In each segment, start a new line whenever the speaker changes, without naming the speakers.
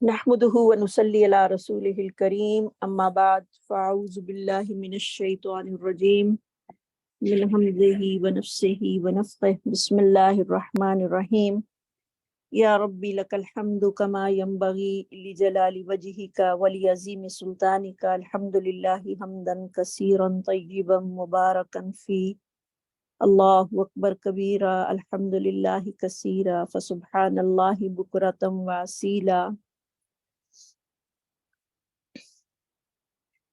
نحمده ونصلي على رسوله الكريم اما بعد فاعوذ بالله من الشيطان الرجيم من همزه ونفسه ونفخه بسم الله الرحمن الرحيم يا ربي لك الحمد كما ينبغي لجلال وجهك ولعظيم سلطانك الحمد لله حمدا كثيرا طيبا مباركا فيه الله اکبر کبیرا الحمد للہ کثیرا فسبحان اللہ بکرۃ واسیلا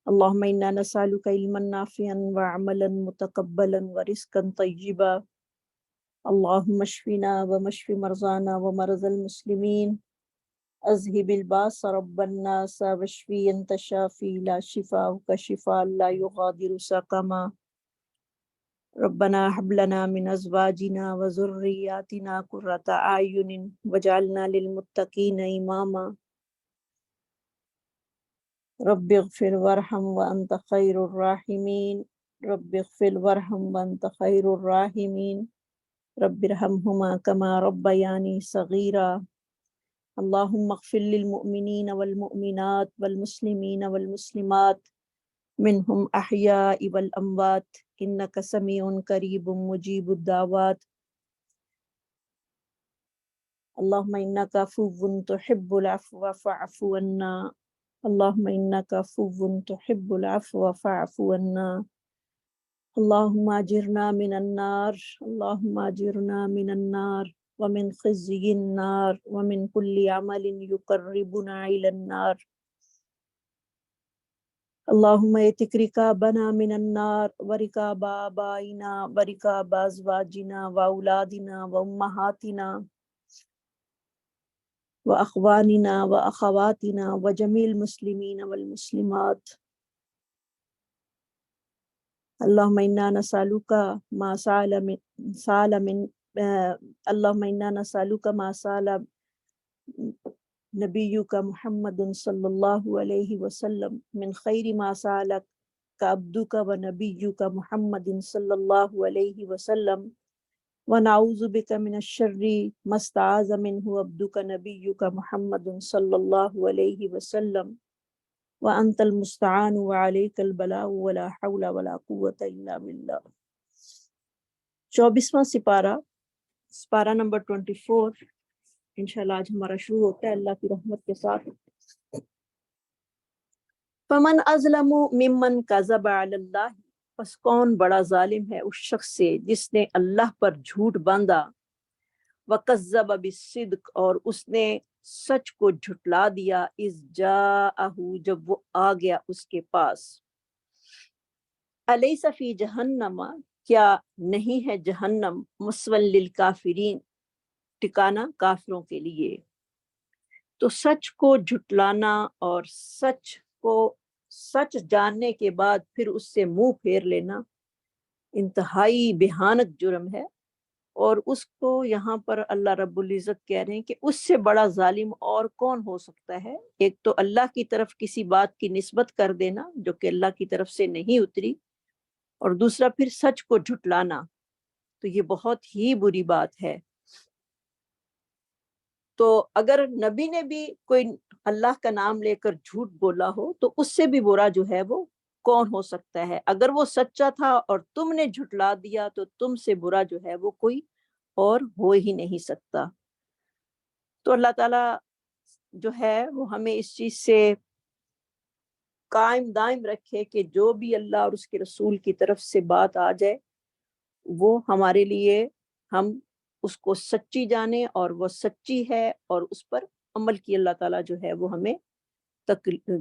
اللهم إنا نسألك علما نافعا وعملا متقبلا ورزقا طيبا اللهم اشفنا واشف مرضانا ومرضى المسلمين اذهب الباس رب الناس واشفي انت الشافي لا شفاء شفاء لا يغادر سقما ربنا هب لنا من ازواجنا وذرياتنا قرة اعين واجعلنا للمتقين اماما رب اغفر وارحم وانت خیر الراحمین رب اغفر وارحم وانت خیر الراحمین رب ارحمہما کما ربیانی صغیرا اللہم اغفر للمؤمنین والمؤمنات والمسلمین والمسلمات منہم احیاء والاموات انک سمیع قریب مجیب الدعوات اللہم انک عفو تحب العفو فاعف عنا اللهم إنك عفو تحب العفو فاعف عنا اللهم أجرنا من النار اللهم أجرنا من النار ومن خزي النار ومن كل عمل يقربنا إلى النار اللهم اعتق رقابنا من النار ورقاب آبائنا ورقاب أزواجنا وأولادنا وأمهاتنا وأخواننا وأخواتنا وجميع المسلمين والمسلمات اللهم إنا نسألك ما سأل من اللهم إنا نسألك ما سأل نبيك محمد صلى الله عليه وسلم من خير ما سألك عبدك ونبيك محمد صلى الله عليه وسلم ونعوذ بك من الشر ما استعاذ منه عبدك نبيك محمد صلى الله عليه وسلم وأنت المستعان وعليك البلاء ولا حول ولا قوة إلا بالله 24واں سپارہ نمبر 24 انشاءاللہ آج ہمارا شروع ہوتا ہے اللہ کی رحمت کے ساتھ. فمن اظلم ممن كذب على الله، پس کون بڑا ظالم ہے اس شخص سے جس نے اللہ پر جھوٹ باندھا، وَكَذَّبَ بِالصِّدْقِ اور اس نے سچ کو جھٹلا دیا، اذ جاءہ جب وہ آ گیا اس کے پاس. الیس فی جہنم، کیا نہیں ہے جہنم، مثوی للکافرین ٹھکانہ کافروں کے لیے. تو سچ کو جھٹلانا اور سچ جاننے کے بعد پھر اس سے منہ پھیر لینا انتہائی بھیانک جرم ہے، اور اس کو یہاں پر اللہ رب العزت کہہ رہے ہیں کہ اس سے بڑا ظالم اور کون ہو سکتا ہے. ایک تو اللہ کی طرف کسی بات کی نسبت کر دینا جو کہ اللہ کی طرف سے نہیں اتری، اور دوسرا پھر سچ کو جھٹلانا، تو یہ بہت ہی بری بات ہے. تو اگر نبی نے بھی کوئی اللہ کا نام لے کر جھوٹ بولا ہو تو اس سے بھی برا جو ہے وہ کون ہو سکتا ہے. اگر وہ سچا تھا اور تم نے جھٹلا دیا تو تم سے برا جو ہے وہ کوئی اور ہو ہی نہیں سکتا. تو اللہ تعالیٰ جو ہے وہ ہمیں اس چیز سے قائم دائم رکھے کہ جو بھی اللہ اور اس کے رسول کی طرف سے بات آ جائے وہ ہمارے لیے ہم اس کو سچی جانیں اور وہ سچی ہے، اور اس پر عمل کی اللہ تعالیٰ جو ہے وہ ہمیں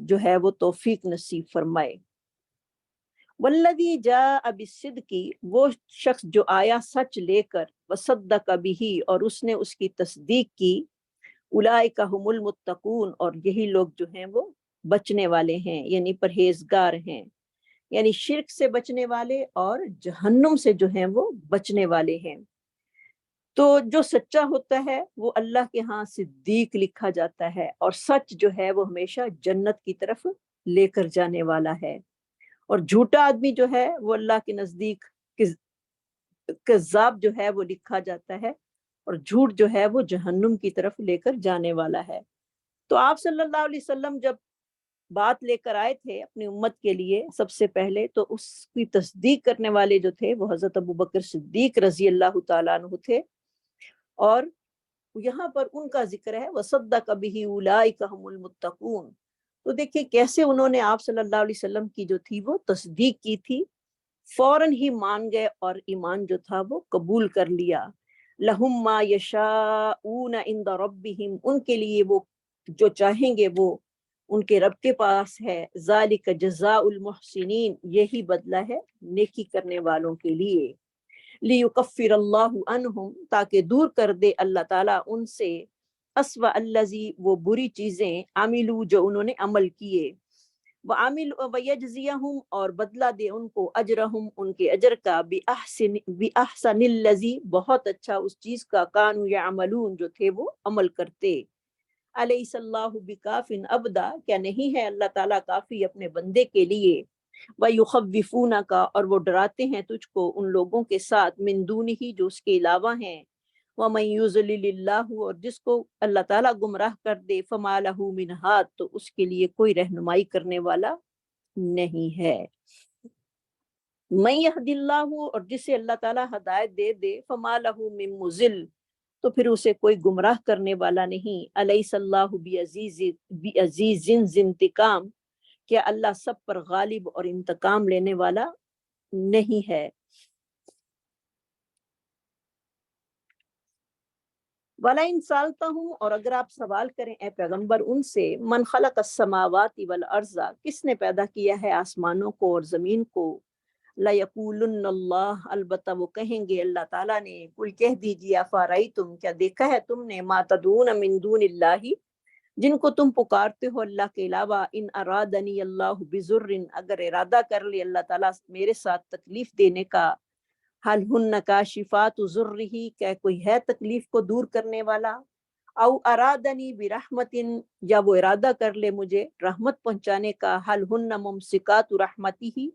جو ہے وہ توفیق نصیب فرمائے. والذی جاء بالصدق، وہ شخص جو آیا سچ لے کر، وصدق بہ اور اس نے اس کی تصدیق کی، اولئک هم المتقون اور یہی لوگ جو ہیں وہ بچنے والے ہیں، یعنی پرہیزگار ہیں، یعنی شرک سے بچنے والے اور جہنم سے جو ہیں وہ بچنے والے ہیں. تو جو سچا ہوتا ہے وہ اللہ کے ہاں صدیق لکھا جاتا ہے، اور سچ جو ہے وہ ہمیشہ جنت کی طرف لے کر جانے والا ہے. اور جھوٹا آدمی جو ہے وہ اللہ کے نزدیک کذاب جو ہے وہ لکھا جاتا ہے، اور جھوٹ جو ہے وہ جہنم کی طرف لے کر جانے والا ہے. تو آپ صلی اللہ علیہ وسلم جب بات لے کر آئے تھے اپنی امت کے لیے سب سے پہلے، تو اس کی تصدیق کرنے والے جو تھے وہ حضرت ابوبکر صدیق رضی اللہ تعالیٰ عنہ تھے، اور یہاں پر ان کا ذکر ہے وَصَدَّقَ بِهِ أُولَٰئِكَ هُمُ الْمُتَّقُونَ۔ تو دیکھیں کیسے انہوں نے آپ صلی اللہ علیہ وسلم کی جو تھی وہ تصدیق کی تھی، فوراً ہی مان گئے اور ایمان جو تھا وہ قبول کر لیا۔ لَهُم مَّا يَشَاءُونَ عِندَ رَبِّهِمْ، ان کے لیے وہ جو چاہیں گے وہ ان کے رب کے پاس ہے۔ ذَلِكَ جَزَاءُ الْمُحْسِنِينَ، یہی بدلہ ہے نیکی کرنے والوں کے لیے۔ لِيُكَفِّرَ اللَّهُ عَنْهُمْ، تاکہ دور کر دے اللہ تعالیٰ ان سے اسوأ الذی، وہ بری چیزیں، عملوا جو انہوں نے عمل کیے، وَيَجْزِيَهُمْ، اور بدلہ دے ان کو، اجرہم ان کے اجر کا، بِأَحْسَنِ الذی، بہت اچھا اس چیز کا، کانوا یعملون جو تھے وہ عمل کرتے۔ الیس اللہ بکاف عبدا، کیا نہیں ہے اللہ تعالیٰ کافی اپنے بندے کے لیے، وَيُخَوِّفُونَكَ، اور وہ ڈراتے ہیں تجھ کو ان لوگوں کے ساتھ، من دونہ جو اس کے علاوہ ہیں، وَمَن يُضْلِلِ اللَّهُ، اور جس کو اللہ تعالیٰ گمراہ کر دے، فَمَا لَهُ مِنْ هَادٍ، تو اس کے لیے کوئی رہنمائی کرنے والا نہیں ہے۔ مَن يَهْدِ اللَّهُ، اور جسے اللہ تعالیٰ ہدایت دے دے، فَمَا لَهُ مِن مُضِلٍّ، تو پھر اسے کوئی گمراہ کرنے والا نہیں۔ الیس اللہ بعزیز ذی انتقام، کہ اللہ سب پر غالب اور انتقام لینے والا نہیں ہے۔ وَلَئِن سَأَلْتَهُمْ، اور اگر آپ سوال کریں اے پیغمبر ان سے، من خلق السماوات والارض، کس نے پیدا کیا ہے آسمانوں کو اور زمین کو، لَيَقُولُنَّ اللَّهُ، البتہ وہ کہیں گے اللہ تعالیٰ نے، قل کہہ دیجیے افرأیتم، کیا دیکھا ہے تم نے، ما تدعون من دون اللہ، جن کو تم پکارتے ہو اللہ کے علاوہ، ان ارادنی اللہ بضر، اگر ارادہ کر لے اللہ تعالیٰ میرے ساتھ تکلیف دینے کا، حل ہن کاشفات ضرہ، کیا کوئی ہے تکلیف کو دور کرنے والا، او ارادنی برحمت، یا وہ ارادہ کر لے مجھے رحمت پہنچانے کا، حل ہن ممسکات رحمتہ،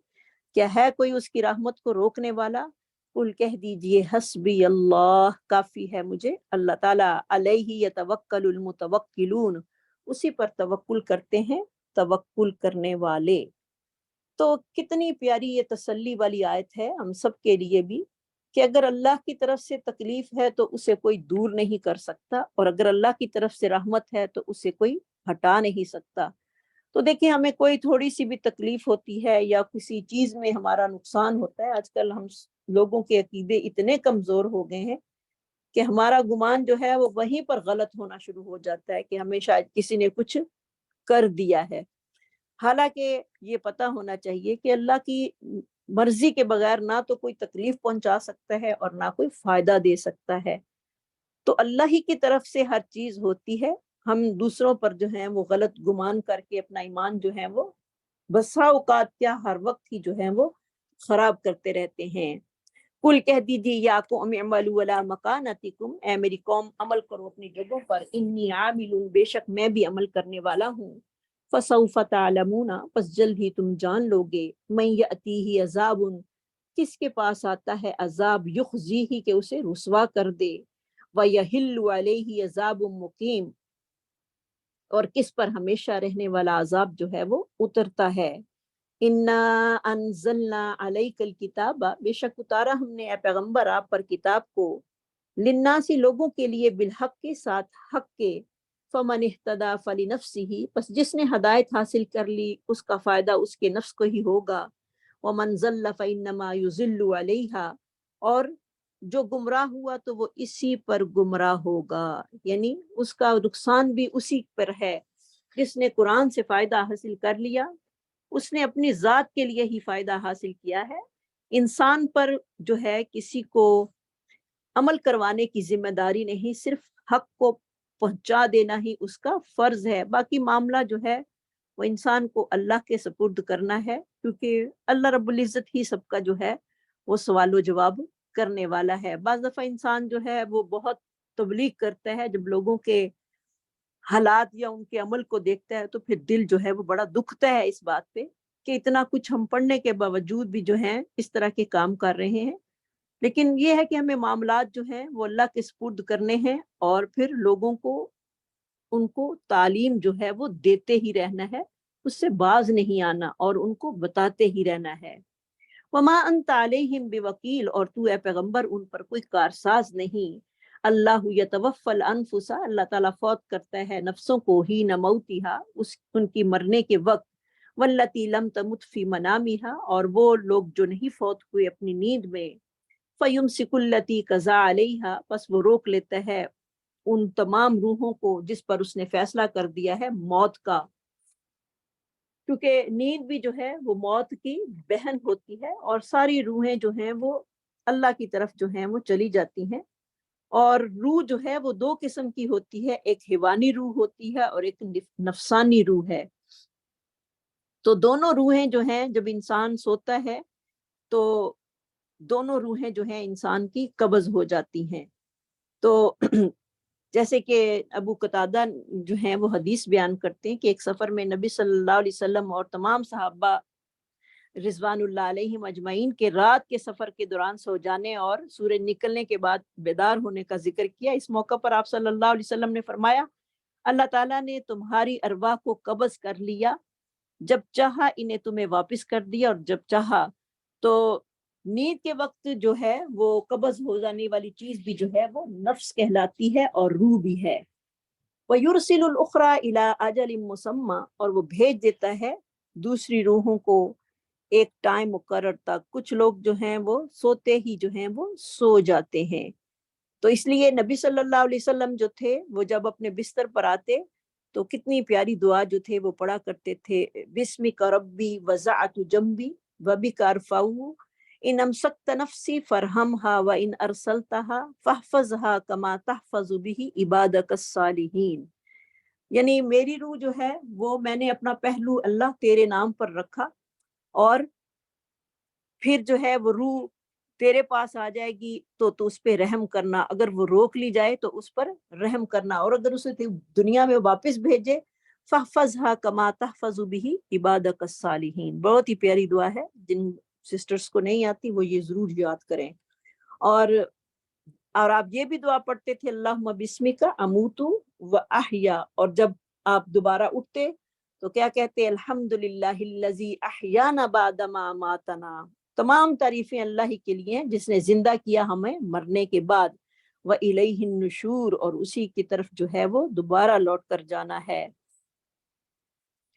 کیا ہے کوئی اس کی رحمت کو روکنے والا، قل کہہ دیجئے حسبی اللہ، کافی ہے مجھے اللہ تعالیٰ، علیہ یتوکل المتوکلون، اسی پر توکل کرتے ہیں توکل کرنے والے۔ تو کتنی پیاری یہ تسلی والی آیت ہے ہم سب کے لیے بھی، کہ اگر اللہ کی طرف سے تکلیف ہے تو اسے کوئی دور نہیں کر سکتا، اور اگر اللہ کی طرف سے رحمت ہے تو اسے کوئی ہٹا نہیں سکتا۔ تو دیکھیں ہمیں کوئی تھوڑی سی بھی تکلیف ہوتی ہے یا کسی چیز میں ہمارا نقصان ہوتا ہے، آج کل ہم لوگوں کے عقیدے اتنے کمزور ہو گئے ہیں کہ ہمارا گمان جو ہے وہ وہیں پر غلط ہونا شروع ہو جاتا ہے کہ ہمیں شاید کسی نے کچھ کر دیا ہے، حالانکہ یہ پتہ ہونا چاہیے کہ اللہ کی مرضی کے بغیر نہ تو کوئی تکلیف پہنچا سکتا ہے اور نہ کوئی فائدہ دے سکتا ہے، تو اللہ ہی کی طرف سے ہر چیز ہوتی ہے۔ ہم دوسروں پر جو ہیں وہ غلط گمان کر کے اپنا ایمان جو ہے وہ بسا اوقات کیا ہر وقت ہی جو ہے وہ خراب کرتے رہتے ہیں۔ کل کہہ دیجیے یا قوم اعملوا علی مکانتکم، اے میری قوم عمل کرو اپنی جگہوں پر، انی عامل، بے شک میں بھی عمل کرنے والا ہوں، فسوف تعلمون، پس جلد ہی تم جان لو گے، من یأتیہ عذاب، کس کے پاس آتا ہے عذاب، یخزیہ، کہ اسے رسوا کر دے، ویحل علیہ عذاب مقیم، اور کس پر ہمیشہ رہنے والا عذاب جو ہے وہ اترتا ہے۔ انا انزلنا علیک الکتاب، بے شک اتارا ہم نے اے پیغمبر آپ پر کتاب کو، للناس، لوگوں کے لیے، بالحق کے ساتھ حق کے، فمن اہتدی فلنفسہ، پس جس نے ہدایت حاصل کر لی اس کا فائدہ اس کے نفس کو ہی ہوگا، ومن ضل فانما یضل علیہا، اور جو گمراہ ہوا تو وہ اسی پر گمراہ ہوگا، یعنی اس کا نقصان بھی اسی پر ہے۔ جس نے قرآن سے فائدہ حاصل کر لیا اس نے اپنی ذات کے لیے ہی فائدہ حاصل کیا ہے، انسان پر جو ہے کسی کو عمل کروانے کی ذمہ داری نہیں، صرف حق کو پہنچا دینا ہی اس کا فرض ہے، باقی معاملہ جو ہے وہ انسان کو اللہ کے سپرد کرنا ہے، کیونکہ اللہ رب العزت ہی سب کا جو ہے وہ سوال و جواب کرنے والا ہے۔ بعض دفعہ انسان جو ہے وہ بہت تبلیغ کرتا ہے، جب لوگوں کے حالات یا ان کے عمل کو دیکھتا ہے تو پھر دل جو ہے وہ بڑا دکھتا ہے اس بات پہ کہ اتنا کچھ ہم پڑھنے کے باوجود بھی جو ہیں اس طرح کے کام کر رہے ہیں، لیکن یہ ہے کہ ہمیں معاملات جو ہیں وہ اللہ کے سپرد کرنے ہیں، اور پھر لوگوں کو ان کو تعلیم جو ہے وہ دیتے ہی رہنا ہے، اس سے باز نہیں آنا اور ان کو بتاتے ہی رہنا ہے۔ وما انت علیہم بوکیل، اور تو اے پیغمبر ان پر کوئی کارساز نہیں۔ اللہ یتوفی الانفس، اللہ تعالیٰ فوت کرتا ہے نفسوں کو، ہی موتہا، ان کی مرنے کے وقت، والتی لم تمت فی منامہا، اور وہ لوگ جو نہیں فوت ہوئے اپنی نیند میں، فیمسک التی قضا علیہا، پس وہ روک لیتا ہے ان تمام روحوں کو جس پر اس نے فیصلہ کر دیا ہے موت کا، کیونکہ نیند بھی جو ہے وہ موت کی بہن ہوتی ہے، اور ساری روحیں جو ہیں وہ اللہ کی طرف جو ہیں وہ چلی جاتی ہیں۔ اور روح جو ہے وہ دو قسم کی ہوتی ہے، ایک حیوانی روح ہوتی ہے اور ایک نفسانی روح ہے۔ تو دونوں روحیں جو ہیں جب انسان سوتا ہے تو دونوں روحیں جو ہیں انسان کی قبض ہو جاتی ہیں۔ تو جیسے کہ ابو قتادہ جو ہیں وہ حدیث بیان کرتے ہیں کہ ایک سفر میں نبی صلی اللہ علیہ وسلم اور تمام صحابہ رضوان اللہ علیہم اجمعین کے رات کے سفر کے دوران سو جانے اور سورج نکلنے کے بعد بیدار ہونے کا ذکر کیا۔ اس موقع پر آپ صلی اللہ علیہ وسلم نے فرمایا، اللہ تعالیٰ نے تمہاری ارواح کو قبض کر لیا، جب چاہا انہیں تمہیں واپس کر دیا، اور جب چاہا تو نیند کے وقت جو ہے وہ قبض ہو جانے والی چیز بھی جو ہے وہ نفس کہلاتی ہے اور روح بھی ہے۔ وَيُرْسِلُ الْأُخْرَى إِلَىٰ أَجَلٍ مُّسَمًّى، اور وہ بھیج دیتا ہے دوسری روحوں کو ایک ٹائم مقرر تک۔ کچھ لوگ جو ہیں وہ سوتے ہی جو ہیں وہ سو جاتے ہیں۔ تو اس لیے نبی صلی اللہ علیہ وسلم جو تھے وہ جب اپنے بستر پر آتے تو کتنی پیاری دعا جو تھے وہ پڑھا کرتے تھے، بسمک ربی وضعت جنبی وبک ارفعہ ان امسکت نفسی فرحمها وان ارسلتها فاحفظها کما تحفظ به عبادک الصالحین، یعنی میری روح جو ہے وہ میں نے اپنا پہلو اللہ تیرے نام پر رکھا، اور پھر جو ہے وہ روح تیرے پاس آ جائے گی تو اس پہ رحم کرنا، اگر وہ روک لی جائے تو اس پر رحم کرنا، اور اگر اسے دنیا میں واپس بھیجے فَحْفَظْهَا كَمَا تَحْفَظُ بِهِ عِبَادَكَ الصَّالِحِينَ۔ بہت ہی پیاری دعا ہے، جن سسٹرز کو نہیں آتی وہ یہ ضرور یاد کریں۔ اور آپ یہ بھی دعا پڑھتے تھے، اللہم بسمک اموت و احیا، اور جب آپ دوبارہ اٹھتے تو کیا کہتے، الحمدللہ الذی احیانا بعد ما اماتنا، تمام تعریفیں اللہ ہی کے لیے ہیں جس نے زندہ کیا ہمیں مرنے کے بعد، وَإِلَيْهِ النُّشُورُ، اور اسی کی طرف جو ہے وہ دوبارہ لوٹ کر جانا ہے۔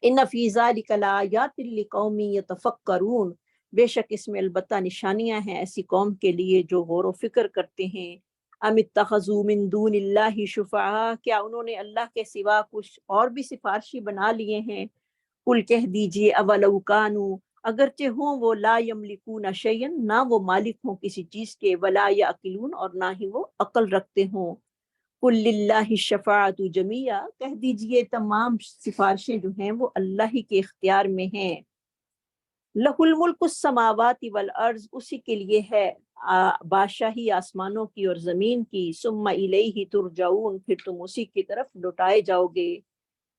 ان فی ذلک لآیات لقوم یتفکرون، بے شک اس میں البتہ نشانیاں ہیں ایسی قوم کے لیے جو غور و فکر کرتے ہیں۔ ام اتخذوا من دون اللہ شفعاء، کیا انہوں نے اللہ کے سوا کچھ اور بھی سفارشی بنا لیے ہیں؟ قل کہہ دیجئے، اولو کانوا، اگرچہ ہوں وہ لا یملکون شیئا، نہ وہ مالک ہوں کسی چیز کے، ولا یعقلون، اور نہ ہی وہ عقل رکھتے ہوں۔ قل للہ الشفاعۃ جمیعا، کہہ دیجئے تمام سفارشیں جو ہیں وہ اللہ ہی کے اختیار میں ہیں۔ لہ الملک السماوات والارض، اسی کے لیے ہے بادشاہی آسمانوں کی اور زمین کی، ثم الیہ ترجعون، پھر تم اسی کی طرف لوٹائے جاؤ گے۔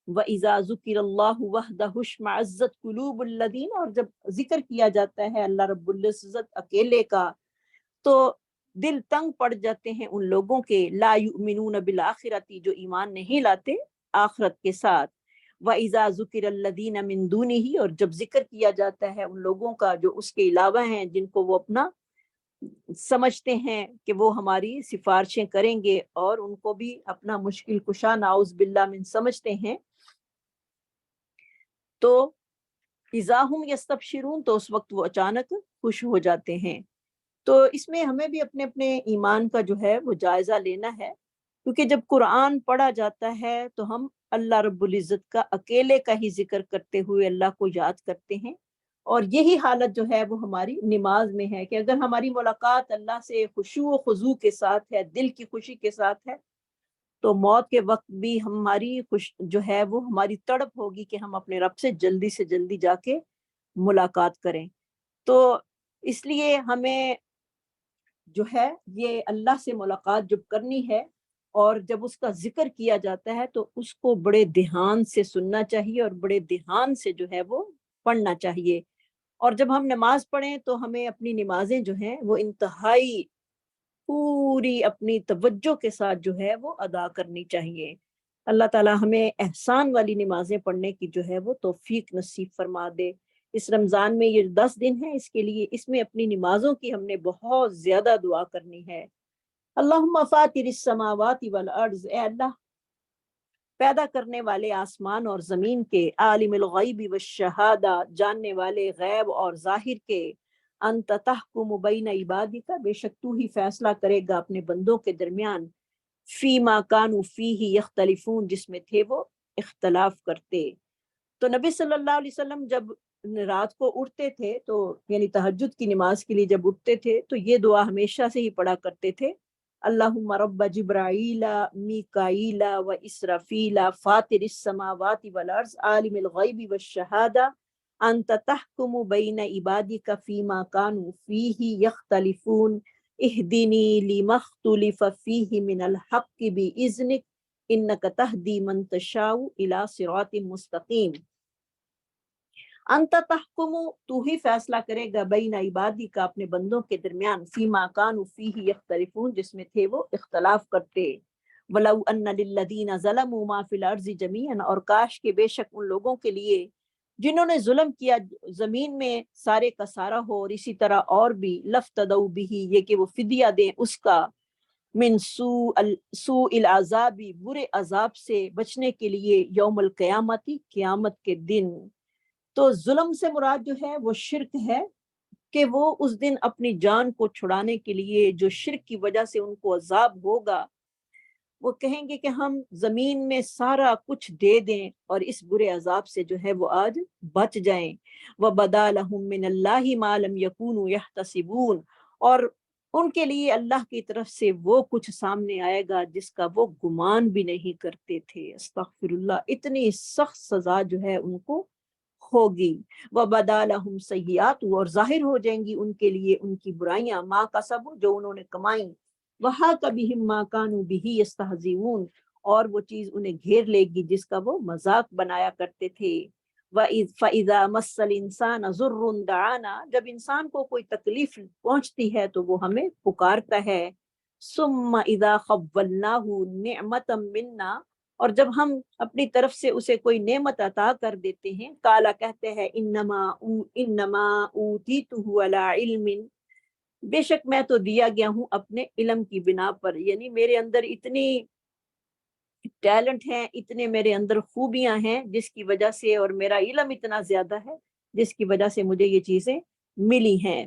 وَإِذَا ذُكِرَ اللَّهُ وَحْدَهُ اشْمَأَزَّتْ قُلُوبُ الَّذِينَ، اور جب ذکر کیا جاتا ہے اللہ رب العزت اکیلے کا تو دل تنگ پڑ جاتے ہیں ان لوگوں کے، لا یؤمنون بالآخرۃ، جو ایمان نہیں لاتے آخرت کے ساتھ۔ وَإِذَا ذُكِرَ الَّذِينَ مِن دُونِهِ، اور جب ذکر کیا جاتا ہے ان لوگوں کا جو اس کے علاوہ ہیں، جن کو وہ اپنا سمجھتے ہیں کہ وہ ہماری سفارشیں کریں گے، اور ان کو بھی اپنا مشکل کشا نعوذ باللہ من سمجھتے ہیں، تو اذا ہم یستبشرون، تو اس وقت وہ اچانک خوش ہو جاتے ہیں۔ تو اس میں ہمیں بھی اپنے اپنے ایمان کا جو ہے وہ جائزہ لینا ہے، کیونکہ جب قرآن پڑھا جاتا ہے تو ہم اللہ رب العزت کا اکیلے کا ہی ذکر کرتے ہوئے اللہ کو یاد کرتے ہیں، اور یہی حالت جو ہے وہ ہماری نماز میں ہے کہ اگر ہماری ملاقات اللہ سے خشوع و خضوع کے ساتھ ہے، دل کی خوشی کے ساتھ ہے، تو موت کے وقت بھی ہماری جو ہے وہ ہماری تڑپ ہوگی کہ ہم اپنے رب سے جلدی جا کے ملاقات کریں۔ تو اس لیے ہمیں جو ہے یہ اللہ سے ملاقات جب کرنی ہے، اور جب اس کا ذکر کیا جاتا ہے تو اس کو بڑے دھیان سے سننا چاہیے اور بڑے دھیان سے جو ہے وہ پڑھنا چاہیے۔ اور جب ہم نماز پڑھیں تو ہمیں اپنی نمازیں جو ہیں وہ انتہائی پوری اپنی توجہ کے ساتھ جو ہے وہ ادا کرنی چاہیے۔ اللہ تعالیٰ ہمیں احسان والی نمازیں پڑھنے کی جو ہے وہ توفیق نصیب فرما دے۔ اس رمضان میں یہ 10 دن ہے، اس کے لیے اس میں اپنی نمازوں کی ہم نے بہت زیادہ دعا کرنی ہے۔ اللہم فاطر السماوات والارض، اے اللہ پیدا کرنے والے آسمان اور زمین کے، عالم الغیب والشہادہ جاننے والے غیب اور ظاہر کے، انت تحکم بین عبادک بے شک تو ہی فیصلہ کرے گا اپنے بندوں کے درمیان، فی ما کانوا فیہ یختلفون جس میں تھے وہ اختلاف کرتے۔ تو نبی صلی اللہ علیہ وسلم جب رات کو اٹھتے تھے تو یعنی تہجد کی نماز کے لیے جب اٹھتے تھے تو یہ دعا ہمیشہ سے ہی پڑھا کرتے تھے، اللہم رب جبرائیل میکائیل و اسرافیل فاطر السماوات والارض عالم الغیب والشہادہ انت تحکم بین عبادک فیما کانوا فیہ یختلفون اہدنی لما اختلف فیہ من الحق باذنک انک تہدی من تشاء الی صراط مستقیم۔ انت تحکم تو ہی فیصلہ کرے گا بین عبادی کا اپنے بندوں کے درمیان، فیما کانوا فیہ یختلفون جس میں تھے وہ اختلاف کرتے، ولو ان للذین ظلموا ما فی الارض جمیعا اور کاش کہ بے شک ان لوگوں کے لیے جنہوں نے ظلم کیا زمین میں سارے کا سارا ہو، اور اسی طرح اور بھی لفتدوا بہ یہ کہ وہ فدیہ دیں اس کا، من سوء العذاب برے عذاب سے بچنے کے لیے، یوم القیامتی قیامت کے دن۔ تو ظلم سے مراد جو ہے وہ شرک ہے، کہ وہ اس دن اپنی جان کو چھڑانے کے لیے جو شرک کی وجہ سے ان کو عذاب ہوگا، وہ کہیں گے کہ ہم زمین میں سارا کچھ دے دیں اور اس برے عذاب سے جو ہے وہ آج بچ جائیں۔ وَبَدَا لَهُم مِّنَ اللَّهِ مَا لَمْ يَكُونُوا يَحْتَسِبُونَ اور ان کے لیے اللہ کی طرف سے وہ کچھ سامنے آئے گا جس کا وہ گمان بھی نہیں کرتے تھے۔ استغفر اللہ، اتنی سخت سزا جو ہے ان کو ہوگی۔ وَبَدَا لَهُمْ سَيِّئَاتُ اور ظاہر ہو جائیں گی ان کے لیے ان کی برائیاں، مَا کَسَبُوا جو انہوں نے کمائیں، وَحَاقَ بِهِم مَا كَانُوا بِهِ يَسْتَهْزِئُونَ اور وہ چیز انہیں گھیر لے گی جس کا وہ مذاق بنایا کرتے تھے۔ فَإِذَا مَسَّ الْإِنسَانَ ضُرٌّ دَعَانَا جب انسان کو کوئی تکلیف پہنچتی ہے تو وہ ہمیں پکارتا ہے، ثُمَّ إِذَا خَوَّلْنَاهُ نِعْمَةً مِنَّا اور جب ہم اپنی طرف سے اسے کوئی نعمت عطا کر دیتے ہیں، کالا کہتے ہیں انما اوتیتہ علی علم بے شک میں تو دیا گیا ہوں اپنے علم کی بنا پر، یعنی میرے اندر اتنی ٹیلنٹ ہیں، اتنے میرے اندر خوبیاں ہیں جس کی وجہ سے، اور میرا علم اتنا زیادہ ہے جس کی وجہ سے مجھے یہ چیزیں ملی ہیں۔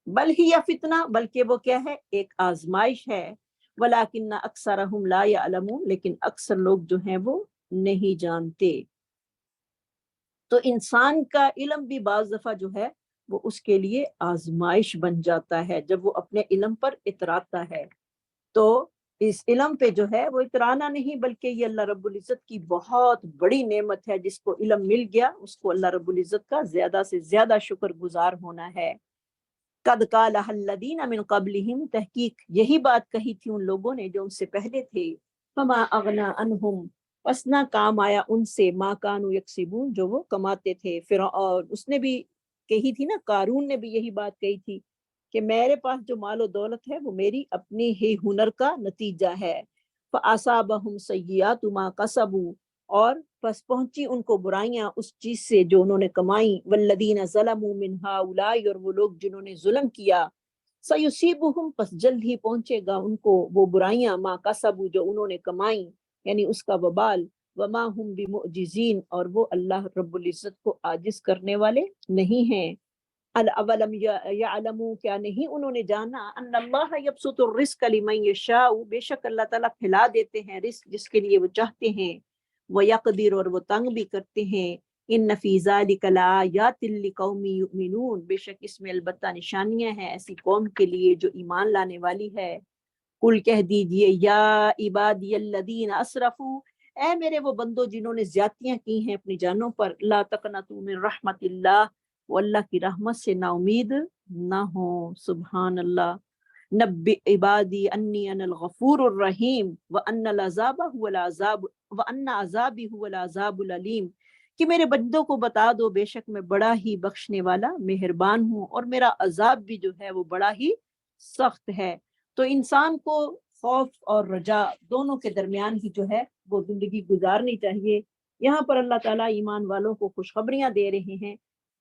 بل ہی یا فتنہ بلکہ وہ کیا ہے، ایک آزمائش ہے، ولیکن اکثرہم لا یعلمون لیکن اکثر لوگ جو ہیں وہ نہیں جانتے۔ تو انسان کا علم بھی بعض دفعہ جو ہے وہ اس کے لیے آزمائش بن جاتا ہے جب وہ اپنے علم پر اتراتا ہے۔ تو اس علم پہ جو ہے وہ اترانا نہیں بلکہ یہ اللہ رب العزت کی بہت بڑی نعمت ہے، جس کو علم مل گیا اس کو اللہ رب العزت کا زیادہ سے زیادہ شکر گزار ہونا ہے۔ قد قالها الذین من قبلہم تحقیق یہی بات کہی تھی ان لوگوں نے جو ان سے پہلے تھے، فما اغنا عنہم پس نہ کام آیا ان سے، ما کانوا یکسبون جو وہ کماتے تھے۔ پھر اور اس نے بھی کہی تھی نا، قارون نے بھی یہی بات کہی تھی کہ میرے پاس جو مال و دولت ہے وہ میری اپنی ہی ہنر کا نتیجہ ہے۔ فَأَصَابَهُمْ سَيِّئَاتُ مَا كَسَبُوا اور پس پہنچی ان کو برائیاں اس چیز سے جو انہوں نے کمائیں، وَالَّذِينَ ظَلَمُوا مِنْ هَؤُلَاءِ اور وہ لوگ جنہوں نے ظلم کیا، سَيُصِيبُهُمْ پس جلد ہی پہنچے گا ان کو وہ برائیاں، مَا كَسَبُوا جو انہوں نے کمائیں یعنی اس کا وبال، وَمَا هُمْ بِمُعْجِزِينَ اور وہ اللہ رب العزت کو عاجز کرنے والے نہیں ہیں۔ اولم یعلموا کیا نہیں انہوں نے جانا، ان اللہ یبسط الرزق لمن یشاء بے شک اللہ تعالیٰ پھیلا دیتے ہیں رزق جس کے لیے وہ چاہتے ہیں، ویقدر اور وہ تنگ بھی کرتے ہیں، ان فی ذلک لآیات لقوم یؤمنون بے شک اس میں البتہ نشانیاں ہیں ایسی قوم کے لیے جو ایمان لانے والی ہے۔ قل کہہ دیجئے یا عبادی الذین اسرفوا اے میرے وہ بندو جنہوں نے زیادتیاں کی ہیں اپنی جانوں پر، لا تقنطوا من رحمت اللہ وہ اللہ کی رحمت سے نا امید نہ ہو۔ سبحان اللہ۔ نبئ عبادی انی انا الغفور الرحیم وان العذاب هو العذاب وان عذابی هو العذاب العلیم کہ میرے بندوں کو بتا دو بے شک میں بڑا ہی بخشنے والا مہربان ہوں اور میرا عذاب بھی جو ہے وہ بڑا ہی سخت ہے۔ تو انسان کو خوف اور رجا دونوں کے درمیان ہی جو ہے وہ زندگی گزارنی چاہیے۔ یہاں پر اللہ تعالیٰ ایمان والوں کو خوشخبریاں دے رہے ہیں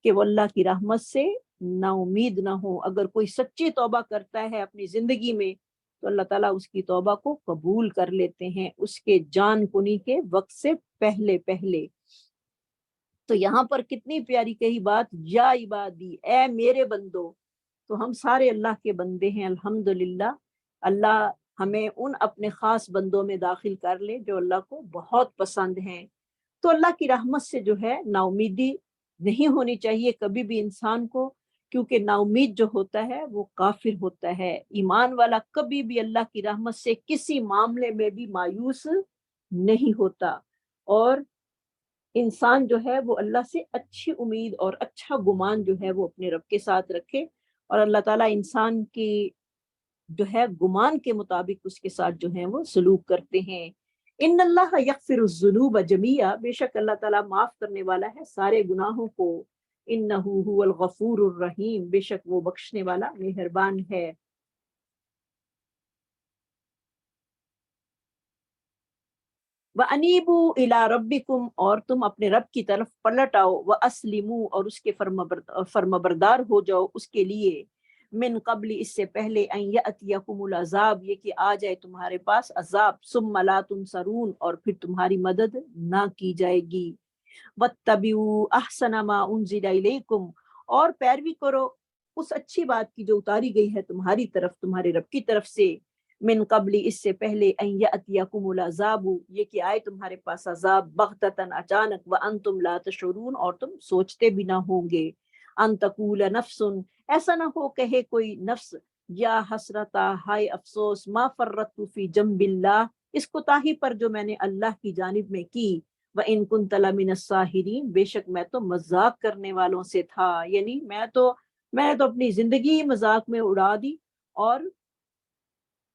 کہ وہ اللہ کی رحمت سے نا امید نہ ہو۔ اگر کوئی سچی توبہ کرتا ہے اپنی زندگی میں تو اللہ تعالیٰ اس کی توبہ کو قبول کر لیتے ہیں اس کے جان کنی کے وقت سے پہلے پہلے۔ تو یہاں پر کتنی پیاری کہی بات، یا عبادی، اے میرے بندو۔ تو ہم سارے اللہ کے بندے ہیں الحمدللہ۔ اللہ ہمیں ان اپنے خاص بندوں میں داخل کر لے جو اللہ کو بہت پسند ہیں۔ تو اللہ کی رحمت سے جو ہے نا امیدی نہیں ہونی چاہیے کبھی بھی انسان کو، کیونکہ نا امید جو ہوتا ہے وہ کافر ہوتا ہے۔ ایمان والا کبھی بھی اللہ کی رحمت سے کسی معاملے میں بھی مایوس نہیں ہوتا، اور انسان جو ہے وہ اللہ سے اچھی امید اور اچھا گمان جو ہے وہ اپنے رب کے ساتھ رکھے، اور اللہ تعالیٰ انسان کی جو ہے گمان کے مطابق اس کے ساتھ جو ہے وہ سلوک کرتے ہیں۔ ان اللہ یغفر الذنوب جميعا، بے شک اللہ تعالیٰ معاف کرنے والا ہے سارے گناہوں کو۔ انہ هو الغفور الرحیم، بے شک وہ بخشنے والا مہربان ہے۔ وَأَنِيبُوا إِلَىٰ رَبِّكُمْ، اور تم اپنے رب کی طرف پلٹ آؤ، وَأَسْلِمُوا، اور اس کے فرمبردار ہو جاؤ اس کے لیے، من قبل، اس سے پہلے، ان یأتیکم العذاب، یہ کہ آ جائے تمہارے پاس عذاب، ثم لا تنصرون، اور پھر تمہاری مدد نہ کی جائے گی۔ وَاتَّبِعُوا أَحْسَنَ مَا أُنزِلَ إِلَيْكُمْ، اور پیروی کرو اس اچھی بات کی جو اتاری گئی ہے تمہاری طرف تمہارے رب کی طرف سے، من قبل، اس سے پہلے، ان یأتیکم العذاب، یہ کہ آئے تمہارے پاس عذاب، بغتتاً، اچانک، وانتم لا تشعرون، اور تم سوچتے بھی نہ ہوں گے، ان تقول نفس، ایسا نہ ہو کہے کوئی نفس، یا حسرتا، ہائے افسوس، ما فرطت فی جنب اللہ، اس کوتاہی پر جو میں نے اللہ کی جانب میں کی، وَإِن كُنتَ لَمِنَ السَّاخِرِينَ، بے شک میں تو مذاق کرنے والوں سے تھا، یعنی میں تو اپنی زندگی مذاق میں اڑا دی، اور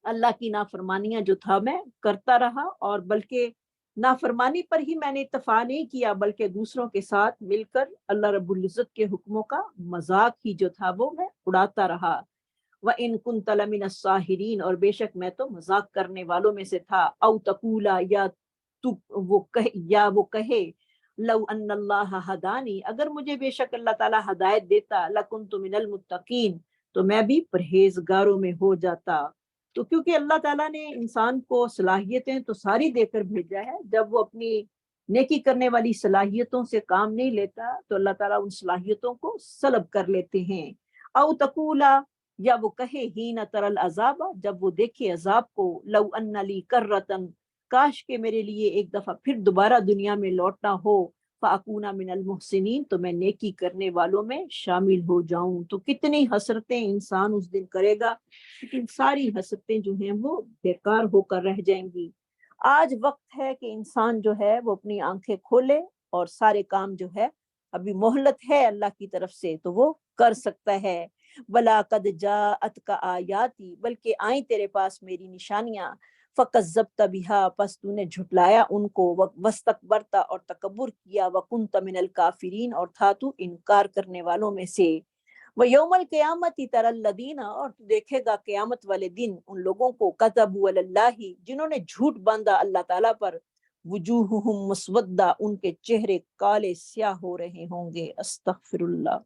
اللہ کی نافرمانیاں جو تھا میں کرتا رہا، اور بلکہ نافرمانی پر ہی میں نے اتفاق نہیں کیا، بلکہ دوسروں کے ساتھ مل کر اللہ رب العزت کے حکموں کا مذاق ہی جو تھا وہ میں اڑاتا رہا۔ وَإِن كُنتَ لَمِنَ السَّاخِرِينَ، اور بے شک میں تو مذاق کرنے والوں میں سے تھا، او تقولا، یا وہ کہے، لو ان اللہ ہدانی، اگر مجھے بے شک اللہ تعالیٰ ہدایت دیتا، لکنت من المتقین، تو میں بھی پرہیزگاروں میں ہو جاتا۔ تو کیونکہ اللہ تعالیٰ نے انسان کو صلاحیتیں تو ساری دے کر بھیجا ہے، جب وہ اپنی نیکی کرنے والی صلاحیتوں سے کام نہیں لیتا تو اللہ تعالیٰ ان صلاحیتوں کو سلب کر لیتے ہیں۔ او تقولا، یا وہ کہے، ہین تر العذاب، جب وہ دیکھے عذاب کو، لو ان لی کرتن، کاش کہ میرے لیے ایک دفعہ پھر دوبارہ دنیا میں لوٹنا ہو، فاکونا من المحسنین، تو میں نیکی کرنے والوں میں شامل ہو جاؤں۔ تو کتنی حسرتیں انسان اس دن کرے گا، لیکن ساری حسرتیں جو ہیں وہ بیکار ہو کر رہ جائیں گی۔ آج وقت ہے کہ انسان جو ہے وہ اپنی آنکھیں کھولے، اور سارے کام جو ہے، ابھی مہلت ہے اللہ کی طرف سے تو وہ کر سکتا ہے۔ بلا قد جاءتک آیاتی، بلکہ آئیں تیرے پاس میری نشانیاں، فکذبت بہا، پس تو نے جھٹلایا ان کو، واستکبرت، اور تکبر کیا، وکنت من الکافرین، اور تھا تو انکار کرنے والوں میں سے۔ وَيَوْمَ الْقِيَامَةِ تَرَى الَّذِينَ، اور تو دیکھے گا قیامت والے دن ان لوگوں کو، كَذَبُوا عَلَى اللَّهِ، جنہوں نے جھوٹ باندھا اللہ تعالیٰ پر، وجوہہم مسودہ، ان کے چہرے کالے سیاہ ہو رہے ہوں گے۔ استغفر اللہ۔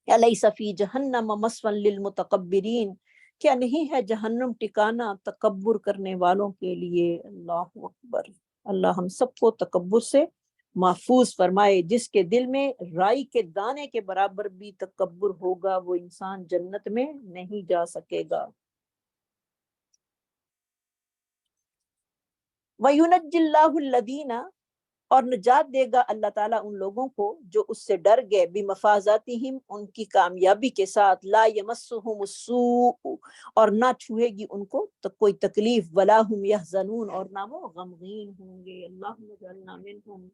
الیس فی جہنم مثوی للمتکبرین، کیا نہیں ہے جہنم ٹھکانہ تکبر کرنے والوں کے لیے۔ اللہ اکبر۔ اللہ ہم سب کو تکبر سے محفوظ فرمائے۔ جس کے دل میں رائی کے دانے کے برابر بھی تکبر ہوگا وہ انسان جنت میں نہیں جا سکے گا۔ وَيُنَجِّ اللَّهُ الَّذِينَ، اور نجات دے گا اللہ تعالیٰ ان لوگوں کو جو اس سے ڈر گئے، بِمَفَازَاتِهِمْ، ان کی کامیابی کے ساتھ، لَا يَمَسُّهُمُ السُّوءُ، اور نہ چھوئے گی ان کو کوئی تکلیف، وَلَا هُمْ يَحْزَنُونَ، اور نہ وہ غمگین ہوں گے۔ اللہم اجعلنا منہم،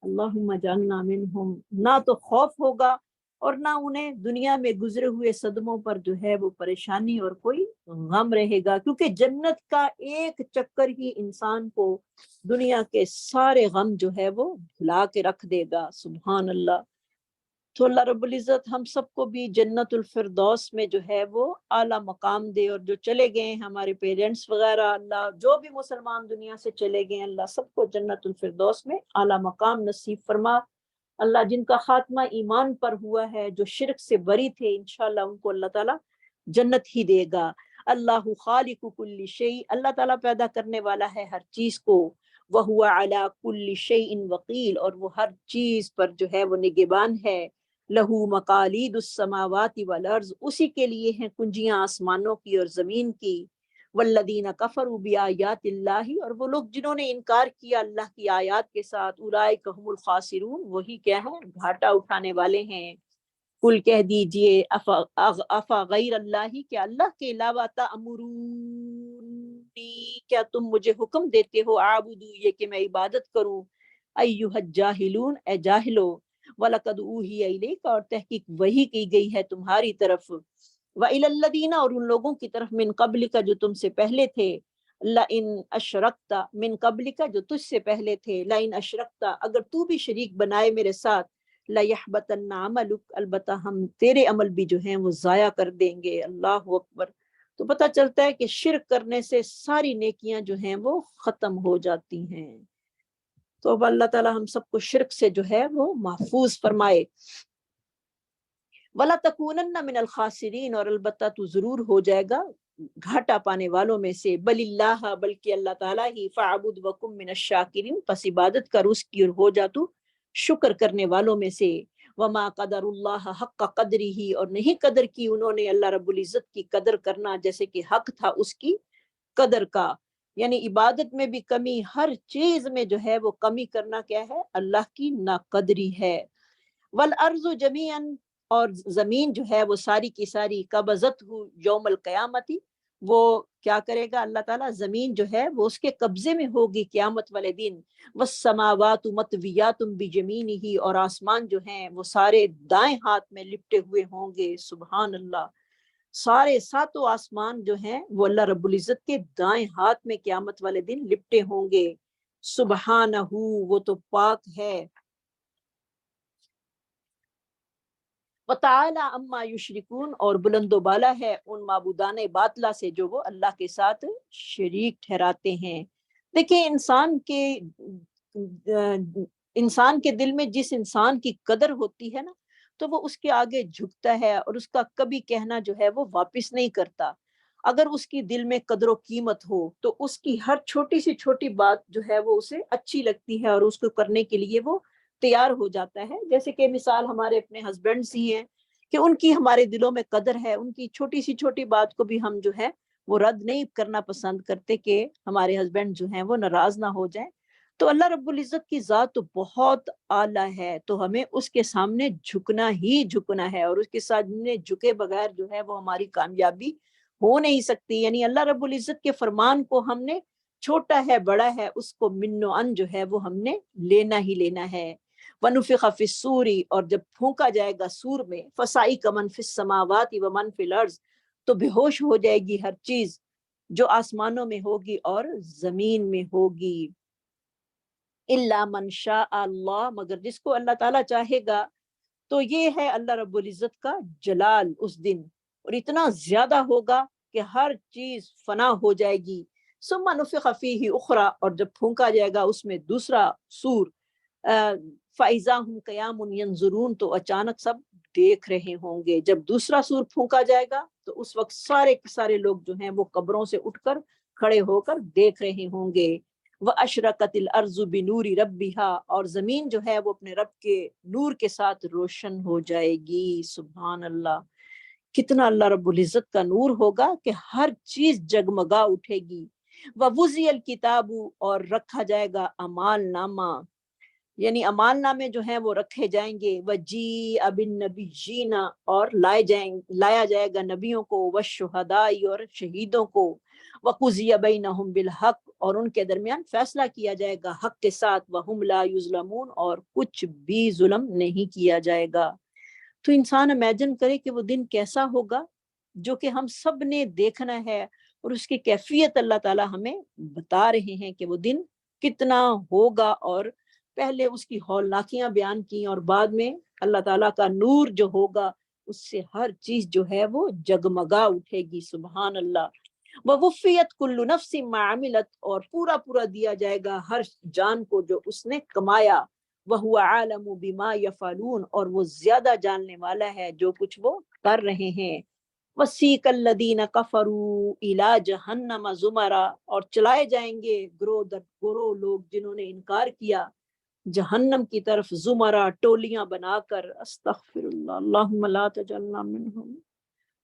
اللہم اجعلنا منہم۔ نہ تو خوف ہوگا، اور نہ انہیں دنیا میں گزرے ہوئے صدموں پر جو ہے وہ پریشانی اور کوئی غم رہے گا، کیونکہ جنت کا ایک چکر ہی انسان کو دنیا کے سارے غم جو ہے وہ بھلا کے رکھ دے گا۔ سبحان اللہ۔ تو اللہ رب العزت ہم سب کو بھی جنت الفردوس میں جو ہے وہ اعلیٰ مقام دے، اور جو چلے گئے ہیں ہمارے پیرنٹس وغیرہ، اللہ جو بھی مسلمان دنیا سے چلے گئے ہیں، اللہ سب کو جنت الفردوس میں اعلیٰ مقام نصیب فرما۔ اللہ جن کا خاتمہ ایمان پر ہوا ہے، جو شرک سے بری تھے، انشاءاللہ ان کو اللہ تعالیٰ جنت ہی دے گا۔ اللہ خالق کل شیء، اللہ تعالیٰ پیدا کرنے والا ہے ہر چیز کو، وَهُوَ عَلَى كُلِّ شَيْءٍ وَقِيلٌ، اور وہ ہر چیز پر جو ہے وہ نگہبان ہے۔ لہو مقالید السماوات والارض، اسی کے لیے ہیں کنجیاں آسمانوں کی اور زمین کی۔ والذین کفروا بآیات اللہ، اور وہ لوگ جنہوں نے انکار کیا اللہ کی آیات کے ساتھ، اولئک هم الخاسرون، وہی کیا ہیں، گھاٹا اٹھانے والے ہیں۔ کل کہہ دیجئے افا غیر اللہ، کیا اللہ کے علاوہ تأمرونی، کیا تم مجھے حکم دیتے ہو، اعبدو، یہ کہ میں عبادت کروں، ایھا الجاہلون، اے جاہلو، وَلَقَدْ أُوحِیَ إِلَیْکَ، اور تحقیق وحی کی گئی ہے تمہاری طرف، وَإِلَى الَّذِینَ، اور ان لوگوں کی طرف، من قبلک، جو تم سے پہلے تھے، لَإِنْ أَشْرَکْتَ، من قبلک، جو تجھ سے پہلے تھے، لَإِنْ أَشْرَکْتَ، اگر تو بھی شریک بنائے میرے ساتھ، لَيَحْبَطَنَّ عَمَلُکَ، البتہ ہم تیرے عمل بھی جو ہیں وہ ضائع کر دیں گے۔ اللہ اکبر۔ تو پتہ چلتا ہے کہ شرک کرنے سے ساری نیکیاں جو ہیں وہ ختم ہو جاتی ہیں۔ تو اب اللہ تعالی ہم سب کو شرک سے جو ہے وہ محفوظ فرمائے۔ وَلَا تَكُونَنَّ مِنَ الْخَاسِرِينَ، اور البتہ تو ضرور ہو جائے گا گھاٹا پانے والوں میں سے۔ بل اللہ، بلکہ اللہ تعالیٰ ہی، فَعْبُدْ وَكُن مِّنَ الشَّاكِرِينَ، پس عبادت کر اس کی اور ہو جا تو شکر کرنے والوں میں سے۔ وَمَا قَدَرُ اللَّهَ حَقَّ قَدْرِهِ، اور نہیں قدر کی انہوں نے اللہ رب العزت کی قدر کرنا جیسے کہ حق تھا اس کی قدر کا۔ یعنی عبادت میں بھی کمی، ہر چیز میں جو ہے وہ کمی کرنا کیا ہے، اللہ کی ناقدری ہے۔ والارض جمیعا، اور زمین جو ہے وہ ساری کی ساری، قبضتہ یوم القیامتی، وہ کیا کرے گا اللہ تعالیٰ، زمین جو ہے وہ اس کے قبضے میں ہوگی قیامت والے دن۔ والسماوات مطویات بیمینہ، اور آسمان جو ہیں وہ سارے دائیں ہاتھ میں لپٹے ہوئے ہوں گے۔ سبحان اللہ، سارے ساتوں آسمان جو ہیں وہ اللہ رب العزت کے دائیں ہاتھ میں قیامت والے دن لپٹے ہوں گے۔ سبحانہ، وہ تو پاک ہے، وَتَعَالَى عَمَّا يُشْرِكُونَ، اور بلند و بالا ہے ان معبودان باطلہ سے جو وہ اللہ کے ساتھ شریک ٹھہراتے ہیں۔ دیکھیں انسان کے دل میں جس انسان کی قدر ہوتی ہے نا، تو وہ اس کے آگے جھکتا ہے اور اس کا کبھی کہنا جو ہے وہ واپس نہیں کرتا۔ اگر اس کی دل میں قدر و قیمت ہو تو اس کی ہر چھوٹی سی چھوٹی بات جو ہے وہ اسے اچھی لگتی ہے اور اس کو کرنے کے لیے وہ تیار ہو جاتا ہے۔ جیسے کہ مثال ہمارے اپنے ہسبینڈز ہی ہیں کہ ان کی ہمارے دلوں میں قدر ہے، ان کی چھوٹی سی چھوٹی بات کو بھی ہم جو ہے وہ رد نہیں کرنا پسند کرتے کہ ہمارے ہسبینڈ جو ہیں وہ ناراض نہ ہو جائیں۔ تو اللہ رب العزت کی ذات تو بہت اعلیٰ ہے، تو ہمیں اس کے سامنے جھکنا ہی جھکنا ہے، اور اس کے سامنے جھکے بغیر جو ہے وہ ہماری کامیابی ہو نہیں سکتی۔ یعنی اللہ رب العزت کے فرمان کو ہم نے، چھوٹا ہے بڑا ہے، اس کو من و ان جو ہے وہ ہم نے لینا ہی لینا ہے۔ وَنُفِخَ فِي الصُّورِ، اور جب پھونکا جائے گا سور میں، فَصَعِقَ مَن فِي السَّمَاوَاتِ وَمَن فِي الْأَرْضِ، تو بے ہوش ہو جائے گی ہر چیز جو آسمانوں میں ہوگی اور زمین میں ہوگی۔ إِلَّا مَن شَاءَ اللَّهُ، مگر جس کو اللہ تعالیٰ چاہے گا۔ تو یہ ہے اللہ رب العزت کا جلال اس دن، اور اتنا زیادہ ہوگا کہ ہر چیز فنا ہو جائے گی۔ ثُمَّ نُفِخَ فِيهِ أُخْرَى، اور جب پھونکا جائے گا اس میں دوسرا سور، فَإِذَا هُمْ قِيَامٌ يَنظُرُونَ، تو اچانک سب دیکھ رہے ہوں گے۔ جب دوسرا سور پھونکا جائے گا تو اس وقت سارے کے سارے لوگ جو ہیں وہ قبروں سے اٹھ کر کھڑے ہو کر دیکھ رہے ہوں گے۔ وَأَشْرَقَتِ الْأَرْضُ بِنُورِ رَبِّهَا، اور زمین جو ہے وہ اپنے رب کے نور کے ساتھ روشن ہو جائے گی۔ سبحان اللہ، کتنا اللہ رب العزت کا نور ہوگا کہ ہر چیز جگمگا اٹھے گی۔ وَوُضِعَ الْكِتَابُ، اور رکھا جائے گا اعمال نامہ، یعنی اعمال نامے جو ہیں وہ رکھے جائیں گے۔ وَجِیءَ بِالنَّبِیِّینَ، اور لایا جائے گا نبیوں کو، وَالشُّہَدَاءِ، اور شہیدوں کو، وَقُضِیَ بَیْنَہُم بِالْحَقِّ، اور ان کے درمیان فیصلہ کیا جائے گا حق کے ساتھ، وَهُمْ لَا يُظْلَمُونَ، اور کچھ بھی ظلم نہیں کیا جائے گا۔ تو انسان امیجن کرے کہ وہ دن کیسا ہوگا جو کہ ہم سب نے دیکھنا ہے، اور اس کی کیفیت اللہ تعالیٰ ہمیں بتا رہے ہیں کہ وہ دن کتنا ہوگا، اور پہلے اس کی ہولناکیاں بیان کی اور بعد میں اللہ تعالیٰ کا نور جو ہوگا اس سے ہر چیز جو ہے وہ جگمگا اٹھے گی. سبحان اللہ. وَوُفِّيَتْ كُلُّ نَفْسٍ مَّا عَمِلَتْ, اور پورا پورا دیا جائے گا ہر جان کو جو اس نے کمایا. وَهُوَ عَالَمُ بِمَا يَفْعَلُونَ, اور وہ زیادہ جاننے والا ہے جو کچھ وہ کر رہے ہیں. وَسِيقَ الَّذِينَ كَفَرُوا إِلَىٰ جَهَنَّمَ زُمَرًا, اور چلائے جائیں گے گروہ در گروہ لوگ جنہوں نے انکار کیا جہنم کی طرف, زمرہ ٹولیاں بنا کر. استغفر اللہ. اللہم لا تجعلنا منہم,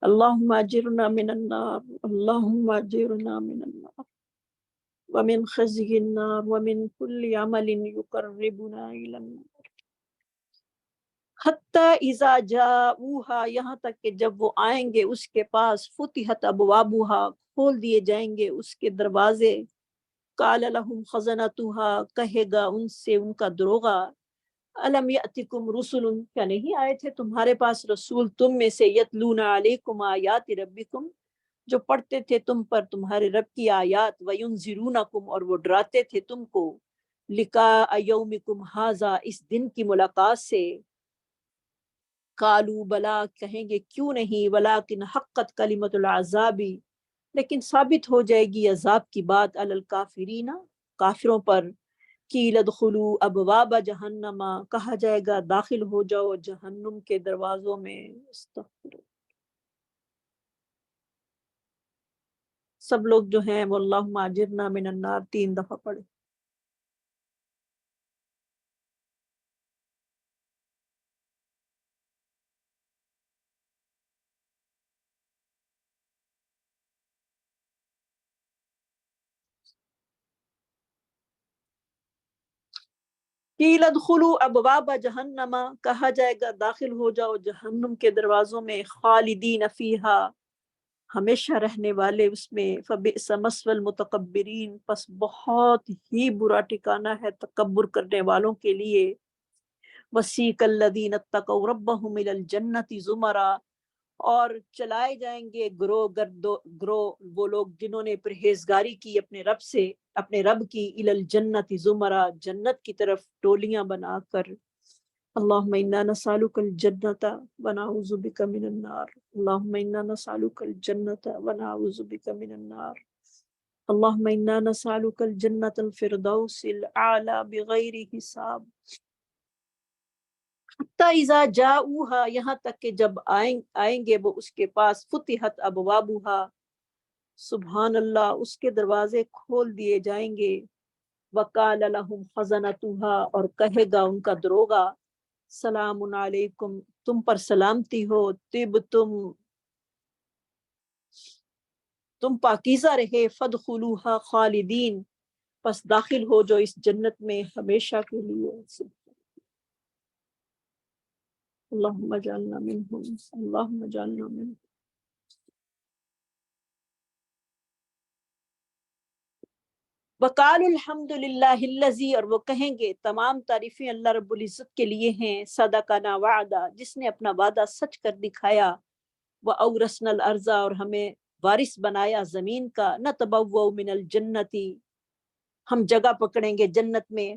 اللہم اجرنا من النار, اللہم اجرنا من النار ومن خزي النار ومن كل عمل يقربنا إلى النار حتى إذا جاءوها, یہاں تک کہ جب وہ آئیں گے اس کے پاس, فتحت ابوابها, کھول دیے جائیں گے اس کے دروازے. قال لهم خزنتها, کہے گا ان سے ان کا دروغہ, الم یأتکم رسل, کیا نہیں آئے تھے تمہارے پاس رسول تم میں سے, یتلون علیکم آیات ربکم, جو پڑھتے تھے تم پر تمہارے رب کی آیات, وینذرونکم, اور وہ ڈراتے تھے تم کو, لقاء یومکم ھذا, اس دن کی ملاقات سے. قالوا بلا, کہیں گے کیوں نہیں, ولکن حقت کلمۃ العذاب, لیکن ثابت ہو جائے گی عذاب کی بات, علی الکافرین, کافروں پر. قیل ادخلوا ابواب جہنم, کہا جائے گا داخل ہو جاؤ جہنم کے دروازوں میں. استغفر. سب لوگ جو ہیں وہ اللہم اجرنا من النار 3 دفعہ پڑھے. قیل ادخلوا ابواب جہنم, کہا جائے گا داخل ہو جاؤ جہنم کے دروازوں میں, خالدین فیہا, ہمیشہ رہنے والے اس میں. فبئس مثوى المتکبرین, پس بہت ہی برا ٹھکانہ ہے تکبر کرنے والوں کے لیے. وسیق الذین اتقوا ربهم الى الجنۃ زمرا, اور چلائے جائیں گے گروہ گروہ وہ لوگ جنہوں نے پرہیزگاری کی اپنے رب سے, اپنے رب کی, الی الجنۃ زمرا, جنت کی طرف ٹولیاں بنا کر. اللہم انا نسألک الجنۃ ونعوذ بک من النار, اللہم انا نسألک الجنۃ ونعوذ بک من النار, اللہم انا نسألک الجنۃ الفردوس الاعلی بغیر حساب. حتی اذا جاؤوها, یہاں تک کہ جب آئیں گے وہ اس کے پاس, فتحت ابوابها, سبحان اللہ, اس کے دروازے کھول دیے جائیں گے. وقال لهم خزنتها, اور کہے گا ان کا دروغہ, سلام علیکم, تم پر سلامتی ہو, تم پاکیزہ رہے, فادخلوها خالدین, پس داخل ہو جو اس جنت میں ہمیشہ کے لیے. اللہم اجعلنا منہم, اللہم اجعلنا منہم. وقال الحمد للہ الذی, اور وہ کہیں گے تمام تعریفیں اللہ رب العزت کے لیے ہیں, صدقنا وعدہ, جس نے اپنا وعدہ سچ کر دکھایا. وَأَوْرَثْنَا الْأَرْضَ, اور ہمیں وارث بنایا زمین کا. نَتَبَوَّأُ مِنَ الْجَنَّةِ, ہم جگہ پکڑیں گے جنت میں.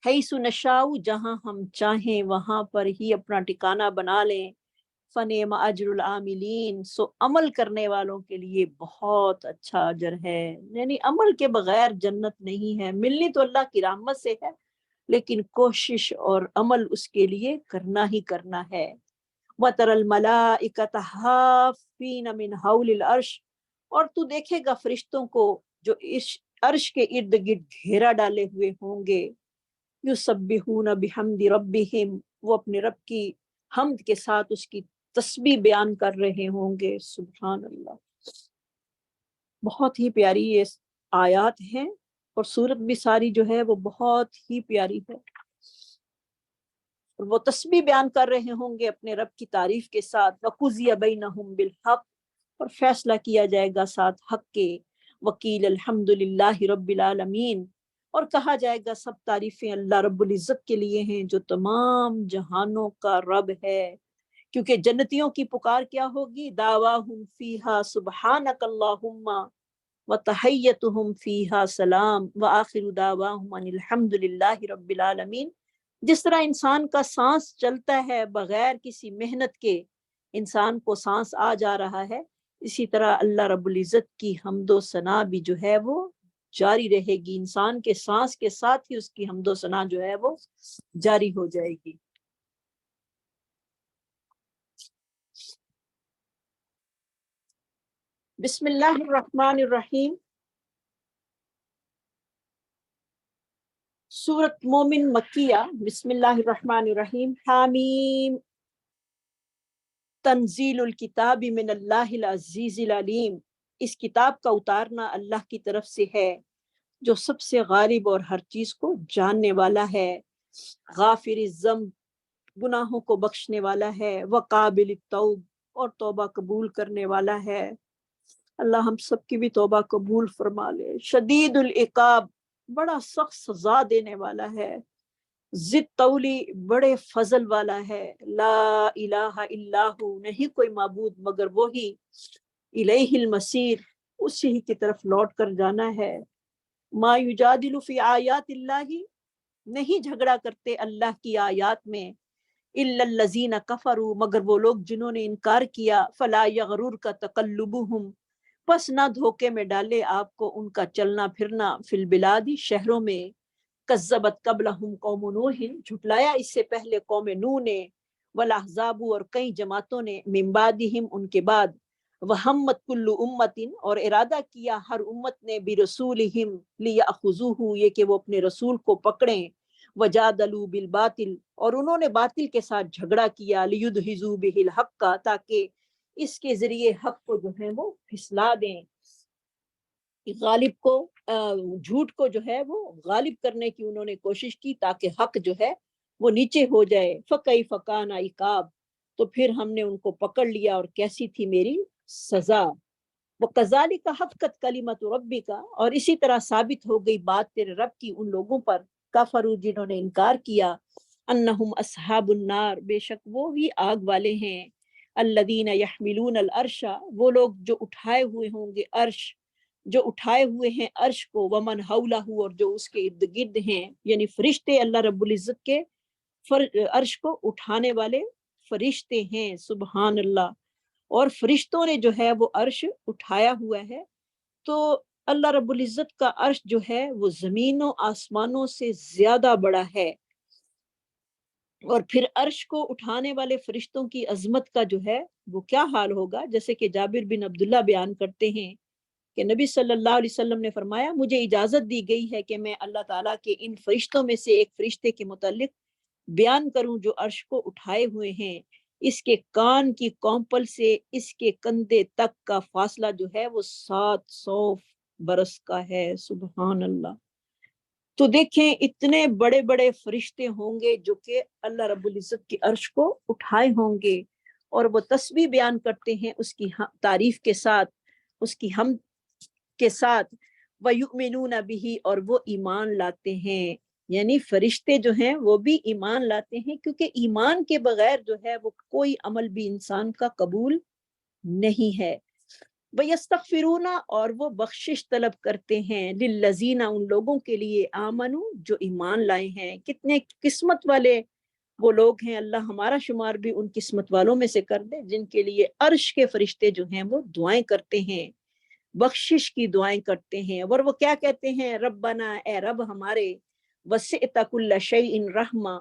حیث نشاء, جہاں ہم چاہیں وہاں پر ہی اپنا ٹھکانہ بنا لیں. فنعم اجر العاملین, سو عمل کرنے والوں کے لیے بہت اچھا اجر ہے. یعنی عمل کے بغیر جنت نہیں ہے, ملنی تو اللہ کی رحمت سے ہے, لیکن کوشش اور عمل اس کے لیے کرنا ہی کرنا ہے. وَتَرَى الْمَلَائِكَةَ حَافِّينَ مِنْ حَوْلِ الْعَرْشِ, اور تو دیکھے گا فرشتوں کو جو اس عرش کے ارد گرد گھیرا ڈالے ہوئے ہوں گے. یسبحون بحمد ربہم, وہ اپنے رب کی حمد کے ساتھ اس کی تسبیح بیان کر رہے ہوں گے. سبحان اللہ. بہت ہی پیاری یہ آیات ہیں, اور سورت بھی ساری جو ہے وہ بہت ہی پیاری ہے. وہ تسبیح بیان کر رہے ہوں گے اپنے رب کی تعریف کے ساتھ. وَقُضِیَ بَیْنَهُم بِالْحَقِّ, اور فیصلہ کیا جائے گا ساتھ حق کے. وَقِیلَ الْحَمْدُ لِلَّهِ رَبِّ الْعَالَمِينَ, اور کہا جائے گا سب تعریفیں اللہ رب العزت کے لیے ہیں جو تمام جہانوں کا رب ہے. کیونکہ جنتیوں کی پکار کیا ہوگی, دعواہم فیہا سبحانک اللہم وتحیتہم فیہا سلام وآخر دعواہم ان الحمد للہ رب العالمین جس طرح انسان کا سانس چلتا ہے بغیر کسی محنت کے، انسان کو سانس آ جا رہا ہے، اسی طرح اللہ رب العزت کی حمد و ثنا بھی جو ہے وہ جاری رہے گی، انسان کے سانس کے ساتھ ہی اس کی حمد و ثنا جو ہے وہ جاری ہو جائے گی۔ بسم اللہ الرحمن الرحیم۔ سورۃ مومن مکیہ۔ بسم اللہ الرحمن الرحیم۔ حامیم، تنزیل الکتاب من اللہ العزیز العلیم۔ اس کتاب کا اتارنا اللہ کی طرف سے ہے جو سب سے غالب اور ہر چیز کو جاننے والا ہے، غافر الذنب، گناہوں کو بخشنے والا ہے، وقابل التوب، اور توبہ قبول کرنے والا ہے۔ اللہ ہم سب کی بھی توبہ قبول فرما لے۔ شدید العقاب، بڑا سخت سزا دینے والا ہے۔ ذی الطولی، بڑے فضل والا ہے۔ لا الہ الا ہو، نہیں کوئی معبود مگر وہی۔ الیہ المصیر، اسی ہی کی طرف لوٹ کر جانا ہے۔ ما یجادل فی آیات اللہ، نہیں جھگڑا کرتے اللہ کی آیات میں، الا الذین کفروا، مگر وہ لوگ جنہوں نے انکار کیا، فلا یغررک تقلبہم، پس نہ دھوکے میں ڈالے آپ کو ان کا چلنا پھرنا، فی البلاد، شہروں میں۔ کذبت قبلہم قوم نوح، جھٹلایا اس سے پہلے قوم نوح نے، والاحزاب، اور کئی جماعتوں نے، من بعدہم، ان کے بعد، وہمت کل امت، اور ارادہ کیا ہر امت نے، برسولہم لیأخذوہ، یہ کہ وہ اپنے رسول کو پکڑیں، وجادلوا بالباطل، اور انہوں نے باطل کے ساتھ جھگڑا کیا، لیدہزوا بہ الحق، تاکہ اس کے ذریعے حق کو جو ہے وہ پھسلا دیں، غالب کو جھوٹ کو جو ہے وہ غالب کرنے کی انہوں نے کوشش کی تاکہ حق جو ہے وہ نیچے ہو جائے۔ فَكَيْفَ كَانَ عِقَابِ، تو پھر ہم نے ان کو پکڑ لیا اور کیسی تھی میری سزا۔ وَكَذَلِكَ حَقَّتْ كَلِمَةُ رَبِّكَ، اور اسی طرح ثابت ہو گئی بات تیرے رب کی ان لوگوں پر، کفروا، جنہوں نے انکار کیا، انہم اصحاب النار، بے شک وہ ہی آگ والے ہیں، الذین یحملون العرش، وہ لوگ جو اٹھائے ہوئے ہوں گے عرش، جو اٹھائے ہوئے ہیں عرش کو، ومن حولہ، اور جو اس کے ارد گرد ہیں، یعنی فرشتے اللہ رب العزت کے عرش کو اٹھانے والے فرشتے ہیں، سبحان اللہ۔ اور فرشتوں نے جو ہے وہ عرش اٹھایا ہوا ہے، تو اللہ رب العزت کا عرش جو ہے وہ زمینوں آسمانوں سے زیادہ بڑا ہے، اور پھر عرش کو اٹھانے والے فرشتوں کی عظمت کا جو ہے وہ کیا حال ہوگا، جیسے کہ جابر بن عبداللہ بیان کرتے ہیں کہ نبی صلی اللہ علیہ وسلم نے فرمایا، مجھے اجازت دی گئی ہے کہ میں اللہ تعالیٰ کے ان فرشتوں میں سے ایک فرشتے کے متعلق بیان کروں جو عرش کو اٹھائے ہوئے ہیں، اس کے کان کی کونپل سے اس کے کندھے تک کا فاصلہ جو ہے وہ 700 برس کا ہے، سبحان اللہ۔ تو دیکھیں اتنے بڑے بڑے فرشتے ہوں گے جو کہ اللہ رب العزت کی عرش کو اٹھائے ہوں گے، اور وہ تسبیح بیان کرتے ہیں اس کی تعریف کے ساتھ، اس کی حمد کے ساتھ، وَيُؤْمِنُونَ بِهِ، اور وہ ایمان لاتے ہیں، یعنی فرشتے جو ہیں وہ بھی ایمان لاتے ہیں، کیونکہ ایمان کے بغیر جو ہے وہ کوئی عمل بھی انسان کا قبول نہیں ہے۔ وَيَسْتَغْفِرُونَ، اور وہ بخشش طلب کرتے ہیں، لِلَّذِينَ، ان لوگوں کے لیے، آمنوا، جو ایمان لائے ہیں۔ کتنے قسمت والے وہ لوگ ہیں، اللہ ہمارا شمار بھی ان قسمت والوں میں سے کر دے جن کے لیے عرش کے فرشتے جو ہیں وہ دعائیں کرتے ہیں، بخشش کی دعائیں کرتے ہیں، اور وہ کیا کہتے ہیں، ربنا، اے رب ہمارے، وسعت کل شیء رحمہ،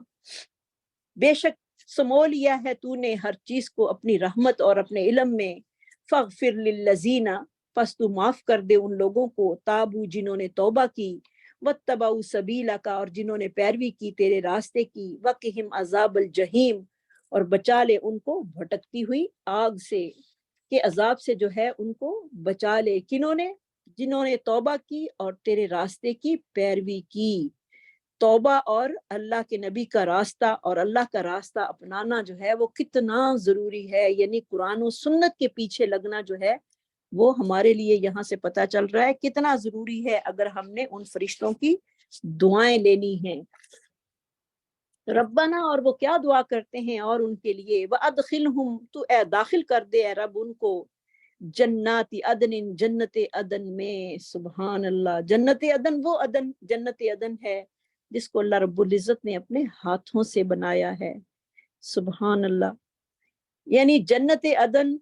بے شک سمو لیا ہے تو نے ہر چیز کو اپنی رحمت اور اپنے علم میں، فاغفر للذین، پس تو معاف کر دے ان لوگوں کو، تابو، جنہوں نے توبہ کی، واتبعوا سبیلک، اور جنہوں نے پیروی کی تیرے راستے کی، وقہم عذاب الجحیم، اور بچا لے ان کو بھٹکتی ہوئی آگ سے، کہ عذاب سے جو ہے ان کو بچا لے، کنہوں نے، جنہوں نے توبہ کی اور تیرے راستے کی پیروی کی۔ توبہ اور اللہ کے نبی کا راستہ اور اللہ کا راستہ اپنانا جو ہے وہ کتنا ضروری ہے، یعنی قرآن و سنت کے پیچھے لگنا جو ہے وہ ہمارے لیے یہاں سے پتہ چل رہا ہے کتنا ضروری ہے اگر ہم نے ان فرشتوں کی دعائیں لینی ہیں۔ ربنا، اور وہ کیا دعا کرتے ہیں اور ان کے لیے، وَأَدْخِلْهُمْ، تو اے داخل کر دے اے رب ان کو، جنات عدن، جنت عدن میں، سبحان اللہ۔ جنت عدن وہ عدن، جنت عدن ہے جس کو اللہ رب العزت نے اپنے ہاتھوں سے بنایا ہے۔ سبحان اللہ۔ یعنی جنت عدن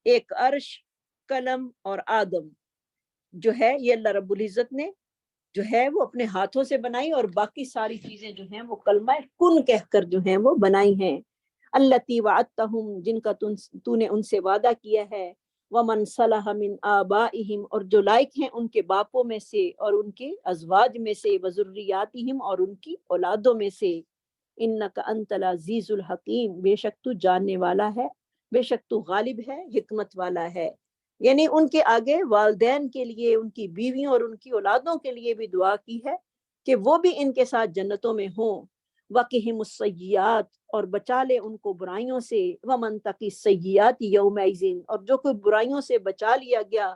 ایک عرش، قلم اور آدم جو ہے یہ اللہ رب العزت نے جو ہے وہ اپنے ہاتھوں سے بنائی، اور باقی ساری چیزیں جو ہیں وہ کلمہ کن کہہ کر جو ہیں وہ بنائی ہیں۔ اللتی وعدتہم، جن کا تو نے ان سے وعدہ کیا ہے، ومن صلح من آبائہم، اور جو لائق ہیں ان کے باپوں میں سے اور ان کے ازواج میں سے، وذریاتہم، اور ان کی اولادوں میں سے، انک انت العزیز الحکیم، بے شک تو جاننے والا ہے، بے شک تو غالب ہے، حکمت والا ہے۔ یعنی ان کے آگے والدین کے لیے، ان کی بیویوں اور ان کی اولادوں کے لیے بھی دعا کی ہے کہ وہ بھی ان کے ساتھ جنتوں میں ہوں۔ وَقِهِمُ السَّيِّئَاتِ، اور بچا لے ان کو برائیوں سے، وَمَن تَقِ السَّيِّئَاتِ يَوْمَئِذٍ، اور جو کوئی برائیوں سے بچا لیا گیا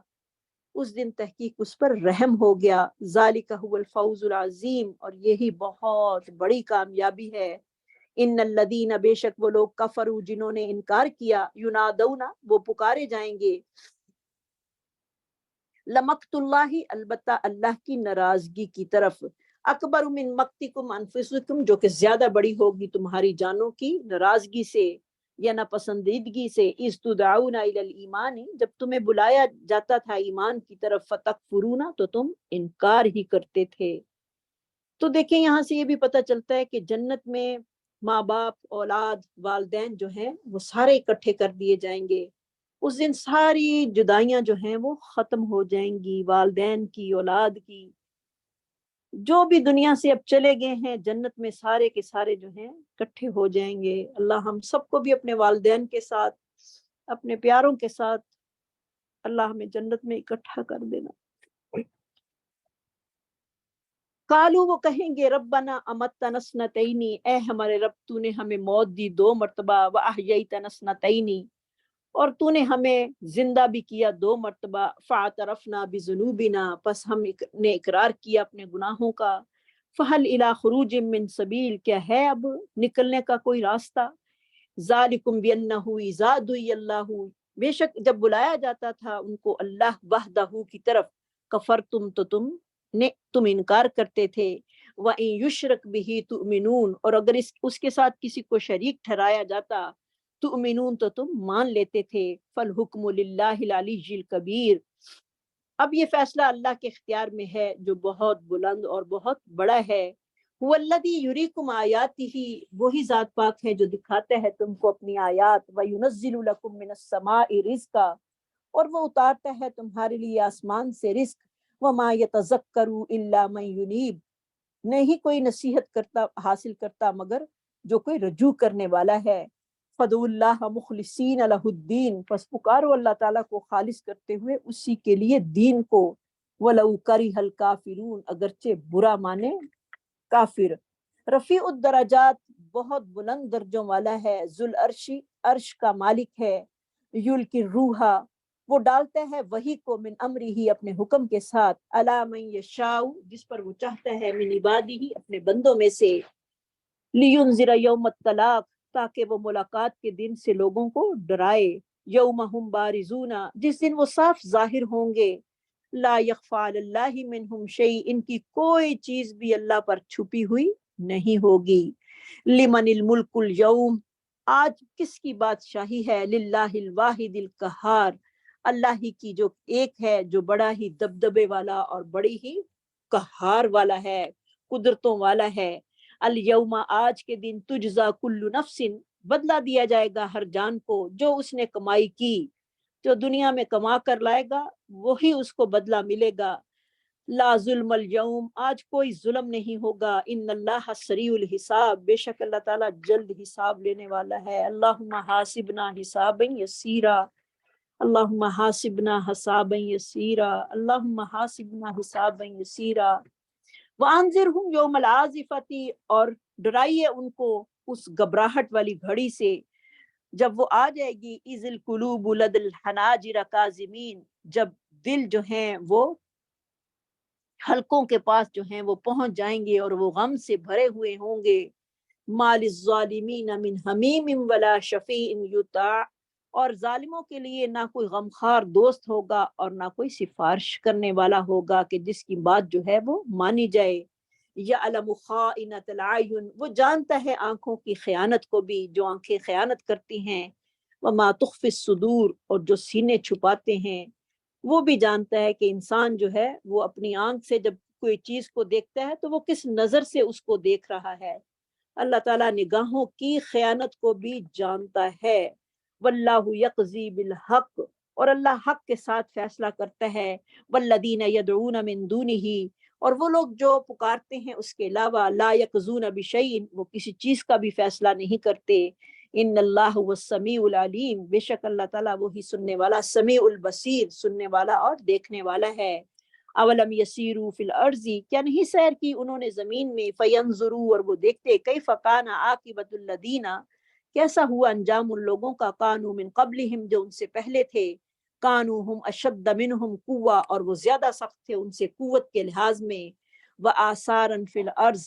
اس دن تحقیق اس پر رحم ہو گیا۔ ذَلِكَ هُوَ الْفَوْزُ الْعَظِيمُ، اور یہی بہت بڑی کامیابی ہے۔ ان الذین، بے شک وہ لوگ، کفروا، جنہوں نے انکار کیا، ینادون، وہ پکارے جائیں گے، لمقت اللہ، البتہ اللہ کی ناراضگی کی طرف، اکبر من مقتکم انفسکم، جو کہ زیادہ بڑی ہوگی تمہاری جانوں کی ناراضگی سے یا ناپسندیدگی سے، اذ تدعون الی الایمان، جب تمہیں بلایا جاتا تھا ایمان کی طرف، فتکفرون، تو تم انکار ہی کرتے تھے۔ تو دیکھیں یہاں سے یہ بھی پتہ چلتا ہے کہ جنت میں ماں باپ، اولاد، والدین جو ہیں وہ سارے اکٹھے کر دیے جائیں گے۔ اس دن ساری جدائیاں جو ہیں وہ ختم ہو جائیں گی، والدین کی، اولاد کی، جو بھی دنیا سے اب چلے گئے ہیں جنت میں سارے کے سارے جو ہیں اکٹھے ہو جائیں گے۔ اللہ ہم سب کو بھی اپنے والدین کے ساتھ، اپنے پیاروں کے ساتھ، اللہ ہمیں جنت میں اکٹھا کر دینا۔ قالو، وہ کہیں گے، ربنا امتنا اثنتین، اے ہمارے رب تو نے ہمیں موت دی 2 مرتبہ، واحییتنا اثنتین، اور تو نے ہمیں زندہ بھی کیا 2 مرتبہ، فاعترفنا بذنوبنا، پس ہم نے اقرار کیا اپنے گناہوں کا، فہل الی خروج من سبیل، کیا ہے اب نکلنے کا کوئی راستہ، ذالکم بانہ اذا دعی اللہ، بے شک جب بلایا جاتا تھا ان کو اللہ وحدہ کی طرف، کفرتم، تو تم انکار کرتے تھے، وَإِن یشرک بہ تؤمنون، اور اگر اس کے ساتھ کسی کو شریک ٹھہرایا جاتا، تؤمنون، تو تم مان لیتے تھے، فالحکم للہ العلی الکبیر، اب یہ فیصلہ اللہ کے اختیار میں ہے جو بہت بلند اور بہت بڑا ہے۔ هو الذی یریکم آیاتہ، وہی ذات پاک ہے جو دکھاتا ہے تم کو اپنی آیات، وینزل لکم من السماء رزقا، اور وہ اتارتا ہے تمہارے لیے آسمان سے رزق، وما یتذکر الا من ینیب، نہیں کوئی نصیحت کرتا حاصل کرتا مگر جو کوئی رجوع کرنے والا ہے۔ فدعوا اللہ مخلصین لہ الدین، پس پکارو اللہ تعالیٰ کو خالص کرتے ہوئے اسی کے لیے دین کو، وَلَوْ كَرِهَ الْكَافِرُونَ، اگرچہ برا مانے کافر۔ رفیع الدرجات، بہت بلند درجوں والا ہے، ذو العرش، عرش کا مالک ہے، یلقی الروح، وہ ڈالتا ہے وحی کو، من امرہ، اپنے حکم کے ساتھ، علی من یشاء، جس پر وہ چاہتا ہے، من عبادہ، اپنے بندوں میں سے، لینذر یوم الطلاق، تاکہ وہ ملاقات کے دن سے لوگوں کو ڈرائے، یوم ہم بارزون، جس دن وہ صاف ظاہر ہوں گے، لا یخفی علی اللہ منہم شیء، ان کی کوئی چیز بھی اللہ پر چھپی ہوئی نہیں ہوگی، لمن الملک اليوم، آج کس کی بادشاہی ہے، للہ الواحد القہار، اللہ ہی کی جو ایک ہے، جو بڑا ہی دبدبے والا اور بڑی ہی قہار والا ہے، قدرتوں والا ہے۔ الیوم، آج کے دن، تجزا کل نفس، بدلہ دیا جائے گا ہر جان کو جو اس نے کمائی کی، جو دنیا میں کما کر لائے گا وہی اس کو بدلہ ملے گا۔ لا ظلم الیوم، آج کوئی ظلم نہیں ہوگا، ان اللہ سریع الحساب، بے شک اللہ تعالیٰ جلد حساب لینے والا ہے۔ اللہم حاسبنا حسابا یسیرا، اللہم حاسبنا حسابا یسیرا، اللہم حاسبنا حسابا یسیرا، وانذرہم یوم العازفۃ، اور ڈرائیے ان کو اس گھبراہٹ والی گھڑی سے جب وہ آ جائے گی، اذ القلوب لدی الحناجر کاظمین، جب دل جو ہیں وہ حلقوں کے پاس جو ہیں وہ پہنچ جائیں گے اور وہ غم سے بھرے ہوئے ہوں گے، ما للظالمین من حمیم ولا شفیع یطاع، اور ظالموں کے لیے نہ کوئی غمخوار دوست ہوگا اور نہ کوئی سفارش کرنے والا ہوگا کہ جس کی بات جو ہے وہ مانی جائے۔ یعلم خائنۃ العیون، وہ جانتا ہے آنکھوں کی خیانت کو بھی، جو آنکھیں خیانت کرتی ہیں، وما تخفی الصدور، اور جو سینے چھپاتے ہیں، وہ بھی جانتا ہے کہ انسان جو ہے وہ اپنی آنکھ سے جب کوئی چیز کو دیکھتا ہے تو وہ کس نظر سے اس کو دیکھ رہا ہے۔ اللہ تعالیٰ نگاہوں کی خیانت کو بھی جانتا ہے۔ واللہ یقضی بالحق، اور اللہ حق کے ساتھ فیصلہ کرتا ہے۔ والذین یدعون من دونہ، اور وہ لوگ جو پکارتے ہیں اس کے علاوہ، لا یقضون بشیء، وہ کسی چیز کا بھی فیصلہ نہیں کرتے۔ ان اللہ هو السمیع العلیم، بے شک اللہ تعالیٰ وہی سننے والا، سمیع البصیر، سننے والا اور دیکھنے والا ہے۔ اولم یسیروا فی الارض، کیا نہیں سیر کی انہوں نے زمین میں، فینظروا، اور وہ دیکھتے، کیف کان عاقبۃ الذین، کیسا ہوا انجام ان لوگوں کا، کانوا من قبلہم، جو ان سے پہلے تھے، کانوا ہم اشد منہم قوہ، اور وہ زیادہ سخت تھے ان سے قوت کے لحاظ میں، وآثارا فی الارض،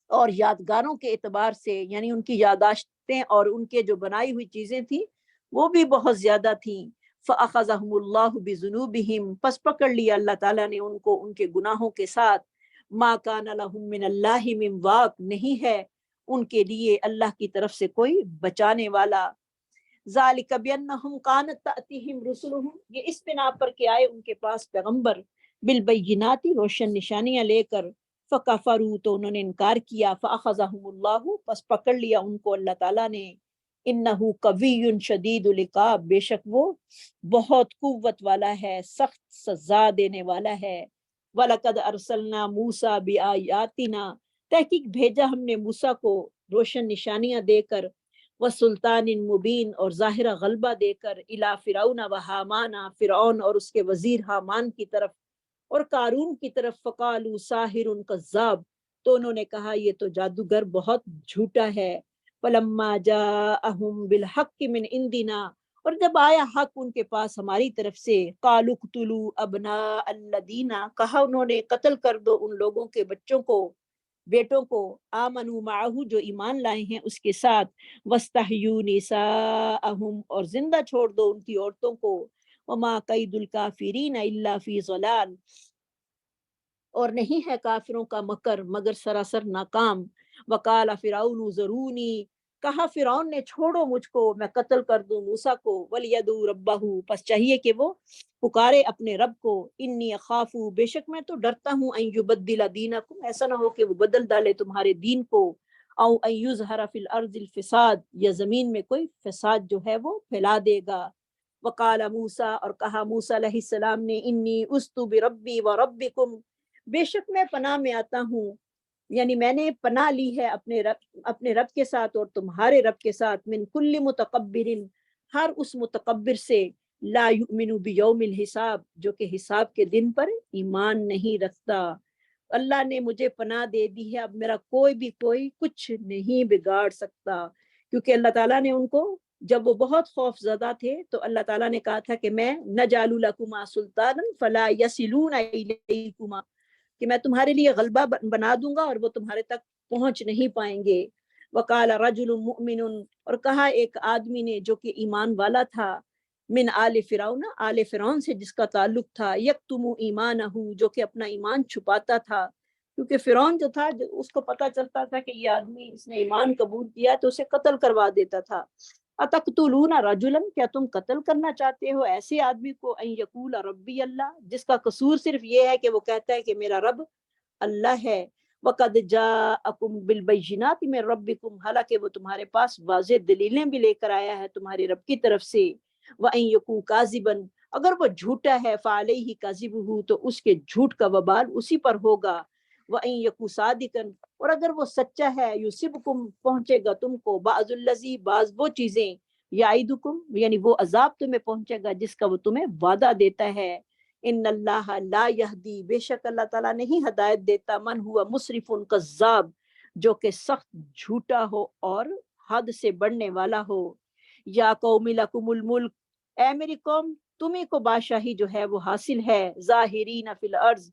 اور یادگاروں کے اعتبار سے، یعنی ان کی یادداشتیں اور ان کے جو بنائی ہوئی چیزیں تھیں وہ بھی بہت زیادہ تھیں۔ فَأَخَذَهُمُ اللَّهُ بِذُنُوبِهِمْ، پس پکڑ لیا اللہ تعالیٰ نے ان کو ان کے گناہوں کے ساتھ۔ مَا كَانَ لَهُم مِّنَ اللَّهِ مِن واق، نہیں ہے ان کے لیے اللہ کی طرف سے کوئی بچانے والا۔ ذَلِكَ بِأَنَّهُمْ كَانَتْ تَأْتِيهِمْ رُسُلُهُمْ، یہ اس بنا پر کہ آئے ان کے پاس پیغمبر، بالبینات، روشن نشانیاں لے کر، فَكَفَرُوا، تو انہوں نے انکار کیا، فَأَخَذَهُمُ اللَّهُ، پس پکڑ لیا ان کو اللہ تعالیٰ نے۔ إِنَّهُ قَوِيٌّ شَدِيدُ الْعِقَابِ، بے شک وہ بہت قوت والا ہے، سخت سزا دینے والا ہے۔ وَلَقَدْ أَرْسَلْنَا مُوسَىٰ بِآيَاتِنَا، تحقیق بھیجا ہم نے موسیٰ کو روشن نشانیاں دے کر، وَسُلْطَانٍ مُبِينٍ، اور ظاہرہ غلبہ دے کر، إِلَىٰ فِرْعَوْنَ وَحَامَانَ، فرعون اور اس کے وزیر حامان کی طرف، اور قارون کی طرف، فقالوا ساحر کذاب، تو انہوں نے کہا یہ تو جادوگر بہت جھوٹا ہے۔ فلما جاءہم بالحق من عندنا، اور جب آیا حق ان کے پاس ہماری طرف سے، قالوا اقتلوا ابناء الذین، کہا انہوں نے قتل کر دو ان لوگوں کے بچوں کو، بیٹوں کو، آمنوا معہ، جو ایمان لائے ہیں اس کے ساتھ، واستحیوا نساءہم، اور زندہ چھوڑ دو ان کی عورتوں کو، وما کید الکافرین الا فی ضلال، اور نہیں ہے کافروں کا مکر مگر سراسر ناکام۔ وقال فرعون ذرونی، کہا فرعون نے چھوڑو مجھ کو، میں قتل کر دوں موسیٰ کو، ولیدعو ربہ، پس چاہیے کہ وہ پکارے اپنے رب کو، انی اخاف، بے شک میں تو ڈرتا ہوں، ان یبدل دینکم، ایسا نہ ہو کہ وہ بدل ڈالے تمہارے دین کو، او ان یظہر فی الارض الفساد، یا زمین میں کوئی فساد جو ہے وہ پھیلا دے گا۔ وقال موسیٰ، اور کہا موسیٰ علیہ السلام نے، انی عذت بربی و ربکم، بے شک میں پناہ میں آتا ہوں، یعنی میں نے پناہ لی ہے اپنے رب کے ساتھ اور تمہارے رب کے ساتھ، من کل متکبر، ہر اس متکبر سے، لا یؤمن بیوم الحساب، جو کہ حساب کے دن پر ایمان نہیں رکھتا۔ اللہ نے مجھے پناہ دے دی ہے، اب میرا کوئی کچھ نہیں بگاڑ سکتا، کیونکہ اللہ تعالیٰ نے ان کو، جب وہ بہت خوف زدہ تھے تو اللہ تعالیٰ نے کہا تھا کہ میں نجعل لکما سلطانا فلا یصلون الیکما، کہ میں تمہارے لیے غلبہ بنا دوں گا اور وہ تمہارے تک پہنچ نہیں پائیں گے۔ وقال رجل مؤمن، اور کہا ایک آدمی نے جو کہ ایمان والا تھا، من آل فرعون، آل فرعون سے جس کا تعلق تھا، یکتم ایمانہ، جو کہ اپنا ایمان چھپاتا تھا، کیونکہ فرعون جو تھا اس کو پتہ چلتا تھا کہ یہ آدمی اس نے ایمان قبول کیا تو اسے قتل کروا دیتا تھا۔ اتقتلون رجلا، کیا تم قتل کرنا چاہتے ہو ایسے آدمی کو، ان یقول ربی اللہ، جس کا قصور صرف یہ ہے کہ وہ کہتا ہے کہ میرا رب اللہ ہے۔ وقد جاءکم بالبینات من ربکم، حالانکہ وہ تمہارے پاس واضح دلیلیں بھی لے کر آیا ہے تمہارے رب کی طرف سے۔ وان یکو کاذبا، اگر وہ جھوٹا ہے، فعلیہ کذبہ، تو اس کے جھوٹ کا وبال اسی پر ہوگا۔ وان یکو صادقا، اور اگر وہ سچا ہے، یصبکم، پہنچے گا تم کو، بعض الذی، بعض وہ چیزیں، یعیدکم، یعنی وہ عذاب تمہیں پہنچے گا جس کا وہ تمہیں وعدہ دیتا ہے۔ ان اللہ لا یہدی، بے شک اللہ تعالیٰ نہیں ہدایت دیتا، من ہوا مسرف کذاب، جو کہ سخت جھوٹا ہو اور حد سے بڑھنے والا ہو۔ یا قوم لکم الملک، اے میری قوم تمہیں کو بادشاہی جو ہے وہ حاصل ہے، ظاہرین فی الارض،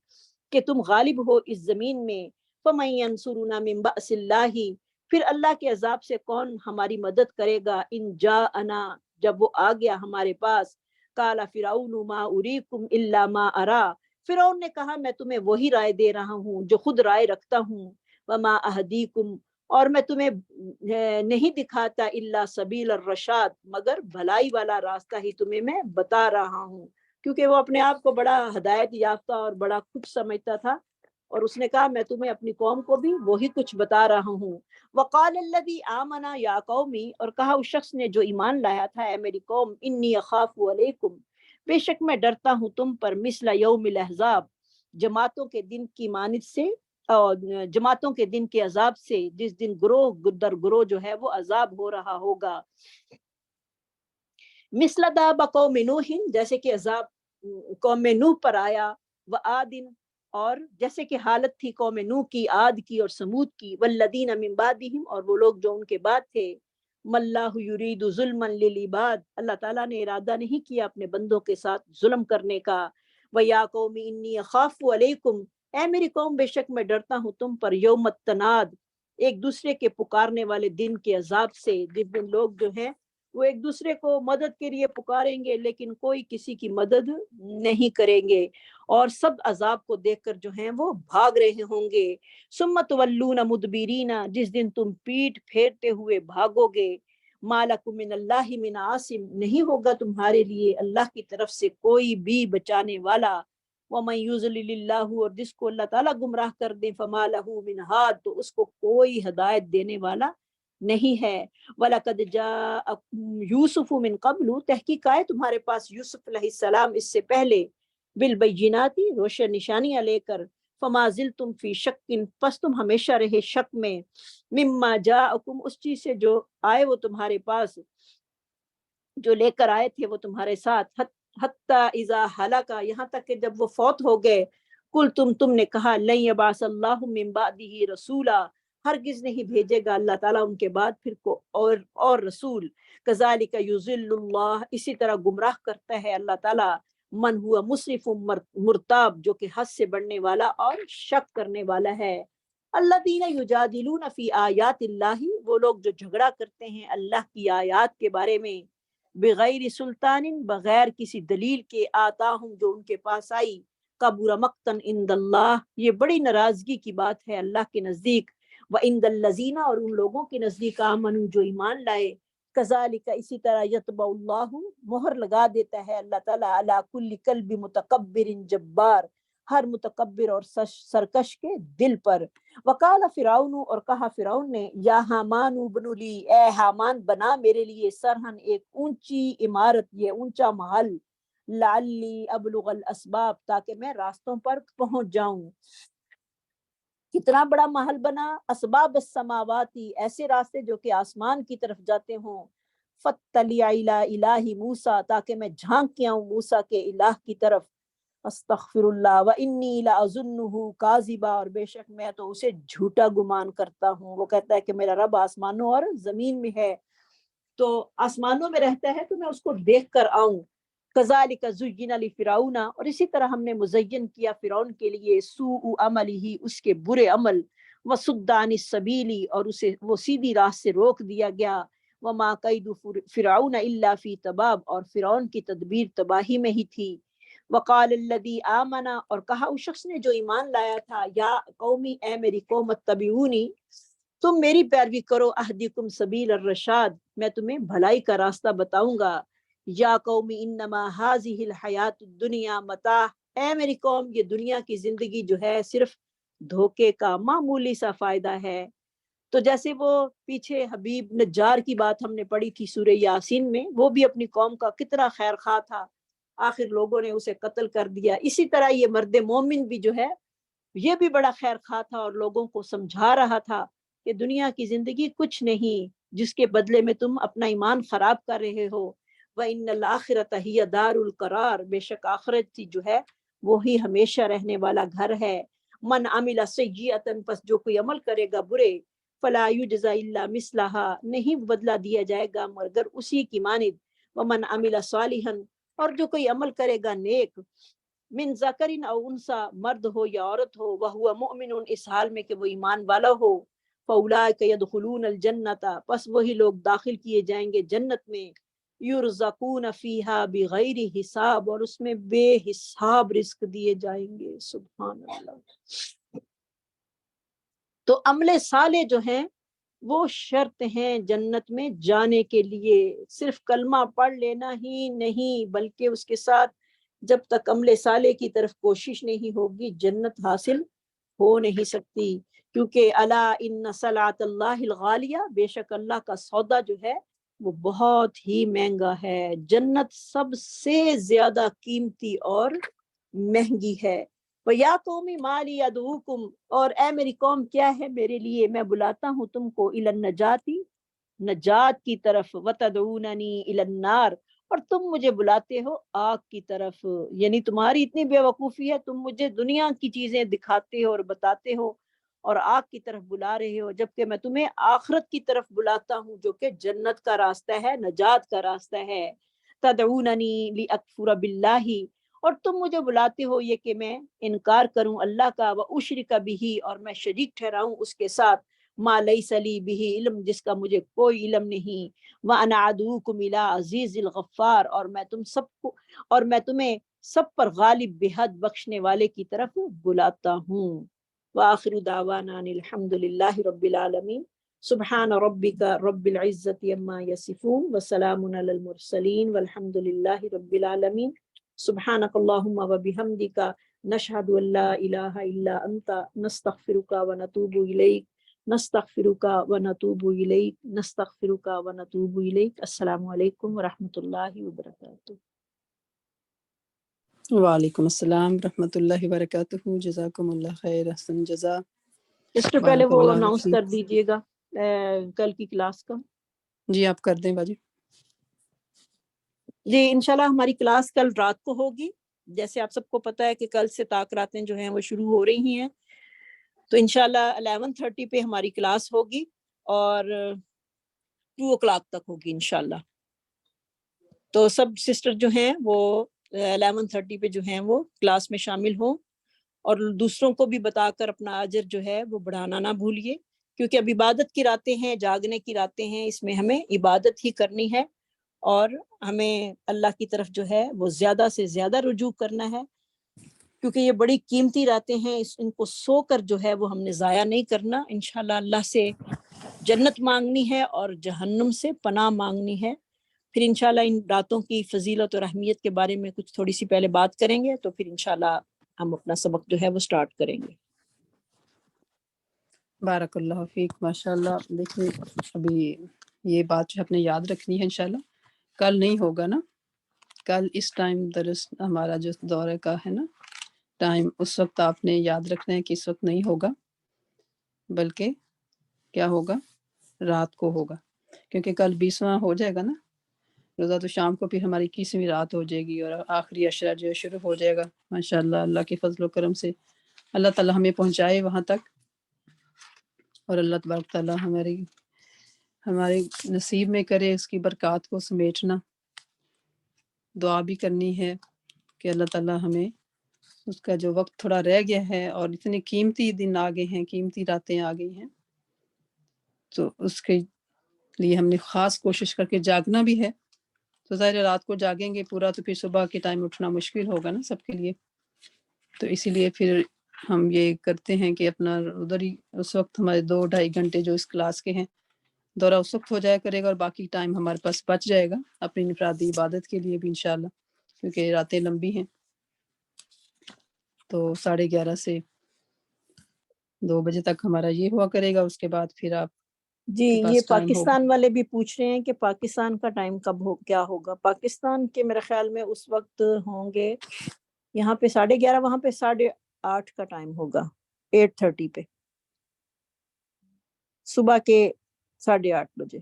کہ تم غالب ہو اس زمین میں، فمن ینصرنا من بأس اللہ، پھر اللہ کے عذاب سے کون ہماری مدد کرے گا، ان جاءنا، جب وہ آ گیا ہمارے پاس۔ قال فرعون ما اریکم الا ما ارا، فرعون نے کہا میں تمہیں وہی رائے دے رہا ہوں جو خود رائے رکھتا ہوں، وما اہدیکم، اور میں تمہیں نہیں دکھاتا الا سبیل الرشاد، مگر بھلائی والا راستہ ہی تمہیں میں بتا رہا ہوں، کیونکہ وہ اپنے آپ کو بڑا ہدایت یافتہ اور بڑا کچھ سمجھتا تھا، اور اس نے کہا میں تمہیں اپنی قوم کو بھی وہی کچھ بتا رہا ہوں۔ وقال الذی آمن یا قومی، اور کہا اس شخص نے جو ایمان لایا تھا، اے میری قوم، انی اخاف علیکم، بے شک میں ڈرتا ہوں تم پر، مثل یوم الاحزاب، جماعتوں کے دن کی مانند سے، اور جماعتوں کے دن کے عذاب سے، جس دن گروہ در گروہ جو ہے وہ عذاب ہو رہا ہوگا، مثل داب قوم نوح، جیسے کہ عذاب قوم نوح پر آیا، وعاد، اور جیسے کہ حالت تھی قوم نوح کی، عاد کی اور سمود کی، والذین من بعدہم، اور وہ لوگ جو ان کے بعد تھے، مَاللَّهُ يُرِيدُ ظُلْمًا لِلْعِبَادِ، اللہ تعالیٰ نے ارادہ نہیں کیا اپنے بندوں کے ساتھ ظلم کرنے کا، وَيَا قَوْمِ إِنِّي أَخَافُ عَلَيْكُمْ، اے میری قوم بے شک میں ڈرتا ہوں تم پر، یوم التناد، ایک دوسرے کے پکارنے والے دن کے عذاب سے، جس دن لوگ جو ہیں وہ ایک دوسرے کو مدد کے لیے پکاریں گے لیکن کوئی کسی کی مدد نہیں کریں گے، اور سب عذاب کو دیکھ کر جو ہیں وہ بھاگ رہے ہوں گے، ثم تولون مدبرین، جس دن تم پیٹ پھیرتے ہوئے بھاگو گے، ما لکم من اللہ من عاصم، نہیں ہوگا تمہارے لیے اللہ کی طرف سے کوئی بھی بچانے والا، ومن یضلل اللہ، اور جس کو اللہ تعالیٰ گمراہ کر دے، فما لہ من ہاد، تو اس کو کوئی ہدایت دینے والا نہیں ہے، وَلَقَدْ جَاءَكُمْ يُوسُفُ مِن قَبْلُ، تحقیق آئے تمہارے پاس یوسف علیہ السلام اس سے پہلے، بالبینات، روشن نشانیاں لے کر، فما زلتم فی شک، پس تم ہمیشہ رہے شک میں، مما جاءکم، اس چیز سے جو آئے وہ تمہارے پاس، جو لے کر آئے تھے وہ تمہارے ساتھ، حتی اذا ہلاکا، یہاں تک کہ جب وہ فوت ہو گئے، کل تم نے کہا لن یبعث اللہ من بعدہ رسولا، ہرگز نہیں بھیجے گا اللہ تعالیٰ ان کے بعد پھر کو اور رسول، کذالک یضل اللہ، اسی طرح گمراہ کرتا ہے اللہ تعالیٰ، من ہوا مسرف مرتاب، جو کہ حد سے بڑھنے والا اور شک کرنے والا ہے، الذین یجادلون فی آیات اللہ، وہ لوگ جو جھگڑا کرتے ہیں اللہ کی آیات کے بارے میں، بغیر سلطان، بغیر کسی دلیل کے، آتاہم، جو ان کے پاس آئی، کبر مقتن عند اللہ، یہ بڑی ناراضگی کی بات ہے اللہ کے نزدیک، وعند الذین، اور ان لوگوں کے نزدیک، آمنوا، جو ایمان لائے، کذالک، اسی طرح، یطبع اللہ، مہر لگا دیتا ہے اللہ تعالیٰ، علی کل قلب متکبر جبار، ہر متکبر اور سرکش کے دل پر، وقال فرعون، اور کہا فرعون نے، یا حامان ابن لی، اے حامان بنا میرے لیے، سرہن، ایک اونچی عمارت، یہ اونچا محل، لعلی ابلغ الاسباب، تاکہ میں راستوں پر پہنچ جاؤں، کتنا بڑا محل بنا، اسباب السماواتی، ایسے راستے جو کہ آسمان کی طرف جاتے ہوں، فَاطَّلِعَ إِلَىٰ إِلَٰهِ موسیٰ، تاکہ میں جھانک کے آؤں موسیٰ کے الہ کی طرف، استغفر اللہ، وَإِنِّي لَأَظُنُّهُ كَاذِبًا، اور بے شک میں تو اسے جھوٹا گمان کرتا ہوں، وہ کہتا ہے کہ میرا رب آسمانوں اور زمین میں ہے، تو آسمانوں میں رہتا ہے تو میں اس کو دیکھ کر آؤں، کذالک زین لفرعون، اور اسی طرح ہم نے مزین کیا فرعون کے لیے، سوء عملہ، اس کے برے عمل، وصد عن السبیل، اور اسے وہ سیدھی راہ سے روک دیا گیا، وما کید فرعون الا فی تباب، اور فرعون کی تدبیر تباہی میں ہی تھی، وقال الذی آمن، اور کہا اس شخص نے جو ایمان لایا تھا، یا قومی، اے میری قوم، اتبعونی، تم میری پیروی کرو، اہدکم سبیل الرشاد، میں تمہیں بھلائی کا راستہ بتاؤں گا، یا قوم انما هذه الحیات الدنیا متاع، اے میری قوم یہ دنیا کی زندگی جو ہے صرف دھوکے کا معمولی سا فائدہ ہے، تو جیسے وہ پیچھے حبیب نجار کی بات ہم نے پڑھی تھی سورہ یاسین میں، وہ بھی اپنی قوم کا کتنا خیر خواہ تھا، آخر لوگوں نے اسے قتل کر دیا، اسی طرح یہ مرد مومن بھی جو ہے یہ بھی بڑا خیر خواہ تھا اور لوگوں کو سمجھا رہا تھا کہ دنیا کی زندگی کچھ نہیں جس کے بدلے میں تم اپنا ایمان خراب کر رہے ہو، وَإِنَّ الْآخِرَةَ هِيَ دَارُ الْقَرَارِ، بے شک آخرت کی جو ہے وہی ہمیشہ رہنے والا گھر ہے، من عمل سیئۃ، پس جو کوئی عمل کرے گا برے، فلا یجزی الا مثلہا، نہیں بدلہ دیا جائے گا مگر اسی کی مانند، ومن عمل صالحا، اور جو کوئی عمل کرے گا نیک، من ذکر او انثی، مرد ہو یا عورت ہو، وہو مؤمن، اس حال میں کہ وہ ایمان والا ہو، فاولئک یدخلون الجنۃ، پس وہی لوگ داخل کیے جائیں گے جنت میں، یرزقون فیہا بغیر حساب، اور اس میں بے حساب رزق دیے جائیں گے. سبحان اللہ. تو عمل صالح جو ہیں وہ شرط ہیں جنت میں جانے کے لیے. صرف کلمہ پڑھ لینا ہی نہیں، بلکہ اس کے ساتھ جب تک عمل صالح کی طرف کوشش نہیں ہوگی جنت حاصل ہو نہیں سکتی. کیونکہ الا ان صلاۃ اللہ الغالیہ، بے شک اللہ کا سودا جو ہے وہ بہت ہی مہنگا ہے. جنت سب سے زیادہ قیمتی اور مہنگی ہے. وَيَا قَوْمِ مَا لِي أَدْعُوكُمْ، اور اے میری قوم کیا ہے میرے لیے میں بلاتا ہوں تم کو إِلَى النَّجَاةِ، نجات کی طرف، وَتَدْعُونَنِي إِلَى النَّارِ، اور تم مجھے بلاتے ہو آگ کی طرف. یعنی تمہاری اتنی بے وقوفی ہے، تم مجھے دنیا کی چیزیں دکھاتے ہو اور بتاتے ہو اور آگ کی طرف بلا رہے ہو، جبکہ میں تمہیں آخرت کی طرف بلاتا ہوں جو کہ جنت کا راستہ ہے، نجات کا راستہ ہے. تدعوننی لأکفر باللہ، اور تم مجھے بلاتے ہو یہ کہ میں انکار کروں اللہ کا، واشرک بہ، اور میں شریک ٹھہراؤں اس کے ساتھ، ما لیس لی بہ علم، جس کا مجھے کوئی علم نہیں. وانا ادعوکم الی عزیز الغفار، اور میں تم سب کو، اور میں تمہیں سب پر غالب بحد بخشنے والے کی طرف بلاتا ہوں. وآخر دعوانا ان الحمد للہ رب العالمین. سبحان ربک رب العزت عما یصفون وسلام علی المرسلین والحمد للہ رب العالمین. سبحانک اللہم وبحمدک نشہد ان لا الہ الا انت نستغفرک ونتوب الیک، نستغفرک ونتوب الیک، نستغفرک ونتوب الیک. السلام علیکم ورحمۃ اللہ وبرکاتہ.
وعلیکم السلام ورحمۃ اللہ وبرکاتہ. جزاکم اللہ خیر، احسن جزا.
اس سے پہلے
بارک
وہ
اللہ
اناؤنس
فیک.
کر دیجئے گا کل کی کلاس کا.
جی آپ کر دیں باجی.
جی انشاءاللہ ہماری کلاس کل رات کو ہوگی. جیسے آپ سب کو پتہ ہے کہ کل سے طاق راتیں جو ہیں وہ شروع ہو رہی ہیں، تو انشاءاللہ 11:30 پہ ہماری کلاس ہوگی اور 2 o'clock تک ہوگی انشاءاللہ. تو سب سسٹر جو ہیں وہ 11:30 پہ جو ہیں وہ کلاس میں شامل ہوں، اور دوسروں کو بھی بتا کر اپنا اجر جو ہے وہ بڑھانا نہ بھولیے، کیونکہ اب عبادت کی راتیں ہیں، جاگنے کی راتیں ہیں. اس میں ہمیں عبادت ہی کرنی ہے اور ہمیں اللہ کی طرف جو ہے وہ زیادہ سے زیادہ رجوع کرنا ہے، کیونکہ یہ بڑی قیمتی راتیں ہیں. ان کو سو کر جو ہے وہ ہم نے ضائع نہیں کرنا. انشاءاللہ اللہ سے جنت مانگنی ہے اور جہنم سے پناہ مانگنی ہے. پھر انشاءاللہ ان راتوں کی فضیلت اور اہمیت کے بارے میں کچھ تھوڑی سی پہلے بات کریں گے، تو پھر انشاءاللہ ہم اپنا سبق جو ہے وہ سٹارٹ کریں گے.
بارک اللہ فیک. ماشاء اللہ. دیکھیں ابھی یہ بات جو اپنے یاد رکھنی ہے، انشاءاللہ کل نہیں ہوگا نا. کل اس ٹائم درس ہمارا جو دورے کا ہے نا ٹائم، اس وقت آپ نے یاد رکھنا ہے کہ اس وقت نہیں ہوگا، بلکہ کیا ہوگا، رات کو ہوگا. کیونکہ کل 20واں ہو جائے گا نا روزہ، تو شام کو پھر ہماری 21ویں رات ہو جائے گی اور آخری عشرہ جو ہے شروع ہو جائے گا. ماشاءاللہ اللہ کے فضل و کرم سے اللہ تعالی ہمیں پہنچائے وہاں تک، اور اللہ تبارک تعالی ہمارے نصیب میں کرے اس کی برکات کو سمیٹنا. دعا بھی کرنی ہے کہ اللہ تعالی ہمیں اس کا جو وقت تھوڑا رہ گیا ہے، اور اتنے قیمتی دن آ گئے ہیں، قیمتی راتیں آ گئی ہیں، تو اس کے لیے ہم نے خاص کوشش کر کے جاگنا بھی ہے. تو ظاہر رات کو جاگیں گے پورا تو پھر صبح کے ٹائم اٹھنا مشکل ہوگا نا سب کے لیے. تو اسی لیے پھر ہم یہ کرتے ہیں کہ اپنا ادھر ہی اس وقت ہمارے 2-2.5 گھنٹے جو اس کلاس کے ہیں دورہ اس وقت ہو جایا کرے گا، اور باقی ٹائم ہمارے پاس بچ جائے گا اپنی انفرادی عبادت کے لیے بھی انشاءاللہ، کیونکہ راتیں لمبی ہیں. تو 11:30 سے 2 بجے تک ہمارا یہ ہوا کرے گا. اس کے بعد پھر آپ
جی
کے
یہ
پاس ٹائم ہوگا.
پاکستان والے بھی پوچھ رہے ہیں کہ پاکستان کا ٹائم کب کیا ہوگا. پاکستان کے میرے خیال میں اس وقت ہوں گے یہاں پہ 11:30، وہاں پہ 8:30 کا ٹائم ہوگا، 8:30 پہ صبح کے 8:30 بجے.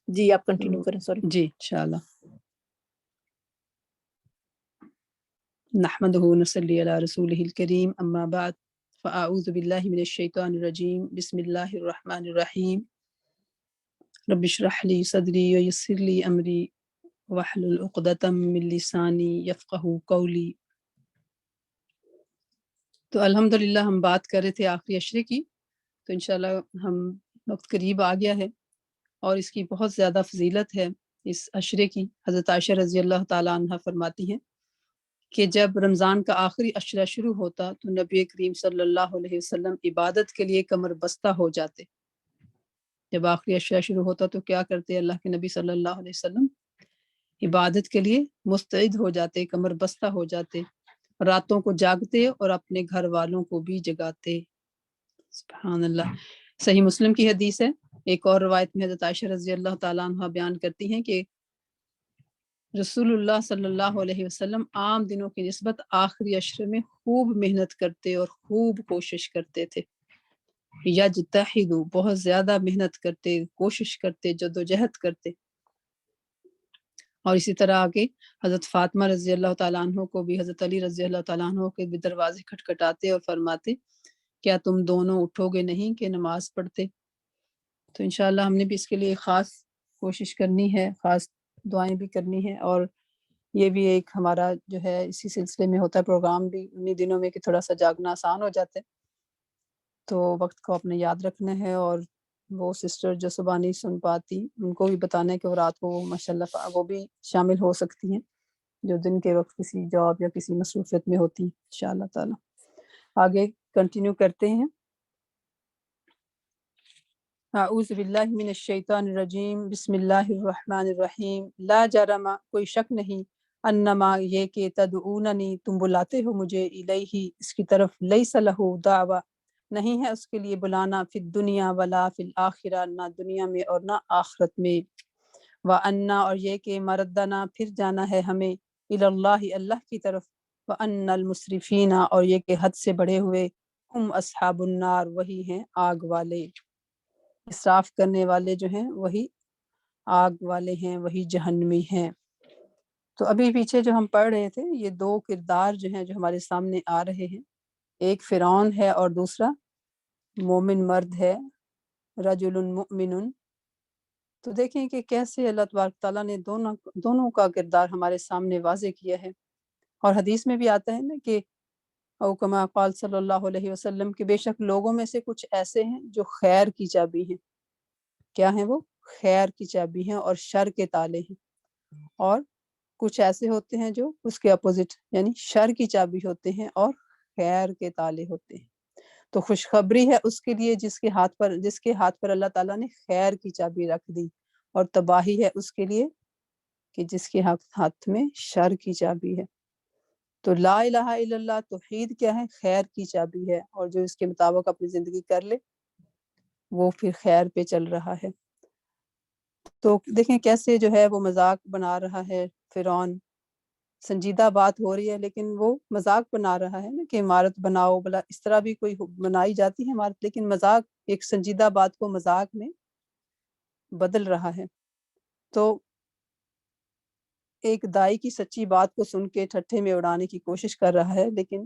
جی آپ کنٹینیو کریں. سوری.
جی انشاءاللہ. نحمده ونصلی علی رسولہ الکریم، اما بعد، فاعوذ باللہ من الشیطان الرجیم، بسم اللہ الرحمن الرحیم. رب اشرح لی صدری ویسر لی امری واحلل عقدۃ من لسانی یفقہوا قولی. تو الحمدللہ ہم بات کر رہے تھے آخری عشرے کی، تو انشاءاللہ ہم وقت قریب آ گیا ہے اور اس کی بہت زیادہ فضیلت ہے اس عشرے کی۔ حضرت عائشہ رضی اللہ تعالیٰ عنہ فرماتی ہیں کہ جب رمضان کا آخری عشرہ شروع ہوتا تو نبی کریم صلی اللہ علیہ وسلم عبادت کے لیے کمر بستہ ہو جاتے۔ جب آخری عشرہ شروع ہوتا تو کیا کرتے اللہ کے نبی صلی اللہ علیہ وسلم؟ عبادت کے لیے مستعد ہو جاتے، کمر بستہ ہو جاتے، راتوں کو جاگتے اور اپنے گھر والوں کو بھی جگاتے۔ سبحان اللہ۔ صحیح مسلم کی حدیث ہے۔ ایک اور روایت میں حضرت عائشہ رضی اللہ تعالیٰ عنہ بیان کرتی ہیں کہ رسول اللہ صلی اللہ علیہ وسلم عام دنوں کی نسبت آخری عشرے میں خوب محنت کرتے اور خوب کوشش کرتے تھے۔ یجتہدوا، بہت زیادہ محنت کرتے، کوشش کرتے، جدوجہد کرتے۔ اور اسی طرح آگے حضرت فاطمہ رضی اللہ تعالیٰ عنہ کو بھی حضرت علی رضی اللہ تعالیٰ عنہ کے بھی دروازے کھٹکھٹاتے اور فرماتے کیا تم دونوں اٹھو گے نہیں کہ نماز پڑھتے؟ تو انشاءاللہ ہم نے بھی اس کے لیے خاص کوشش کرنی ہے، خاص دعائیں بھی کرنی ہے، اور یہ بھی ایک ہمارا جو ہے اسی سلسلے میں ہوتا ہے پروگرام بھی انہی دنوں میں کہ تھوڑا سا جاگنا آسان ہو جاتا ہے، تو وقت کو اپنے یاد رکھنا ہے۔ اور وہ سسٹر جو صبح نہیں سن پاتی ان کو بھی بتانا ہے کہ وہ رات کو ماشاءاللہ وہ بھی شامل ہو سکتی ہیں جو دن کے وقت کسی جاب یا کسی مصروفیت میں ہوتی ہیں انشاءاللہ تعالی۔ آگے کنٹینیو کرتے ہیں۔ اعوذ باللہ من الشیطان الرجیم، بسم اللہ الرحمن الرحیم۔ لا جرم، کوئی شک نہیں، انما یہ کہ تدعوننی، تم بلاتے ہو مجھے، الیہ، اس کی طرف، لیس لہ دعوی، نہیں ہے اس کے لیے بلانا، فی الدنیا ولا فی الآخرہ، نہ دنیا میں اور نہ آخرت میں، وَأَنَّا، اور یہ کہ مردنا، پھر جانا ہے ہمیں، الی اللہ، اللہ کی طرف، وَأَنَّ الْمُسْرِفِينَ، اور یہ کہ حد سے بڑھے ہوئے، ہم اصحاب النار، وہی ہیں آگ والے، اسراف کرنے والے جو ہیں وہی آگ والے ہیں، وہی جہنمی ہیں۔ تو ابھی پیچھے جو ہم پڑھ رہے تھے یہ دو کردار جو ہیں جو ہمارے سامنے آ رہے ہیں، ایک فرعون ہے اور دوسرا مومن مرد ہے، رجل مؤمن۔ تو دیکھیں کہ کیسے اللہ تبارک تعالیٰ نے دونوں کا کردار ہمارے سامنے واضح کیا ہے، اور حدیث میں بھی آتا ہے نا کہ او کما قال صلی اللہ علیہ وسلم کہ بے شک لوگوں میں سے کچھ ایسے ہیں جو خیر کی چابی ہیں۔ کیا ہیں وہ؟ خیر کی چابی ہیں اور شر کے تالے ہیں، اور کچھ ایسے ہوتے ہیں جو اس کے اپوزٹ یعنی شر کی چابی ہوتے ہیں اور خیر کے تالے ہوتے ہیں۔ تو خوشخبری ہے اس کے لیے جس کے ہاتھ پر اللہ تعالیٰ نے خیر کی چابی رکھ دی، اور تباہی ہے اس کے لیے کہ جس کے ہاتھ میں شر کی چابی ہے۔ تو لا الہ الا اللہ توحید کیا ہے؟ خیر کی چابی ہے، اور جو اس کے مطابق اپنی زندگی کر لے وہ پھر خیر پہ چل رہا ہے۔ تو دیکھیں کیسے جو ہے وہ مذاق بنا رہا ہے فرعون، سنجیدہ بات ہو رہی ہے لیکن وہ مذاق بنا رہا ہے نا کہ عمارت بناؤ، بلا اس طرح بھی کوئی بنائی جاتی ہے عمارت، لیکن مذاق، ایک سنجیدہ بات کو مذاق میں بدل رہا ہے۔ تو ایک دائی کی سچی بات کو سن کے ٹھٹھے میں اڑانے کی کوشش کر رہا ہے، لیکن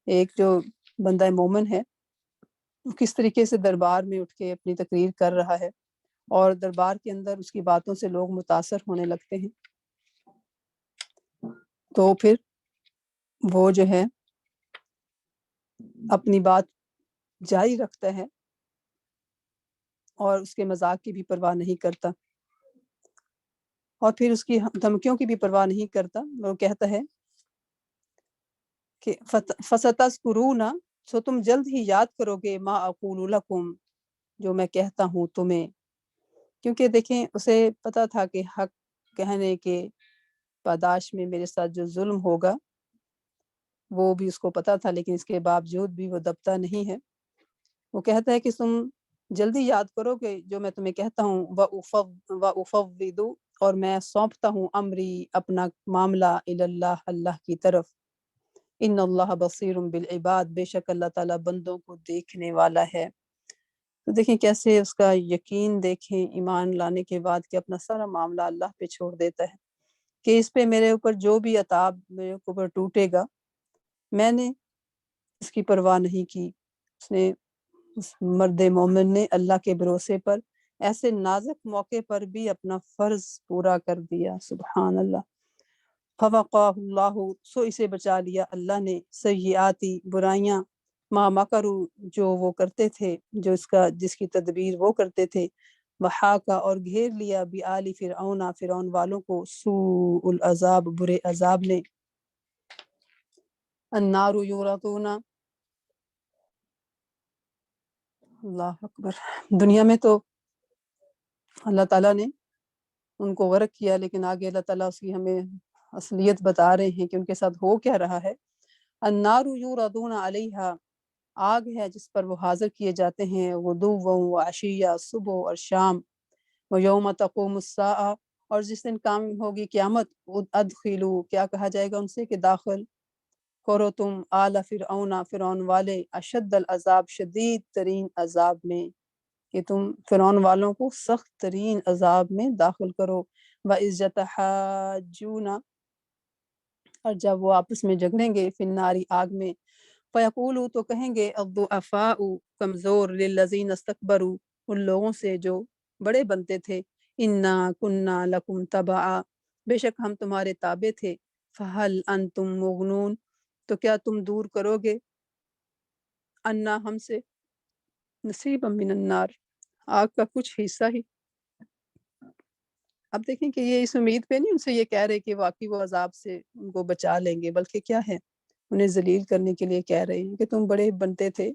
ایک جو بندہ مومن ہے وہ کس طریقے سے دربار میں اٹھ کے اپنی تقریر کر رہا ہے، اور دربار کے اندر اس کی باتوں سے لوگ متاثر ہونے لگتے ہیں، تو پھر وہ جو ہے اپنی بات جاری رکھتا ہے اور اس کے مذاق کی بھی پرواہ نہیں کرتا، اور پھر اس کی دھمکیوں کی بھی پرواہ نہیں کرتا۔ وہ کہتا ہے کہ فَسَتَذْكُرُونَ، سو تم جلد ہی یاد کرو گے، ما اقول لکم، جو میں کہتا ہوں تمہیں، کیونکہ دیکھیں اسے پتا تھا کہ حق کہنے کے پاداش میں میرے ساتھ جو ظلم ہوگا وہ بھی اس کو پتا تھا، لیکن اس کے باوجود بھی وہ دبتا نہیں ہے۔ وہ کہتا ہے کہ تم جلدی یاد کرو کہ جو میں تمہیں کہتا ہوں، وَأُفَوِّضُ، اور میں سونپتا ہوں، امری، اپنا معاملہ، اللہ، اللہ کی طرف، ان اللہ بصیر بالعباد، بے شک اللہ تعالیٰ بندوں کو دیکھنے والا ہے۔ تو دیکھیں کیسے اس کا یقین، دیکھیں ایمان لانے کے بعد کہ اپنا سارا معاملہ اللہ پہ چھوڑ دیتا ہے کہ اس پہ میرے اوپر جو بھی عذاب میرے اوپر ٹوٹے گا، میں نے اس کی پرواہ نہیں کی۔ اس مرد مومن نے اللہ کے بھروسے پر ایسے نازک موقع پر بھی اپنا فرض پورا کر دیا، سبحان اللہ۔ فوقاہ اللہ، سو اسے بچا لیا اللہ نے، سیئاتی، برائیاں، ما مکرو جو وہ کرتے تھے، جس کی تدبیر وہ کرتے تھے، وحاکا اور گھیر لیا بآل فرعون فرعون والوں کو سوء العذاب برے عذاب نے، النار یورتون اللہ اکبر، دنیا میں تو اللہ تعالیٰ نے ان کو غرق کیا، لیکن آگے اللہ تعالیٰ اس کی ہمیں اصلیت بتا رہے ہیں کہ ان کے ساتھ ہو کیا رہا ہے۔ النار یورتون علیہا، آگ ہے جس پر وہ حاضر کیے جاتے ہیں، غدوا و عشیہ، صبح اور شام، ویوم تقوم الساعہ، اور جس دن کام ہوگی قیامت، ادخلوا کیا کہا جائے گا ان سے کہ داخل کرو تم آل فرعون فرعون والے اشد العذاب شدید ترین عذاب میں، کہ تم فرعون والوں کو سخت ترین عذاب میں داخل کرو۔ وَإِذْ يَتَحَاجُّونَ، اور جب وہ آپس میں جھگڑیں گے، فی النار آگ میں، فَيَقُولُوا تو کہیں گے، الضعفاء کمزور، للذین استکبروا ان لوگوں سے جو بڑے بنتے تھے، انا کننا لکم تبعا بے شک ہم تمہارے تابع تھے، فہل انتم مغنون تو کیا تم دور کرو گے، انا ہم سے، نصیبا من النار آگ کا کچھ حصہ ہی۔ اب دیکھیں کہ یہ اس امید پہ نہیں ان سے یہ کہہ رہے کہ واقعی وہ عذاب سے ان کو بچا لیں گے، بلکہ کیا ہے، انہیں ذلیل کرنے کے لیے کہہ رہے ہیں کہ تم بڑے بنتے تھے،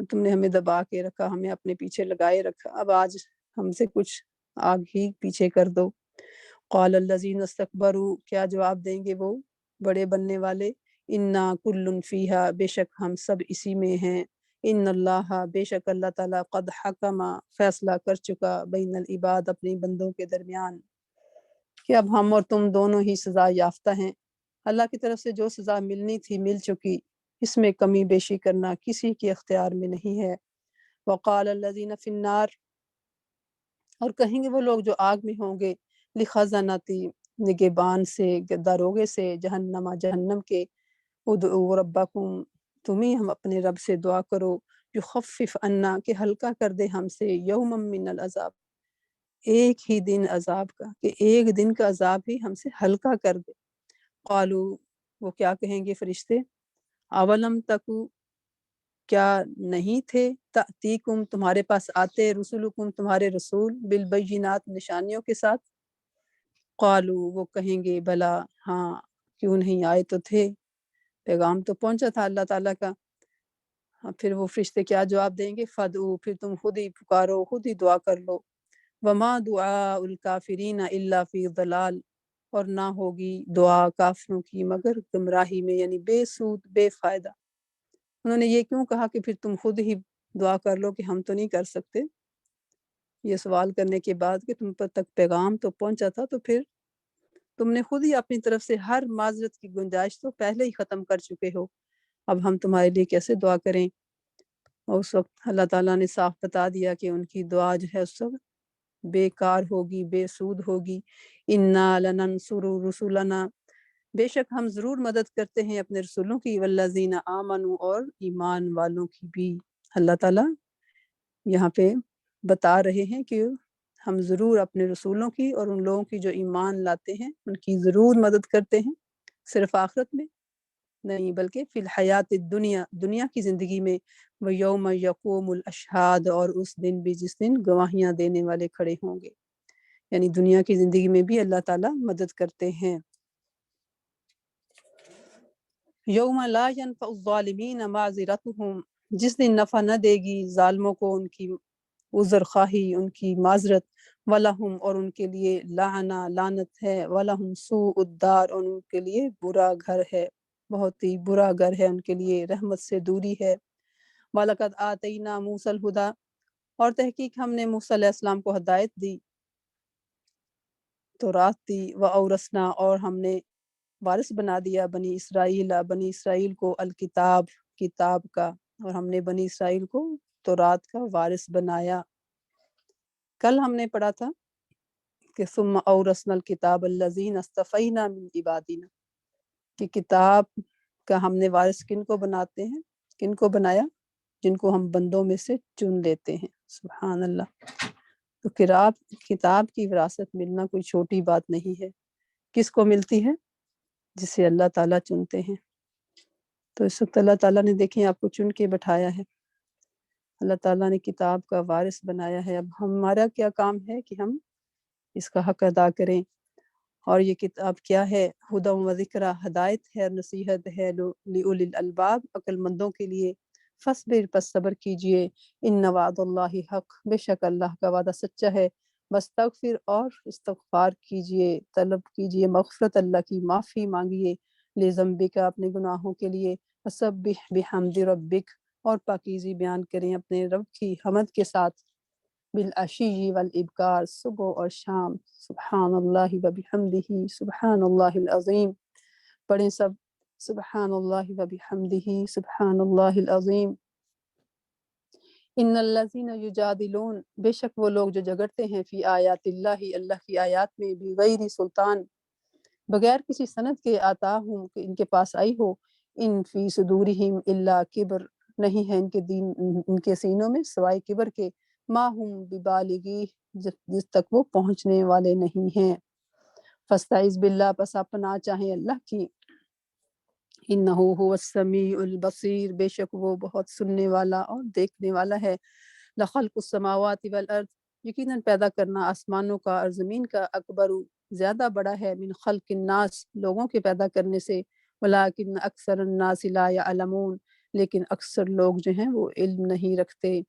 تم نے ہمیں دبا کے رکھا، ہمیں اپنے پیچھے لگائے رکھا، اب آج ہم سے کچھ آگ ہی پیچھے کر دو۔ قال الذین استکبروا کیا جواب دیں گے وہ بڑے بننے والے، انا کل فیہا بے شک ہم سب اسی میں ہیں، ان اللہ بے شک اللہ تعالیٰ قد حکم فیصلہ کر چکا بین العباد اپنے بندوں کے درمیان، کہ اب ہم اور تم دونوں ہی سزا یافتہ ہیں، اللہ کی طرف سے جو سزا ملنی تھی مل چکی، اس میں کمی بیشی کرنا کسی کے اختیار میں نہیں ہے۔ وقال الذین فی النار اور کہیں گے وہ لوگ جو آگ میں ہوں گے، لخزنتی نگہبان سے، داروغے سے، جہنم کے، ادعوا ربکم تم ہی ہم اپنے رب سے دعا کرو، یخفف عنا کہ ہلکا کر دے ہم سے، یوما من العذاب ایک ہی دن عذاب کا، کہ ایک دن کا عذاب ہی ہم سے ہلکا کر دے۔ قالو وہ کیا کہیں گے فرشتے، اولم تکو کیا نہیں تھے، تأتیکم تمہارے پاس آتے، رسولکم تمہارے رسول، بالبینات نشانیوں کے ساتھ، قالو وہ کہیں گے بلا ہاں کیوں نہیں آئے تو تھے، پیغام تو پہنچا تھا اللہ تعالیٰ کا۔ پھر وہ فرشتے کیا جواب دیں گے، فدعو پھر تم خود ہی پکارو، خود ہی دعا کر لو، وما دعاء الکافرین الا فی ضلال اور نہ ہوگی دعا کافروں کی مگر گمراہی میں، یعنی بے سود بے فائدہ۔ انہوں نے یہ کیوں کہا کہ پھر تم خود ہی دعا کر لو، کہ ہم تو نہیں کر سکتے، یہ سوال کرنے کے بعد کہ تم پر تک پیغام تو پہنچا تھا، تو پھر تم نے خود ہی اپنی طرف سے ہر معذرت کی گنجائش تو پہلے ہی ختم کر چکے ہو، اب ہم تمہارے لیے کیسے دعا کریں۔ اور اس وقت اللہ تعالیٰ نے صاف بتا دیا کہ ان کی دعا جو ہے اس وقت بیکار ہوگی، بے سود ہوگی۔ انا لننصر رسولنا بے شک ہم ضرور مدد کرتے ہیں اپنے رسولوں کی، والذین آمنوا اور ایمان والوں کی بھی۔ اللہ تعالیٰ یہاں پہ بتا رہے ہیں کہ ہم ضرور اپنے رسولوں کی اور ان لوگوں کی جو ایمان لاتے ہیں ان کی ضرور مدد کرتے ہیں، صرف آخرت میں نہیں بلکہ فی الحیات الدنیا دنیا کی زندگی میں، ویوم یقوم الاشہاد اور اس دن بھی جس دن گواہیاں دینے والے کھڑے ہوں گے، یعنی دنیا کی زندگی میں بھی اللہ تعالیٰ مدد کرتے ہیں۔ یوم لا ینفع الظالمین معذرتہم جس دن نفع نہ دے گی ظالموں کو ان کی عذر خواہی، ان کی معذرت، وَلَهُمْ اور ان کے لیے لعنہ لعنت ہے، وَلَهُمْ سوء الدار اور ان کے لیے برا گھر ہے، بہت ہی برا گھر ہے ان کے لیے، رحمت سے دوری ہے۔ وَلَقَدْ آتَيْنَا مُوسَى الْهُدَى اور تحقیق ہم نے موسیٰ علیہ السلام کو ہدایت دی، تورات دی، وَأَوْرَثْنَا اور ہم نے وارث بنا دیا بنی اسرائیل کو الکتاب کتاب کا، اور ہم نے بنی اسرائیل کو تورات کا وارث بنایا۔ کل ہم نے پڑھا تھا کہ ثم اورثنا الکتاب الذین اصطفینا من عبادنا، کہ کتاب کا ہم نے وارث کن کو بناتے ہیں، کن کو بنایا، جن کو ہم بندوں میں سے چن لیتے ہیں۔ سبحان اللہ، تو کتاب کی وراثت ملنا کوئی چھوٹی بات نہیں ہے، کس کو ملتی ہے، جسے اللہ تعالیٰ چنتے ہیں۔ تو اس وقت اللہ تعالیٰ نے دیکھیں آپ کو چن کے بٹھایا ہے، اللہ تعالیٰ نے کتاب کا وارث بنایا ہے۔ اب ہمارا کیا کام ہے کہ ہم اس کا حق ادا کریں۔ اور یہ کتاب کیا ہے؟ ہدی و ذکر، ہدایت ہے، نصیحت ہے لِأُولِي الْأَلْبَاب، عقل مندوں کے لیے۔ فَاصْبِرْ، پس صبر کیجئے، ان وعد اللہ حق، بے شک اللہ کا وعدہ سچا ہے۔ واستغفر، اور استغفار کیجئے، طلب کیجئے مغفرت اللہ کی، معافی مانگیے، لذنبک، اپنے گناہوں کے لیے، وسبح بحمد ربک، اور پاکیزی بیان کریں اپنے رب کی حمد کے ساتھ، بالعشی والابکار، صبح اور شام، سبحان اللہ و بحمدہ، سبحان اللہ العظیم۔ پڑھیں سب، سبحان اللہ و بحمدہ، سبحان اللہ العظیم۔ ان الذین یجادلون، بے شک وہ لوگ جو جھگڑتے ہیں، فی آیات اللہ، اللہ کی آیات میں، بغیر سلطان، بغیر کسی سند کے، آتاہم، کہ ان کے پاس آئی ہو، ان فی صدورہم الا کبر، نہیں ہے ان کے سینوں میں سوائے کبر کے، ما ہم ببالغی، جس تک وہ پہنچنے والے نہیں ہیں۔ فاستعذ باللہ، پس آپ پناہ چاہیں اللہ کی، انہ هو السمیع البصیر، بے شک وہ بہت سننے والا اور دیکھنے والا ہے۔ لخلق السماوات والارض، یقیناً پیدا کرنا آسمانوں کا اور زمین کا، اکبر، زیادہ بڑا ہے، من خلق الناس، لوگوں کے پیدا کرنے سے، ولکن اکثر الناس لا یعلمون، لیکن اکثر لوگ جو ہیں وہ علم نہیں رکھتے۔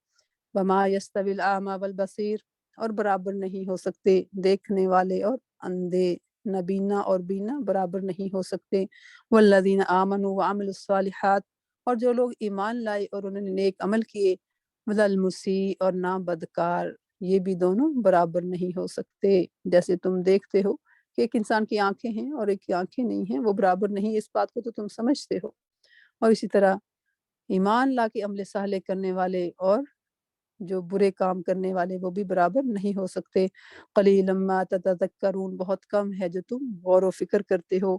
وما یستوی الاعمی والبصیر، اور برابر نہیں ہو سکتے دیکھنے والے اور اندھے، نبینا اور بینا برابر نہیں ہو سکتے۔ والذین آمنوا وعملوا الصالحات، اور جو لوگ ایمان لائے اور انہوں نے نیک عمل کیے، ولا المسیء، اور نہ بدکار، یہ بھی دونوں برابر نہیں ہو سکتے۔ جیسے تم دیکھتے ہو کہ ایک انسان کی آنکھیں ہیں اور ایک کی آنکھیں نہیں ہیں، وہ برابر نہیں، اس بات کو تو تم سمجھتے ہو۔ اور اسی طرح ایمان لا کے عمل صالح کرنے والے اور جو برے کام کرنے والے، وہ بھی برابر نہیں ہو سکتے۔ قلیلا ما تتذکرون، بہت کم ہے جو تم غور و فکر کرتے ہو۔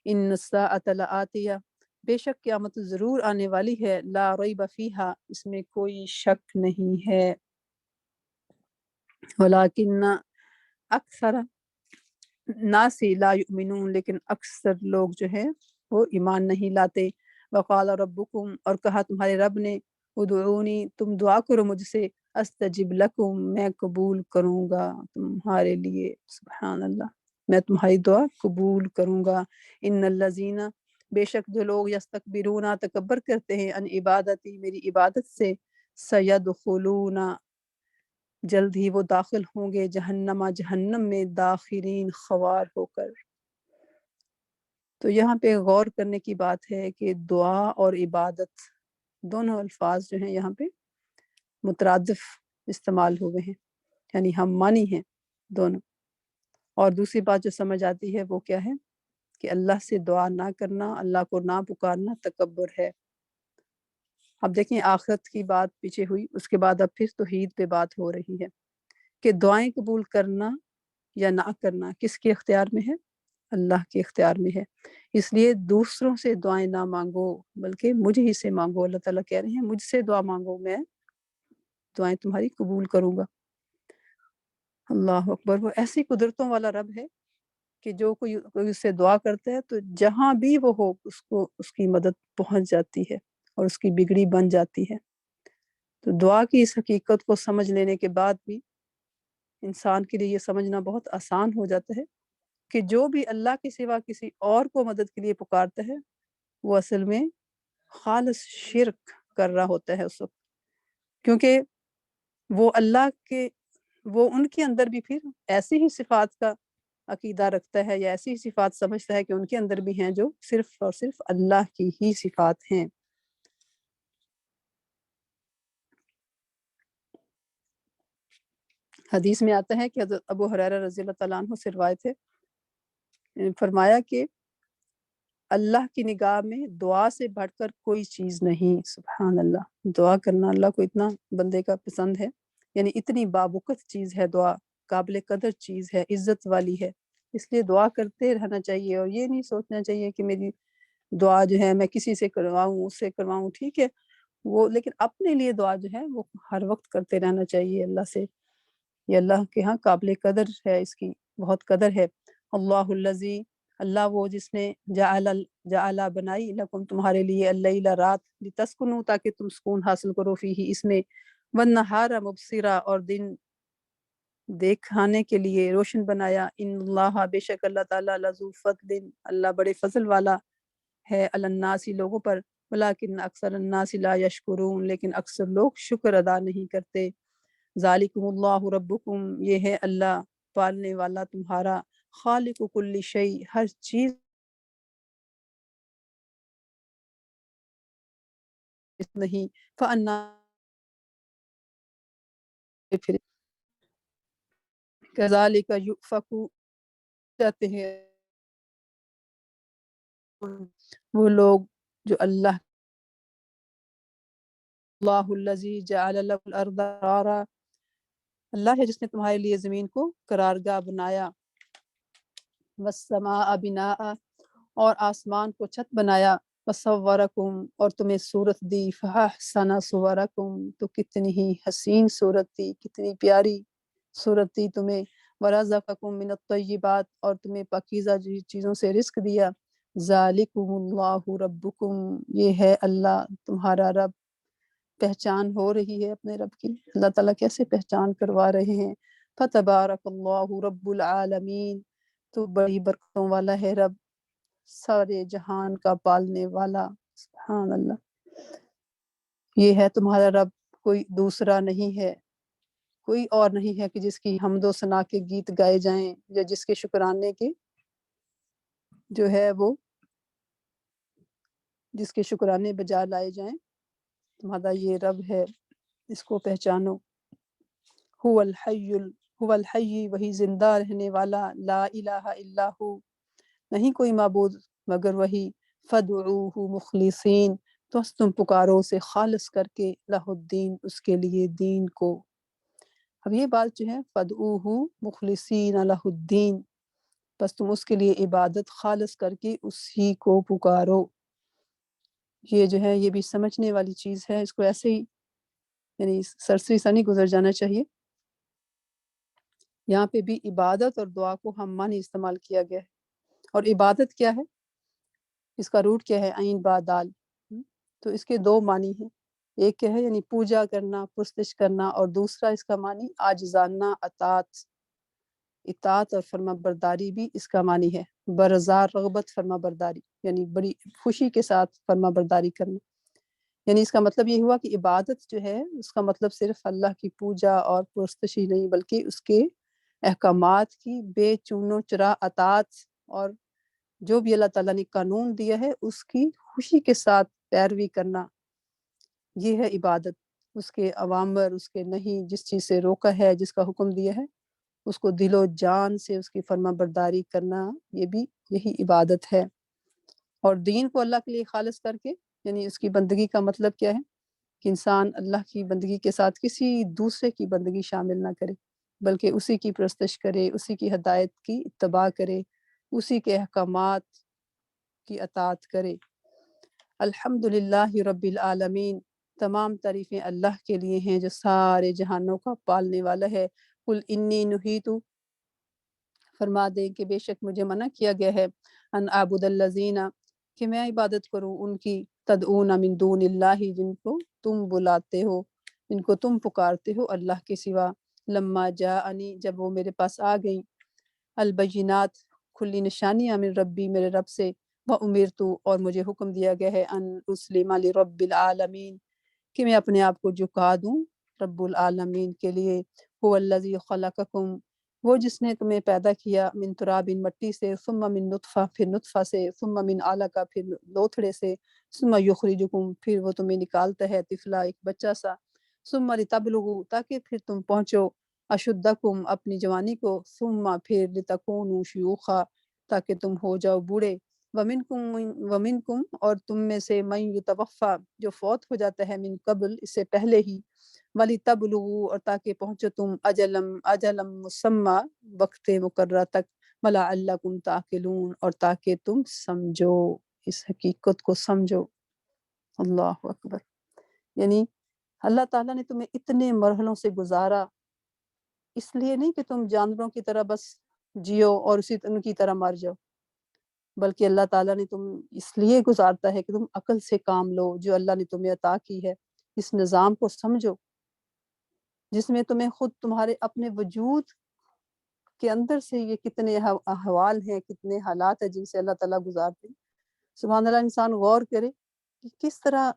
ان الساعۃ لآتیہ، بے شک قیامت ضرور آنے والی ہے، لا ریب فیہا، اس میں کوئی شک نہیں ہے، ولیکن اکثر الناس لا یؤمنون، لیکن اکثر لوگ جو ہیں وہ ایمان نہیں لاتے۔ وقال ربکم، اور کہا تمہارے رب نے، ادعونی، تم دعا کرو مجھ سے، استجب لکم، میں قبول کروں گا تمہارے لیے، سبحان اللہ، میں تمہاری دعا قبول کروں گا۔ ان الذین، بے شک جو لوگ، یستکبرون، تکبر کرتے ہیں، ان عبادتی، میری عبادت سے، سیدخلون، جلد ہی وہ داخل ہوں گے، جہنم، جہنم میں، داخرین، خوار ہو کر۔ تو یہاں پہ غور کرنے کی بات ہے کہ دعا اور عبادت دونوں الفاظ جو ہیں یہاں پہ مترادف استعمال ہوئے ہیں، یعنی ہم معنی ہیں دونوں۔ اور دوسری بات جو سمجھ آتی ہے وہ کیا ہے کہ اللہ سے دعا نہ کرنا، اللہ کو نہ پکارنا تکبر ہے۔ اب دیکھیں آخرت کی بات پیچھے ہوئی، اس کے بعد اب پھر توحید پہ بات ہو رہی ہے کہ دعائیں قبول کرنا یا نہ کرنا کس کے اختیار میں ہے؟ اللہ کے اختیار میں ہے۔ اس لیے دوسروں سے دعائیں نہ مانگو، بلکہ مجھ ہی سے مانگو۔ اللہ تعالیٰ کہہ رہے ہیں مجھ سے دعا مانگو، میں دعائیں تمہاری قبول کروں گا۔ اللہ اکبر، وہ ایسی قدرتوں والا رب ہے کہ جو کوئی اس سے دعا کرتا ہے تو جہاں بھی وہ ہو اس کو اس کی مدد پہنچ جاتی ہے اور اس کی بگڑی بن جاتی ہے۔ تو دعا کی اس حقیقت کو سمجھ لینے کے بعد بھی انسان کے لیے یہ سمجھنا بہت آسان ہو جاتا ہے کہ جو بھی اللہ کے سوا کسی اور کو مدد کے لیے پکارتا ہے وہ اصل میں خالص شرک کر رہا ہوتا ہے اس وقت، کیونکہ وہ اللہ کے، وہ ان کے اندر بھی پھر ایسی ہی صفات کا عقیدہ رکھتا ہے یا ایسی ہی صفات سمجھتا ہے کہ ان کے اندر بھی ہیں جو صرف اور صرف اللہ کی ہی صفات ہیں۔ حدیث میں آتا ہے کہ حضرت ابو ہریرہ رضی اللہ تعالیٰ عنہ سے روایت ہے، فرمایا کہ اللہ کی نگاہ میں دعا سے بڑھ کر کوئی چیز نہیں۔ سبحان اللہ، دعا کرنا اللہ کو اتنا بندے کا پسند ہے، یعنی اتنی بابرکت چیز ہے دعا، قابل قدر چیز ہے، عزت والی ہے، اس لیے دعا کرتے رہنا چاہیے۔ اور یہ نہیں سوچنا چاہیے کہ میری دعا جو ہے میں کسی سے کرواؤں، اس سے کرواؤں، ٹھیک ہے وہ، لیکن اپنے لیے دعا جو ہے وہ ہر وقت کرتے رہنا چاہیے اللہ سے، یہ اللہ کے ہاں قابل قدر ہے، اس کی بہت قدر ہے۔ اللہ الذی، اللہ وہ جس نے جعل بنائی لکم تمہارے لیے اللیل رات لتسکنوا تاکہ تم سکون حاصل کرو فیہ اس میں، والنہار مبصرا اور دن دیکھانے کے لیے روشن بنایا، ان اللہ بے شک اللہ تعالیٰ لذو فضل اللہ بڑے فضل والا ہے علی الناس لوگوں پر، ولیکن اکثر الناس لا یشکرون لیکن اکثر لوگ شکر ادا نہیں کرتے۔ ذالکم اللہ ربکم یہ ہے اللہ پالنے والا تمہارا، خالق کل شیء ہر چیز نہیں، فانا پھر کذالک یؤفک جاتے ہیں وہ لوگ جو اللہ الذی جعل لكم الارض قرارا اللہ ہے جس نے تمہارے لیے زمین کو قرارگاہ بنایا، والسماء بناء اور آسمان کو چھت بنایا، وصورکم اور تمہیں صورت دی، فاحسن صورکم تو کتنی ہی حسین صورت دی، کتنی پیاری صورت دی تمہیں، ورزقکم من الطیبات اور تمہیں پاکیزہ چیزوں سے رزق دیا، ذالکم اللہ ربکم یہ ہے اللہ تمہارا رب۔ پہچان ہو رہی ہے اپنے رب کی، اللہ تعالیٰ کیسے پہچان کروا رہے ہیں، فتبارک اللہ رب العالمین تو بڑی برکتوں والا ہے رب سارے جہان کا پالنے والا، سبحان اللہ۔ یہ ہے تمہارا رب، کوئی دوسرا نہیں ہے، کوئی اور نہیں ہے کہ جس کی حمد و ثنا کے گیت گائے جائیں یا جس کے شکرانے کے جو ہے وہ جس کے شکرانے بجا لائے جائیں، تمہارا یہ رب ہے، اس کو پہچانو۔ هو الحی وہی زندہ رہنے والا، لا الہ الا ہو نہیں کوئی معبود مگر وہی، فدعوہ مخلصین تو تم پکارو اسے خالص کر کے، لہ الدین اس کے لیے دین کو۔ اب یہ بات جو ہے فدعوہ مخلصین لہ الدین، بس تم اس کے لیے عبادت خالص کر کے اسی کو پکارو۔ یہ جو ہے یہ بھی سمجھنے والی چیز ہے، اس کو ایسے ہی یعنی سرسری سا نہیں گزر جانا چاہیے۔ یہاں پہ بھی عبادت اور دعا کو ہم معنی استعمال کیا گیا ہے، اور عبادت کیا ہے، اس کا روٹ کیا ہے، عین با دال، تو اس کے دو معنی ہیں، ایک کیا ہے یعنی پوجا کرنا، پرستش کرنا، اور دوسرا اس کا معنی عاجزانہ اطاعت اور فرما برداری بھی اس کا معنی ہے، برزار رغبت فرما برداری یعنی بڑی خوشی کے ساتھ فرما برداری کرنا، یعنی اس کا مطلب یہ ہوا کہ عبادت جو ہے اس کا مطلب صرف اللہ کی پوجا اور پرستشی نہیں بلکہ اس کے احکامات کی بے چون و چرا اطاعت، اور جو بھی اللہ تعالیٰ نے قانون دیا ہے اس کی خوشی کے ساتھ پیروی کرنا، یہ ہے عبادت۔ اس کے اوامر، اس کے نہیں، جس چیز سے روکا ہے، جس کا حکم دیا ہے اس کو دل و جان سے اس کی فرما برداری کرنا، یہ بھی یہی عبادت ہے۔ اور دین کو اللہ کے لیے خالص کر کے یعنی اس کی بندگی کا مطلب کیا ہے کہ انسان اللہ کی بندگی کے ساتھ کسی دوسرے کی بندگی شامل نہ کرے بلکہ اسی کی پرستش کرے، اسی کی ہدایت کی اتباع کرے، اسی کے احکامات کی اطاعت کرے۔ الحمدللہ رب العالمین تمام تعریفیں اللہ کے لیے ہیں جو سارے جہانوں کا پالنے والا ہے۔ قل انی نہیت فرما دیں کہ بے شک مجھے منع کیا گیا ہے، ان اعبد الذین کہ میں عبادت کروں ان کی، تدعون من دون اللہ جن کو تم بلاتے ہو، جن کو تم پکارتے ہو اللہ کے سوا، لما جاءنی جب وہ میرے پاس آ گئیں، البینات کھلی نشانیاں من ربی میرے رب سے، وامرت اور مجھے حکم دیا گیا ہے، ان اسلم لرب العالمین کہ میں اپنے آپ کو جھکا دوں رب العالمین کے لیے۔ هو الذی خلقکم وہ جس نے تمہیں پیدا کیا، من تراب مٹی سے، ثم من نطفہ پھر نطفہ سے، ثم من علقہ پھر لوتھڑے سے، ثم یخرجکم پھر وہ تمہیں نکالتا ہے طفلا ایک بچہ سا، ثم لتبلغوا تاکہ پھر تم پہنچو اشدکم اپنی جوانی کو، ثم پھر لتکونوا شیوخا تاکہ تم ہو جاؤ بوڑھے، ومنکم اور تم میں سے من یتوفا جو فوت ہو جاتا ہے، من قبل اس سے پہلے ہی، وَلِتَبْلُغُوا اور تاکہ پہنچو تم اجلم مسمى وقت مقررہ تک، وَلَعَلَّكُمْ تَعْقِلُونَ اور تاکہ تم سمجھو، اس حقیقت کو سمجھو۔ اللہ اکبر، یعنی اللہ تعالیٰ نے تمہیں اتنے مرحلوں سے گزارا، اس لیے نہیں کہ تم جانوروں کی طرح بس جیو اور اسی ان کی طرح مر جاؤ، بلکہ اللہ تعالیٰ نے تم اس لیے گزارتا ہے کہ تم عقل سے کام لو جو اللہ نے تمہیں عطا کی ہے، اس نظام کو سمجھو جس میں تمہیں خود تمہارے اپنے وجود کے اندر سے یہ کتنے احوال ہیں، کتنے حالات ہیں جن سے اللہ تعالیٰ گزارتے ہیں۔ سبحان اللہ، انسان غور کرے کہ کس طرح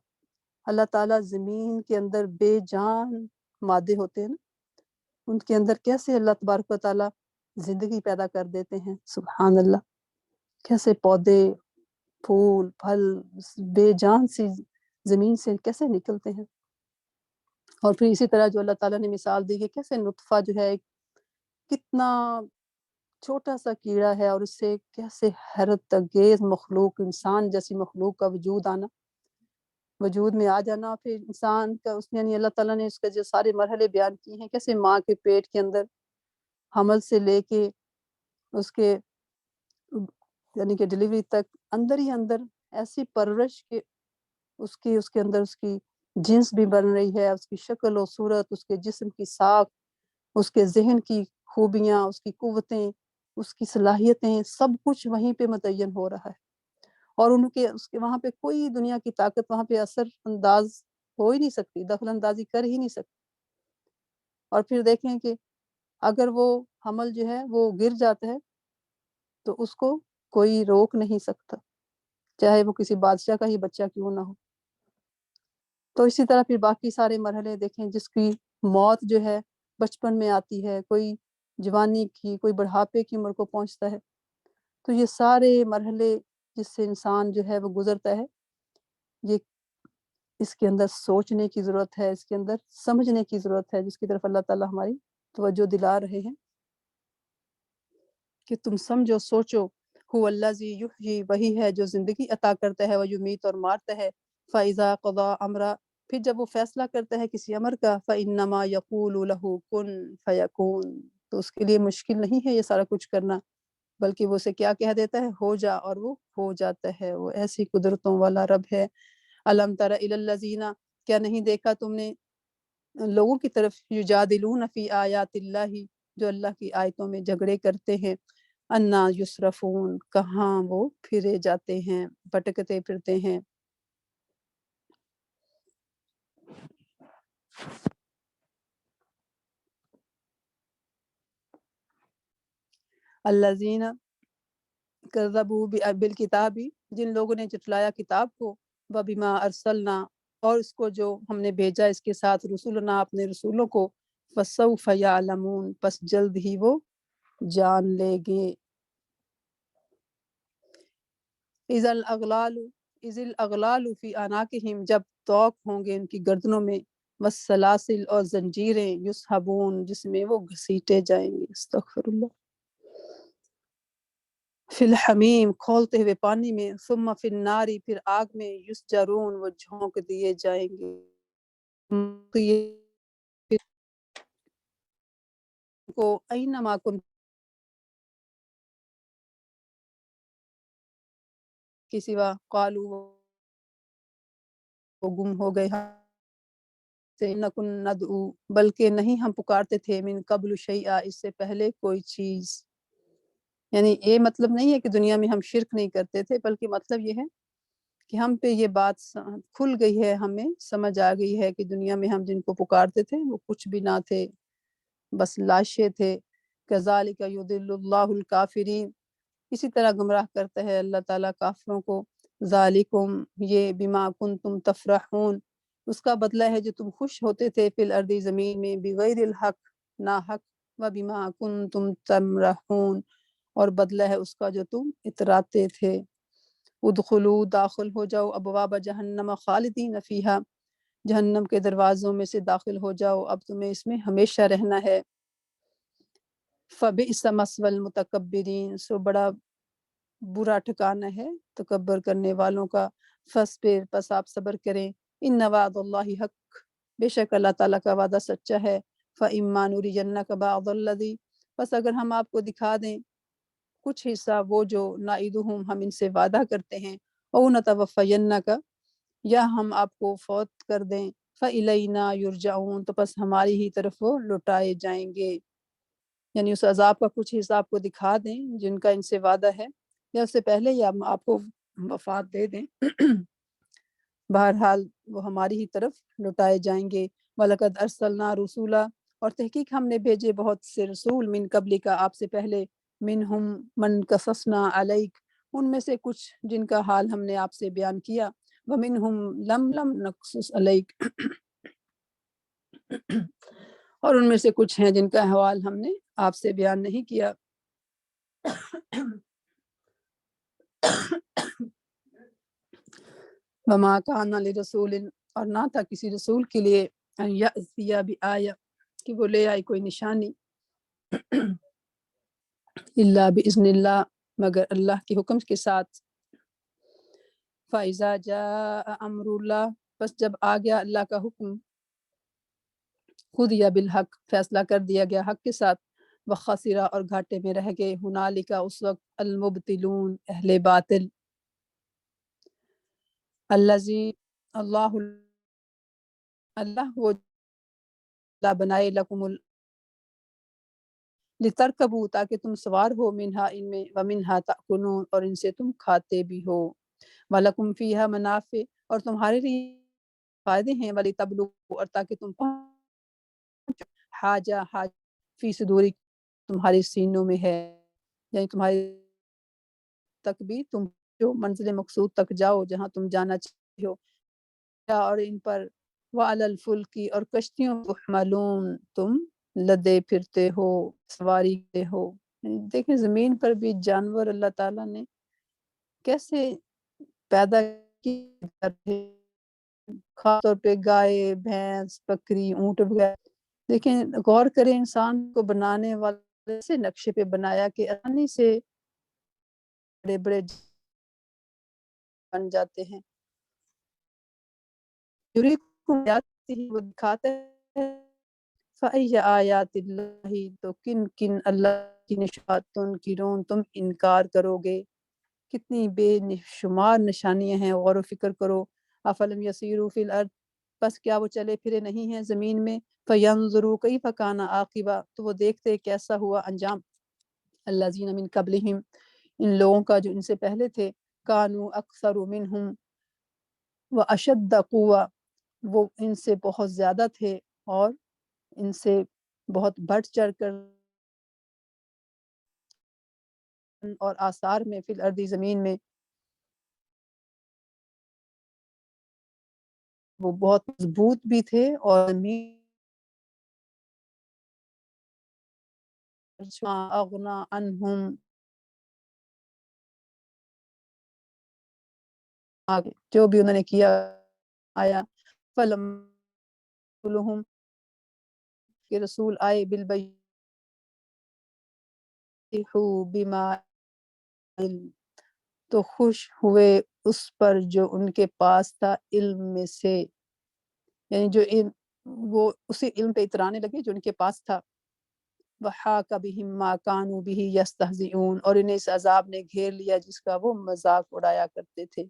اللہ تعالیٰ زمین کے اندر بے جان مادے ہوتے ہیں نا، ان کے اندر کیسے اللہ تبارک و تعالیٰ زندگی پیدا کر دیتے ہیں۔ سبحان اللہ، کیسے پودے، پھول، پھل بے جان سی زمین سے کیسے نکلتے ہیں۔ اور پھر اسی طرح جو اللہ تعالیٰ نے مثال دی کہ کیسے نطفہ جو ہے کتنا چھوٹا سا کیڑا ہے اور اس سے کیسے حیرت انگیز مخلوق، انسان جیسی مخلوق کا وجود میں آ جانا۔ پھر انسان کا اس نے، یعنی اللہ تعالیٰ نے اس کے جو سارے مرحلے بیان کیے ہیں، کیسے ماں کے پیٹ کے اندر حمل سے لے کے اس کے یعنی کہ ڈلیوری تک اندر ہی اندر ایسی پرورش کہ اس کے اندر اس کی جنس بھی بن رہی ہے، اس کی شکل و صورت، اس کے جسم کی ساخت، اس کے ذہن کی خوبیاں، اس کی قوتیں، اس کی صلاحیتیں، سب کچھ وہیں پہ متعین ہو رہا ہے۔ اور اس کے وہاں پہ کوئی دنیا کی طاقت وہاں پہ اثر انداز ہو ہی نہیں سکتی، دخل اندازی کر ہی نہیں سکتی۔ اور پھر دیکھیں کہ اگر وہ حمل جو ہے وہ گر جاتا ہے تو اس کو کوئی روک نہیں سکتا، چاہے وہ کسی بادشاہ کا ہی بچہ کیوں نہ ہو۔ تو اسی طرح پھر باقی سارے مرحلے دیکھیں، جس کی موت جو ہے بچپن میں آتی ہے، کوئی جوانی کی، کوئی بڑھاپے کی عمر کو پہنچتا ہے۔ تو یہ سارے مرحلے جس سے انسان جو ہے وہ گزرتا ہے، یہ اس کے اندر سوچنے کی ضرورت ہے، اس کے اندر سمجھنے کی ضرورت ہے، جس کی طرف اللہ تعالیٰ ہماری توجہ دلا رہے ہیں کہ تم سمجھو، سوچو۔ هو الذی یحیی، وہی ہے جو زندگی عطا کرتا ہے، ویمیت، اور مارتا ہے۔ فاذا قضى امرا، پھر جب وہ فیصلہ کرتا ہے کسی امر کا، فانما یقول له کن فیکون، تو اس کے لیے مشکل نہیں ہے یہ سارا کچھ کرنا، بلکہ وہ اسے کیا کہہ دیتا ہے، ہو جا، اور وہ ہو جاتا ہے۔ وہ ایسی قدرتوں والا رب ہے۔ الم تر الی الذین، کیا نہیں دیکھا تم نے لوگوں کی طرف، یجادلون فی آیات اللہ، جو اللہ کی آیتوں میں جھگڑے کرتے ہیں، انا یصرفون، کہاں وہ پھرے جاتے ہیں، بھٹکتے پھرتے ہیں۔ الذین کذبوا بالکتاب، جن لوگوں نے جھٹلایا کتاب کو، وبما ارسلنا، اور اس کو جو ہم نے بھیجا اس کے ساتھ، رسولنا، اپنے رسولوں کو، فسوف یعلمون، پس جلد ہی وہ جان لے گے۔ اذ الاغلال فی اعناقہم، جب طوق ہوں گے ان کی گردنوں میں، والسلاسل، اور زنجیریں، یسحبون، جس میں وہ گھسیٹے جائیں گے، استغفر اللہ، فی الحمیم، کھولتے ہوئے پانی میں، ثم فی النار، پھر آگ میں، یسجرون، وہ جھونک دیے جائیں گے۔ کو اینما کن، کی سوا، قالو، وہ گم ہو گئے، نکن ندعو، بلکہ نہیں ہم پکارتے تھے، من قبل شیئا، اس سے پہلے کوئی چیز۔ یعنی یہ مطلب نہیں ہے کہ دنیا میں ہم شرک نہیں کرتے تھے، بلکہ مطلب یہ ہے کہ ہم پہ یہ بات کھل گئی ہے، ہمیں سمجھ آ گئی ہے کہ دنیا میں ہم جن کو پکارتے تھے وہ کچھ بھی نہ تھے، بس لاشیں تھے۔ کذالک یضل اللہ الکافرین، اسی طرح گمراہ کرتا ہے اللہ تعالیٰ کافروں کو۔ ذالکم، یہ، بما کنتم تفرحون، اس کا بدلہ ہے جو تم خوش ہوتے تھے، فی الارض، زمین میں، بغیر الحق، نا حق، و بما کنتم تمرحون، اور بدلہ ہے اس کا جو تم اتراتے تھے۔ ادخلوا، داخل ہو جاؤ، ابواب جہنم خالدین فیہا، جہنم کے دروازوں میں سے داخل ہو جاؤ، اب تمہیں اس میں ہمیشہ رہنا ہے۔ فبئس مثوى المتکبرین، سو بڑا برا ٹھکانہ ہے تکبر کرنے والوں کا۔ فاصبر، پس آپ صبر کریں، ان وعد اللہ حق، بے شک اللہ تعالیٰ کا وعدہ سچا ہے۔ فإما نرینک بعض الذی، پس اگر ہم آپ کو دکھا دیں کچھ حصہ وہ جو، نعیدہم، ہم ان سے وعدہ کرتے ہیں، او نتوفینک، یا ہم آپ کو فوت کر دیں، فإلینا یرجعون، تو پس ہماری ہی طرف وہ لوٹائے جائیں گے۔ یعنی اس عذاب کا کچھ حصہ آپ کو دکھا دیں جن کا ان سے وعدہ ہے، یا اس سے پہلے یا ہم آپ کو وفات دے دیں، بہرحال وہ ہماری ہی طرف لوٹائے جائیں گے۔ وَلَقَدْ أَرْسَلْنَا رُسُولًا، اور تحقیق ہم نے بھیجے بہت سے رسول، من قبل کا، آپ سے پہلے، منہم من قصصنا علیک، ان میں سے کچھ جن کا حال ہم نے آپ سے بیان کیا، ومنہم لم نقصص علیک، اور ان میں سے کچھ ہیں جن کا حوال ہم نے آپ سے بیان نہیں کیا۔ وما کان لرسول، اور نہ تھا کسی رسول کے لیے، ان یأتی بآیہ، کہ وہ لے آئے کوئی نشانی، الا باذن اللہ، مگر اللہ کے حکم کے ساتھ۔ فاذا جاء امر اللہ، بس جب آ گیا اللہ کا حکم، قضی بالحق، فیصلہ کر دیا گیا حق کے ساتھ، وخسرا، اور گھاٹے میں رہ گئے، ہنالک، اس وقت، المبتلون، اہل باطل، الذی، اللہ، اللہ وہ لا بنائے، لکم لترکبو، تاکہ تم سوار ہو، منہا، ان میں، ومنہا تأکلون، اور ان سے تم کھاتے بھی ہو، وَلَکُمْ فِیہا منافع، اور تمہارے لیے فائدے ہیں، وَلِتَبْلُغُوا، اور تاکہ تم پہنچ، حاجہ فی صدوری، تمہارے سینوں میں ہے، یعنی تمہارے تک بھی، تم جو منزل مقصود تک جاؤ جہاں تم جانا چاہتے ہو، اور ان پر، وَعَلَى الْفُلْكِ، اور کشتیوں، تحملون، تم لدے پھرتے ہو، سواری کرتے ہو۔ یعنی دیکھیں زمین پر بھی جانور اللہ تعالیٰ نے کیسے پیدا کی، خاص طور پہ گائے، بھینس، بکری، اونٹ وغیرہ۔ دیکھیں غور کریں، انسان کو بنانے والے سے نقشے پہ بنایا کہ آسانی سے بڑے بڑے بن جاتے ہیں۔ یریکم آیاتہ، وہ دکھاتا ہے، فَأَيَّ آیاتِ اللہ، تو کن کن اللہ کی نشانات تنکرون، تم انکار کرو گے، کتنی بے شمار نشانیاں ہیں، غور و فکر کرو۔ افلم یسیروا فی الارض، بس کیا وہ چلے پھرے نہیں ہیں زمین میں، فینظروا کیف کان عاقبہ، تو وہ دیکھتے کیسا ہوا انجام، الذین من قبلہم، ان لوگوں کا جو ان سے پہلے تھے، کانوا اکثر منہم واشد قوہ، وہ ان سے بہت زیادہ تھے اور ان سے بہت بڑھ چڑھ کر، اور آثار میں، فی الارض، زمین میں، وہ بہت مضبوط بھی تھے، اور زمین اغنا عنہم، آگے جو بھی انہوں نے کیا آیا، فلم لہم، کہ رسول آئے، بما علم، تو خوش ہوئے اس پر جو ان کے پاس تھا علم میں سے، یعنی جو علم، وہ اسی علم پہ اترانے لگے جو ان کے پاس تھا، وحاق بہم ما کانوا بہ یستہزئون، اور انہیں اس عذاب نے گھیر لیا جس کا وہ مذاق اڑایا کرتے تھے۔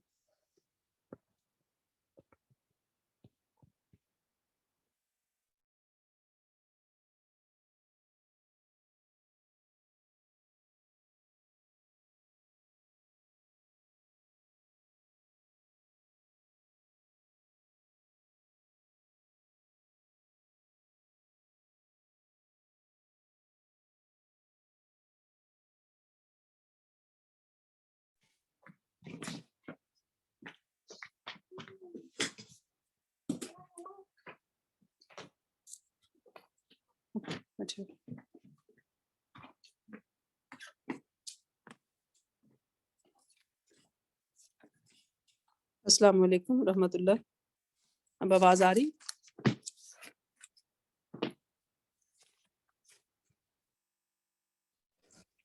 اچھا، السلام علیکم ورحمۃ اللہ، اب آواز آ رہی؟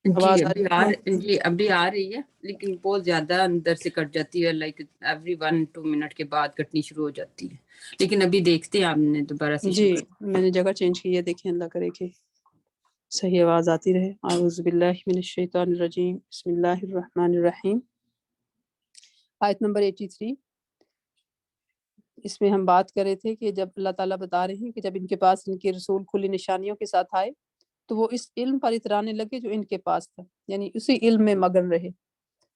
جی
آواز آ رہی؟
جی ابھی آ رہی ہے، لیکن بہت زیادہ اندر سے کٹ جاتی ہے، لائک ایوری 1-2 منٹ کے بعد کٹنی شروع ہو جاتی ہے، لیکن ابھی دیکھتے ہیں آپ نے دوبارہ سے
جی
شروع
میں نے جگہ چینج کی ہے، دیکھیں اللہ کرے کہ صحیح آواز آتی رہے۔ اعوذ باللہ من الشیطان الرجیم، بسم اللہ الرحمن الرحیم، آیت نمبر 83۔ اس میں ہم بات کر رہے تھے کہ جب اللہ تعالیٰ بتا رہے ہیں کہ جب ان کے پاس ان کے رسول کھلی نشانیوں کے ساتھ آئے تو وہ اس علم پر اترانے لگے جو ان کے پاس تھا، یعنی اسی علم میں مگن رہے،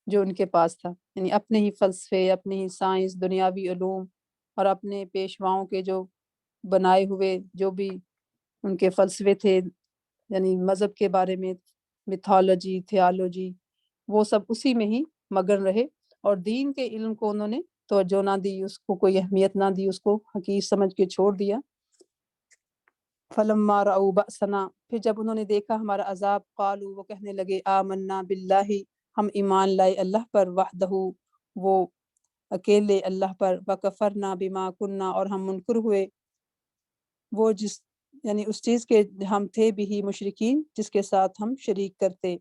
جو ان کے پاس تھا، یعنی اپنے ہی فلسفے، اپنے ہی سائنس، دنیاوی علوم اور اپنے پیشواؤں کے جو بنائے ہوئے جو بھی ان کے فلسفے تھے، یعنی مذہب کے بارے میں، میتھالوجی، تھیالوجی، وہ سب اسی میں ہی مگن رہے، اور دین کے علم کو انہوں نے توجہ نہ دی، اس کو کوئی اہمیت نہ دی، اس کو حقیر سمجھ کے چھوڑ دیا۔ فلما رأوا بأسنا، پھر جب انہوں نے دیکھا ہمارا عذاب، قالوا، وہ کہنے لگے، آمنا باللہ، ہم ایمان لائے اللہ پر، وحدہ، وہ اکیلے اللہ پر، وکفرنا بما کننا، اور ہم منکر ہوئے وہ جس، یعنی اس چیز کے ہم تھے بھی مشرکین، جس کے ساتھ ہم شریک کرتے۔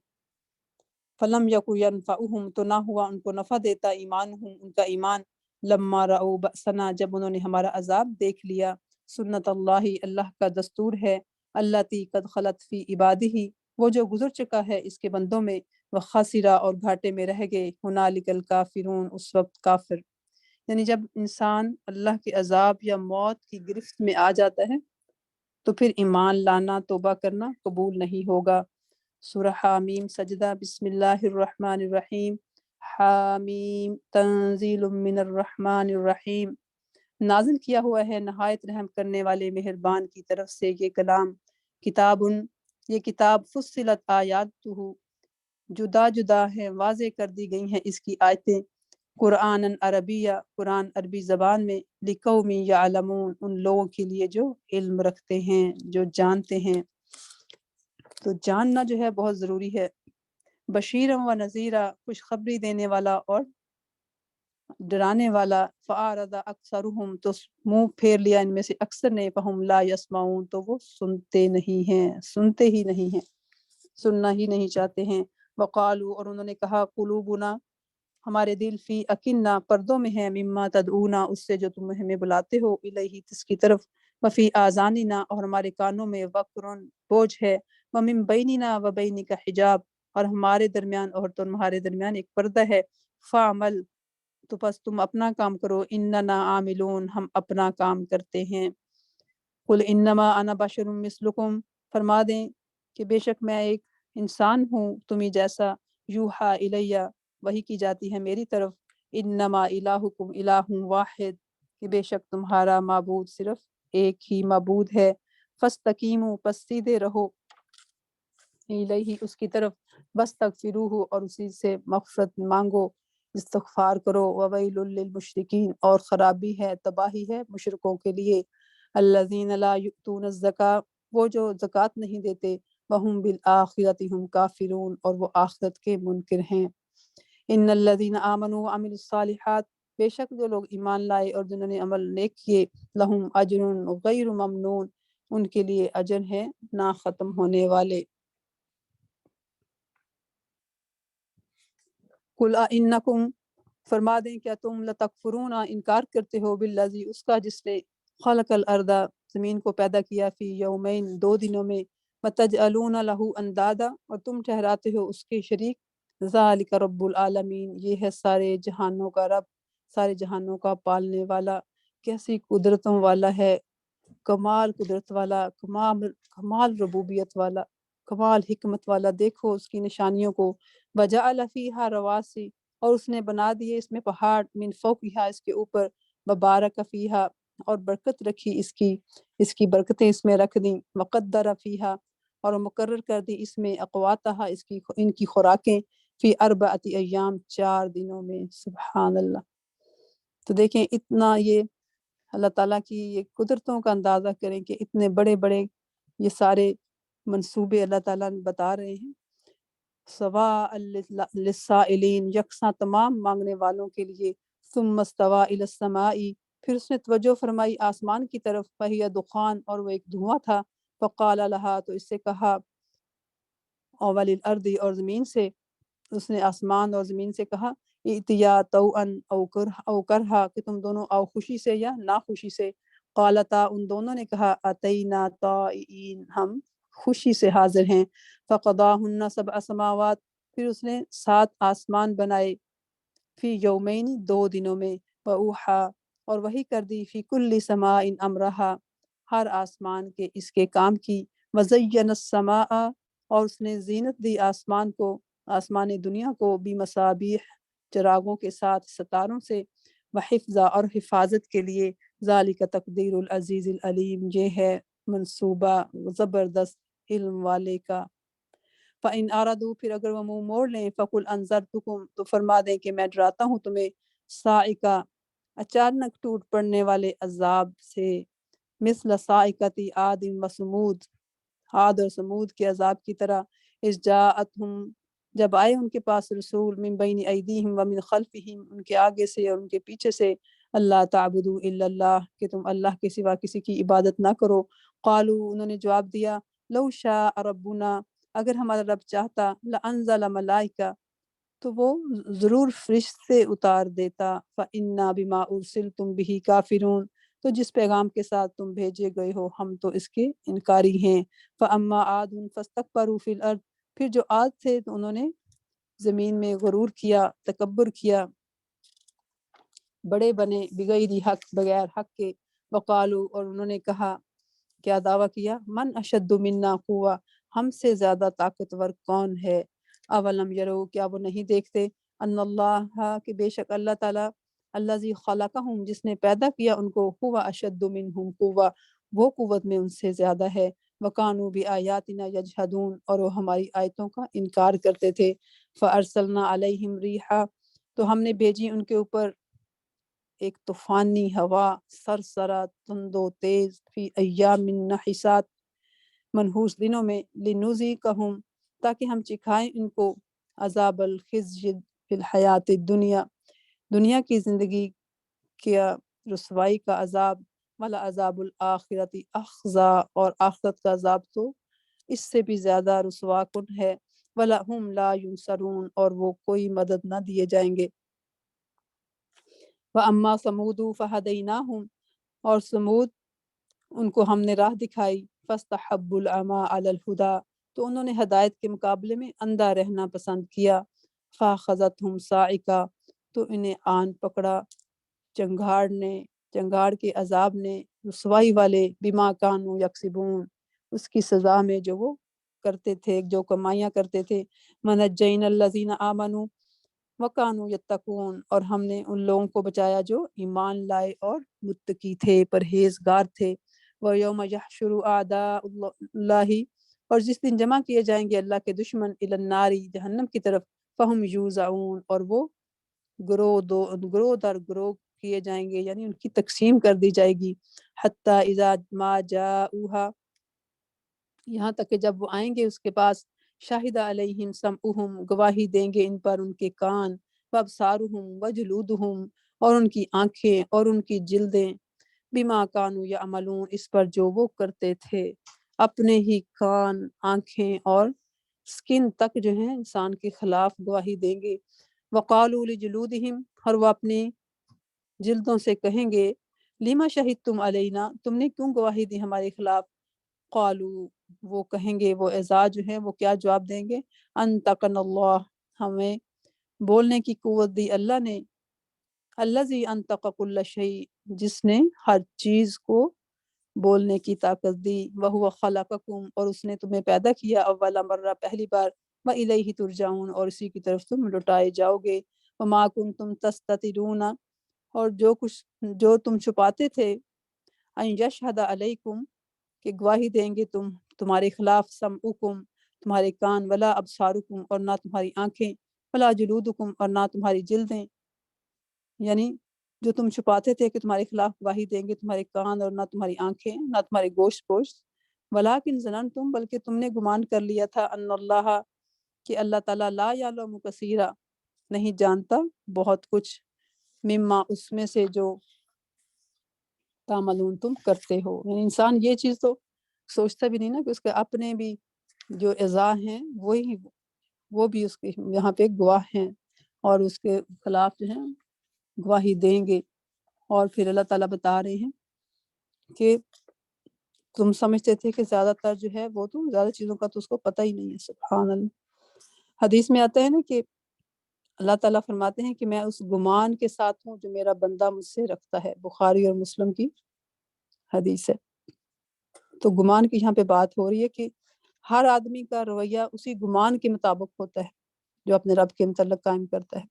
فلم یکو ینفعہم، تو نہ ہوا ان کو نفع دیتا ایمانہم، ان کا ایمان، لما رأوا بأسنا، جب انہوں نے ہمارا عذاب دیکھ لیا۔ سنت اللہ، اللہ کا دستور ہے، اللاتی قد خلت فی عبادہ، وہ جو گزر چکا ہے اس کے بندوں میں، وخسرا، اور گھاٹے میں رہ گئے، ہنالک الکافرون، اس وقت کافر۔ یعنی جب انسان اللہ کے عذاب یا موت کی گرفت میں آ جاتا ہے تو پھر ایمان لانا، توبہ کرنا قبول نہیں ہوگا۔ سورہ حامیم سجدہ، بسم اللہ الرحمن الرحیم، حامیم تنزیل من الرحمن الرحیم، نازل کیا ہوا ہے نہایت رحم کرنے والے مہربان کی طرف سے یہ کلام، کتاب، یہ کتاب، فصلت آیاتہ، جدا جدا ہے، واضح کر دی گئی ہیں اس کی آیتیں، قرآن عربیہ، قرآن عربی زبان میں، لقوم یعلمون، ان لوگوں کے لیے جو علم رکھتے ہیں، جو جانتے ہیں۔ تو جاننا جو ہے بہت ضروری ہے۔ بشیرا و نذیرا، خوشخبری دینے والا اور ڈرانے والا، فأعرض اکثرهم، تو منہ پھیر لیا ان میں سے اکثر نے، فہم لا یسمعون، تو وہ سنتے نہیں ہیں، سنتے ہی نہیں ہیں، سننا ہی نہیں چاہتے ہیں۔ وقالوا، اور انہوں نے کہا، قلوبنا، ہمارے دل، فی اکنہ، پردوں میں ہے، مما تدعونا، اس سے جو تم ہمیں بلاتے ہو، الیہ، اس کی طرف، وفی آذاننا، اور ہمارے کانوں میں، وقرن، بوجھ ہے، ومن بیننا و بینک حجاب، اور ہمارے درمیان اور تمہارے درمیان ایک پردہ ہے، فعمل، تو پس تم اپنا کام کرو، اننا عاملون، ہم اپنا کام کرتے ہیں۔ قل انما انا بشر مثلکم، فرما دیں کہ بے شک میں ایک انسان ہوں تمہیں جیسا، یوحا الیہ، وحی کی جاتی ہے میری طرف، انما الہکم الہ واحد، کہ بے شک تمہارا معبود صرف ایک ہی معبود ہے، فاستقیموا، پس سیدھے رہو، الیہ، اس کی طرف، واستغفروہ، اور اسی سے مغفرت مانگو، استغفار کرو، وویل للمشرکین، اور خرابی ہے، تباہی ہے مشرکوں کے لیے، الذین لا یؤتون الزکاۃ، وہ جو زکوٰۃ نہیں دیتے، وہم بالآخرۃ ہم کافرون، اور وہ آخرت کے منکر ہیں۔ ان الذین آمنوا وعملوا الصالحات، بے شک جو لوگ ایمان لائے اور جنہوں نے عمل نیک کیے، لہم اجر غیر ممنون، ان کے لیے اجر ہے نہ ختم ہونے والے۔ قل انکم، فرما دیں کیا تم، لتکفرون، انکار کرتے ہو، بالذی، اس کا جس نے، خلق الارض، زمین کو پیدا کیا، فی یومین، 2 دنوں میں، وتجعلون لہ اندادا، اور تم ٹھہراتے ہو اس کے شریک، ذالک رب العالمین، یہ ہے سارے جہانوں کا رب، سارے جہانوں کا پالنے والا، کیسی قدرتوں والا ہے، کمال قدرت والا، کمال ربوبیت والا، کمال حکمت والا، دیکھو اس کی نشانیوں کو، وجعل فیہا رواسی، اور اس نے بنا دیے اس میں پہاڑ، من فوقہا، اس کے اوپر، وبارک فیہا، اور برکت رکھی اس کی برکتیں اس میں رکھ دیں، وقدر فیہا، اور مقرر کر دی اس میں، اقواتہا، ان کی خوراکیں، فی 4 ایام، 4 دنوں میں، سبحان اللہ۔ تو دیکھیں اتنا یہ اللہ تعالیٰ کی یہ قدرتوں کا اندازہ کریں کہ اتنے بڑے بڑے یہ سارے منصوبے اللہ تعالیٰ بتا رہے ہیں، سواء للسائلین، یکساں تمام مانگنے والوں کے لیے، ثم استوى الی السماء، پھر اس نے توجہ فرمائی آسمان کی طرف، فہی دخان، اور وہ ایک دھواں تھا، فقال لہا، تو اس سے کہا، وللارض، اور زمین سے، اس نے آسمان اور زمین سے کہا، ائتیا طوعا او کرہا، کہ تم دونوں آؤ خوشی سے یا ناخوشی سے، قالتا، ان دونوں نے کہا، اتینا طائعین، ہم خوشی سے حاضر ہیں، فقضاہن 7 سماوات، پھر اس نے 7 آسمان بنائے، فی یومین، 2 دنوں میں، وأوحا، اور وحی کر دی، فی کل سماء امرہا، ہر آسمان کے اس کے کام کی، وزین السماء، اور اس نے زینت دی آسمان کو، آسمان دنیا کو، بمصابیح، چراغوں کے ساتھ ستاروں سے، وحفظہ اور حفاظت کے لیے، ذالک تقدیر العزیز العلیم، یہ ہے منصوبہ زبردست علم والے کا۔ فَإِنْ أَرَدُوا، پھر اگر وہ منہ موڑ لیں، فَقُلْ أَنذَرْتُكُمْ، تو فرما دیں کہ میں ڈراتا ہوں تمہیں، صاعقہ، اچانک ٹوٹ پڑنے والے عذاب سے، مثل صاعقۃ عاد و ثمود، عاد اور سمود کے عذاب کی طرح، اذ جاءتہم، جب آئے ان کے پاس رسول، من بین ایدیہم ومن خلفہم، ان کے آگے سے اور ان کے پیچھے سے، اللہ تعبدوا الا اللہ، کہ تم اللہ کے سوا کسی کی عبادت نہ کرو۔ قالوا، انہوں نے جواب دیا، لو شاء ربنا، اگر ہمارا رب چاہتا، لانزل ملائکہ، تو وہ ضرور فرشتے اتار دیتا، فإنا بما ارسلتم به کافرون، تو جس پیغام کے ساتھ تم بھیجے گئے ہو ہم تو اس کے انکاری ہیں۔ فأما عاد فاستكبروا فی الارض، پھر جو عاد تھے تو انہوں نے زمین میں غرور کیا، تکبر کیا، بڑے بنے، بغیر حق، بغیر حق کے، وقالو، اور انہوں نے کہا، کیا دعویٰ کیا، من اشد منا قوہ، ہم سے زیادہ طاقتور کون ہے، اولم یرو، کیا وہ نہیں دیکھتے، ان اللہ، کہ بے شک اللہ تعالیٰ، الذی خلقہم، جس نے پیدا کیا ان کو، ہوا اشد منہم قوہ، وہ قوت میں ان سے زیادہ ہے، وکانوا بآیاتنا یجحدون، اور وہ ہماری آیتوں کا انکار کرتے تھے، فارسلنا علیہم ریحا، تو ہم نے بھیجی ان کے اوپر ایک طوفانی ہوا، سرسرا، تند و تیز، فی ایام نحسات، منحوس دنوں میں، لنذیقہم، تاکہ ہم چکھائیں ان کو، عذاب الخزی فی الحیات الدنیا، دنیا کی زندگی کیا رسوائی کا عذاب، ولا عذاب الآخرت اخزا، اور آخرت کا عذاب تو اس سے بھی زیادہ رسوا کن ہے، ولا ہم لا ینصرون، اور وہ کوئی مدد نہ دیے جائیں گے۔ وَأَمَّا ثَمُودُ فَهَدَيْنَاهُمْ، اور سمود، ان کو ہم نے راہ دکھائی، فَاسْتَحَبُّوا الْعَمَىٰ عَلَى الْهُدَىٰ، تو انہوں نے ہدایت کے مقابلے میں اندھا رہنا پسند کیا، فَأَخَذَتْهُمْ صَاعِقَةٌ، تو انہیں آن پکڑا چنگھاڑ نے، چنگھاڑ کے عذاب نے، رسوائی والے، بما کانوا یکسبون، اس کی سزا میں جو وہ کرتے تھے، جو کمائیاں کرتے تھے، وَنَجَّيْنَا الَّذِينَ آمَنُوا وَكَانُوا يَتَّقُونَ، اور ہم نے ان لوگوں کو بچایا جو ایمان لائے اور متقی تھے، پرہیزگار تھے، وَيَوْمَ يَحْشُرُ أَعْدَاءُ اللَّهِ، اور جس دن جمع کیے جائیں گے اللہ کے دشمن، إِلَى النَّارِ، جہنم کی طرف، فَهُمْ يُوزَعُونَ، اور وہ گروہ در گروہ کیے جائیں گے، یعنی ان کی تقسیم کر دی جائے گی، حتیٰ اذا ما جاؤہا، یہاں تک کہ جب وہ آئیں گے اس کے پاس، شاہد علیہم سمعہم، گواہی دیں گے ان پر ان کے کان، وابصارہم وجلودہم، اور ان کی آنکھیں اور ان کی جلدیں، بما کانوا یعملون، اس پر جو وہ کرتے تھے، اپنے ہی کان، آنکھیں اور سکن تک جو ہیں انسان کے خلاف گواہی دیں گے، وقالوا لجلودہم، اور وہ اپنی جلدوں سے کہیں گے، لما شہدتم علینا، تم نے کیوں گواہی دی ہمارے خلاف، قالوا، وہ کہیں گے، وہ اعزاز جو ہے وہ کیا جواب دیں گے، انطقنا اللہ، ہمیں بولنے کی قوت دی اللہ نے، الذی انطق کل شیء، جس نے ہر چیز کو بولنے کی طاقت دی، وہو خلقکم، اور اس نے تمہیں پیدا کیا، اول مرہ، پہلی بار، وإلیہ ترجعون، اور اسی کی طرف تم لوٹائے جاؤ گے، وما کنتم تستترون، اور جو تم چھپاتے تھے، ان یشہد علیکم، کہ گواہی دیں گے تمہارے خلاف، سمعکم، تمہارے کان، ولا ابصارکم، اور نہ تمہاری آنکھیں، ولا جلودکم، اور نہ تمہاری جلدیں، یعنی جو تم چھپاتے تھے کہ تمہارے خلاف گواہی دیں گے تمہارے کان اور نہ تمہاری آنکھیں، نہ تمہارے گوشت پوشت، ولیکن ظننتم، بلکہ تم نے گمان کر لیا تھا، ان اللہ، کہ اللہ تعالیٰ، لا یعلم کثیرا، نہیں جانتا بہت کچھ، مما، اس میں سے جو تعملون، تم کرتے ہو، یعنی انسان یہ چیز تو سوچتا بھی نہیں نا کہ اس کے اپنے بھی جو اعضاء ہیں وہ بھی اس کے یہاں پہ گواہ ہیں، اور اس کے خلاف جو ہے گواہی دیں گے، اور پھر اللہ تعالیٰ بتا رہے ہیں کہ تم سمجھتے تھے کہ زیادہ تر جو ہے وہ تو زیادہ چیزوں کا تو اس کو پتہ ہی نہیں ہے، سبحان اللہ۔ حدیث میں آتا ہے نا کہ اللہ تعالیٰ فرماتے ہیں کہ میں اس گمان کے ساتھ ہوں جو میرا بندہ مجھ سے رکھتا ہے، بخاری اور مسلم کی حدیث ہے۔ تو گمان کی یہاں پہ بات ہو رہی ہے کہ ہر آدمی کا رویہ اسی گمان کے مطابق ہوتا ہے جو اپنے رب کے متعلق قائم کرتا ہے،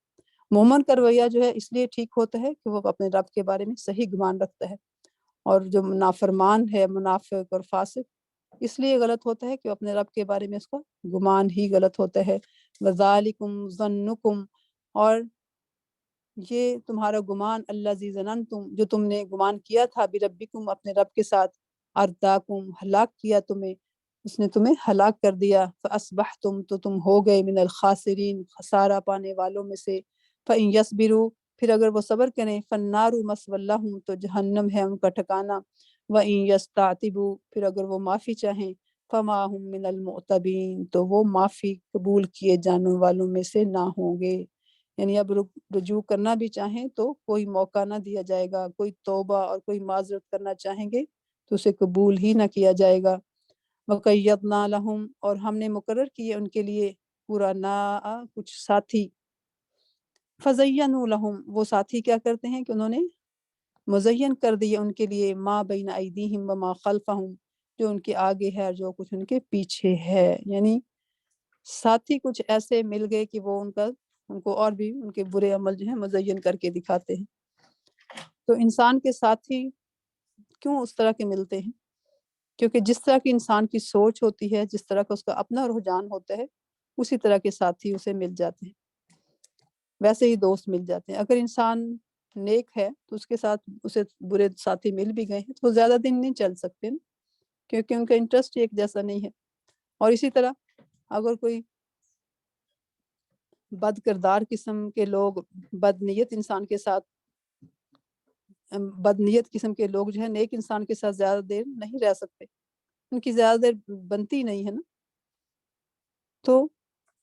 مومن کا رویہ جو ہے اس لیے ٹھیک ہوتا ہے کہ وہ اپنے رب کے بارے میں صحیح گمان رکھتا ہے، اور جو نافرمان ہے، منافق اور فاسق، اس لیے غلط ہوتا ہے کہ اپنے رب کے بارے میں اس کا گمان ہی غلط ہوتا ہے۔ وَذَلِكُمْ ظَنُّكُمْ، اور یہ تمہارا گمان، الذی ظننتم، جو تم نے گمان کیا تھا، بربکم، اپنے رب کے ساتھ، ارداکم، ہلاک کیا تمہیں، اس نے تمہیں ہلاک کر دیا، فاصبحتم، تو تم ہو گئے، من الخاسرین، خسارہ پانے والوں میں سے، فإن یصبروا، پھر اگر وہ صبر کریں، فالنار مثوی لہم، تو جہنم ہے ان کا ٹھکانہ، وإن یستعتبوا، پھر اگر وہ معافی چاہیں، فما هم من المعتبین، تو وہ معافی قبول کیے جانے والوں میں سے نہ ہوں گے۔ یعنی اب رجوع کرنا بھی چاہیں تو کوئی موقع نہ دیا جائے گا، کوئی توبہ اور کوئی معذرت کرنا چاہیں گے تو اسے قبول ہی نہ کیا جائے گا۔ وَقَيَّضْنَا لَهُمْ، اور ہم نے مقرر کیے ان کے لیے، قُرَنَاءَ، کچھ ساتھی، فَزَيَّنُوا لَهُمْ، وہ ساتھی کیا کرتے ہیں کہ انہوں نے مزین کر دیے ان کے لیے، ما بین ایدیہم وما خلفہم، جو ان کے آگے ہے اور جو کچھ ان کے پیچھے ہے، یعنی ساتھی کچھ ایسے مل گئے کہ وہ ان کو اور بھی ان کے برے عمل جو ہیں مزین کر کے دکھاتے ہیں۔ تو انسان کے ساتھی کیوں اس طرح کے ملتے ہیں؟ کیونکہ جس طرح کی انسان کی سوچ ہوتی ہے، جس طرح کا اس کا اپنا رجحان ہوتا ہے، اسی طرح کے ساتھی اسے مل جاتے ہیں، ویسے ہی دوست مل جاتے ہیں۔ اگر انسان نیک ہے تو اس کے ساتھ اسے برے ساتھی مل بھی گئے ہیں تو وہ زیادہ دن نہیں چل سکتے نا، کیونکہ ان کا انٹرسٹ ایک جیسا نہیں ہے۔ اور اسی طرح اگر کوئی بد کردار قسم کے لوگ، بد نیت انسان کے ساتھ، بد نیت قسم کے لوگ جو ہے نیک انسان کے ساتھ زیادہ دیر نہیں رہ سکتے، ان کی زیادہ دیر بنتی نہیں ہے نا۔ تو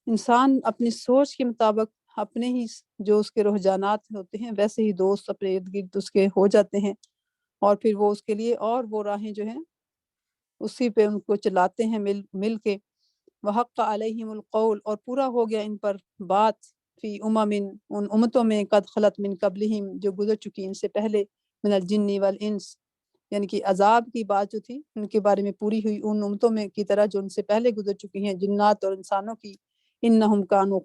انسان اپنی سوچ کے مطابق اپنے ہی جو اس کے رجحانات ہوتے ہیں ویسے ہی دوست اپنے ارد گرد اس کے ہو جاتے ہیں، اور پھر وہ اس کے لیے اور وہ راہیں جو ہیں اسی پہ ان کو چلاتے ہیں مل کے۔ وحق علیہم القول، اور پورا ہو گیا ان پر بات، فی ان امتوں میں، قد خلت من قبلہم، جو گزر چکی ان سے پہلے، من الجن والانس، یعنی کہ عذاب کی بات جو تھی ان کے بارے میں پوری ہوئی ان امتوں میں کی طرح جو ان سے پہلے گزر چکی ہیں، جنات اور انسانوں کی۔ انہم کانوا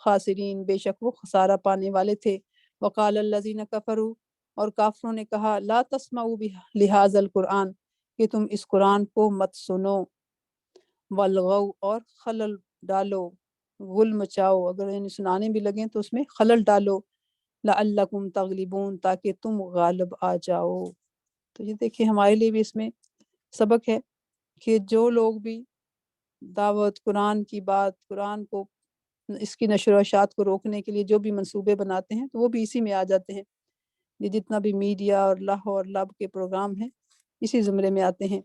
خاسرین، بے شک وہ خسارہ پانے والے تھے۔ وقال الذین کفروا، اور کافروں نے کہا، لا تسمعوا لہذا القرآن، کہ تم اس قرآن کو مت سنو، والغو، اور خلل ڈالو، غل مچاؤ، اگر انہیں سنانے بھی لگیں تو اس میں خلل ڈالو، لعلکم تغلبون، تاکہ تم غالب آ جاؤ۔ تو یہ دیکھیں ہمارے لیے بھی اس میں سبق ہے کہ جو لوگ بھی دعوت قرآن کی بات، قرآن کو، اس کی نشر و اشاعت کو روکنے کے لیے جو بھی منصوبے بناتے ہیں تو وہ بھی اسی میں آ جاتے ہیں۔ یہ جتنا بھی میڈیا اور لہ اور لب کے پروگرام ہیں اسی زمرے میں آتے ہیں۔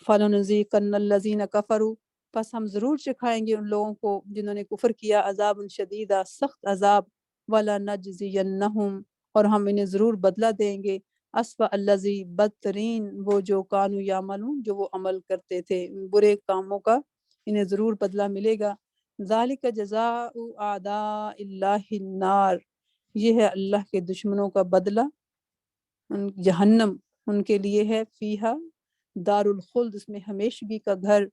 فَلَنُذِيقَنَّ الَّذِينَ كَفَرُوا، پس ہم ضرور چکھائیں گے ان لوگوں کو جنہوں نے کفر کیا، عذاب شدیدہ، سخت عذاب، وَلَنَجْزِيَنَّهُمْ، اور ہم انہیں ضرور بدلہ دیں گے، اسوأ الذی، بدترین وہ جو کانوا یعملون، جو وہ عمل کرتے تھے، برے کاموں کا انہیں ضرور بدلہ ملے گا۔ ذالک جزاء اعداء اللہ النار، یہ ہے اللہ کے دشمنوں کا بدلہ، جہنم ان کے لیے ہے، فیہا، دار الخلد، اس میں ہمیشگی کا گھر،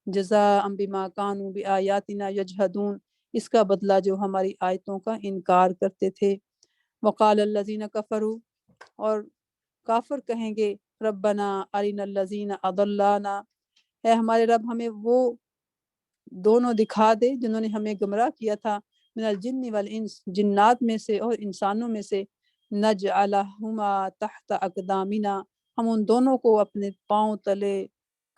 جزاء بما کانوا بآیاتنا یجحدون، اس کا بدلہ جو ہماری آیتوں کا انکار کرتے تھے۔ وقال الذین کفروا، اور کافر کہیں گے، ربنا ارنا الذین اضلانا، اے ہمارے رب ہمیں وہ دونوں دکھا دے جنہوں نے ہمیں گمراہ کیا تھا، من الجن والانس، جنات میں سے اور انسانوں میں سے، نجعلہما تحت اقدامنا، ہم ان دونوں کو اپنے پاؤں تلے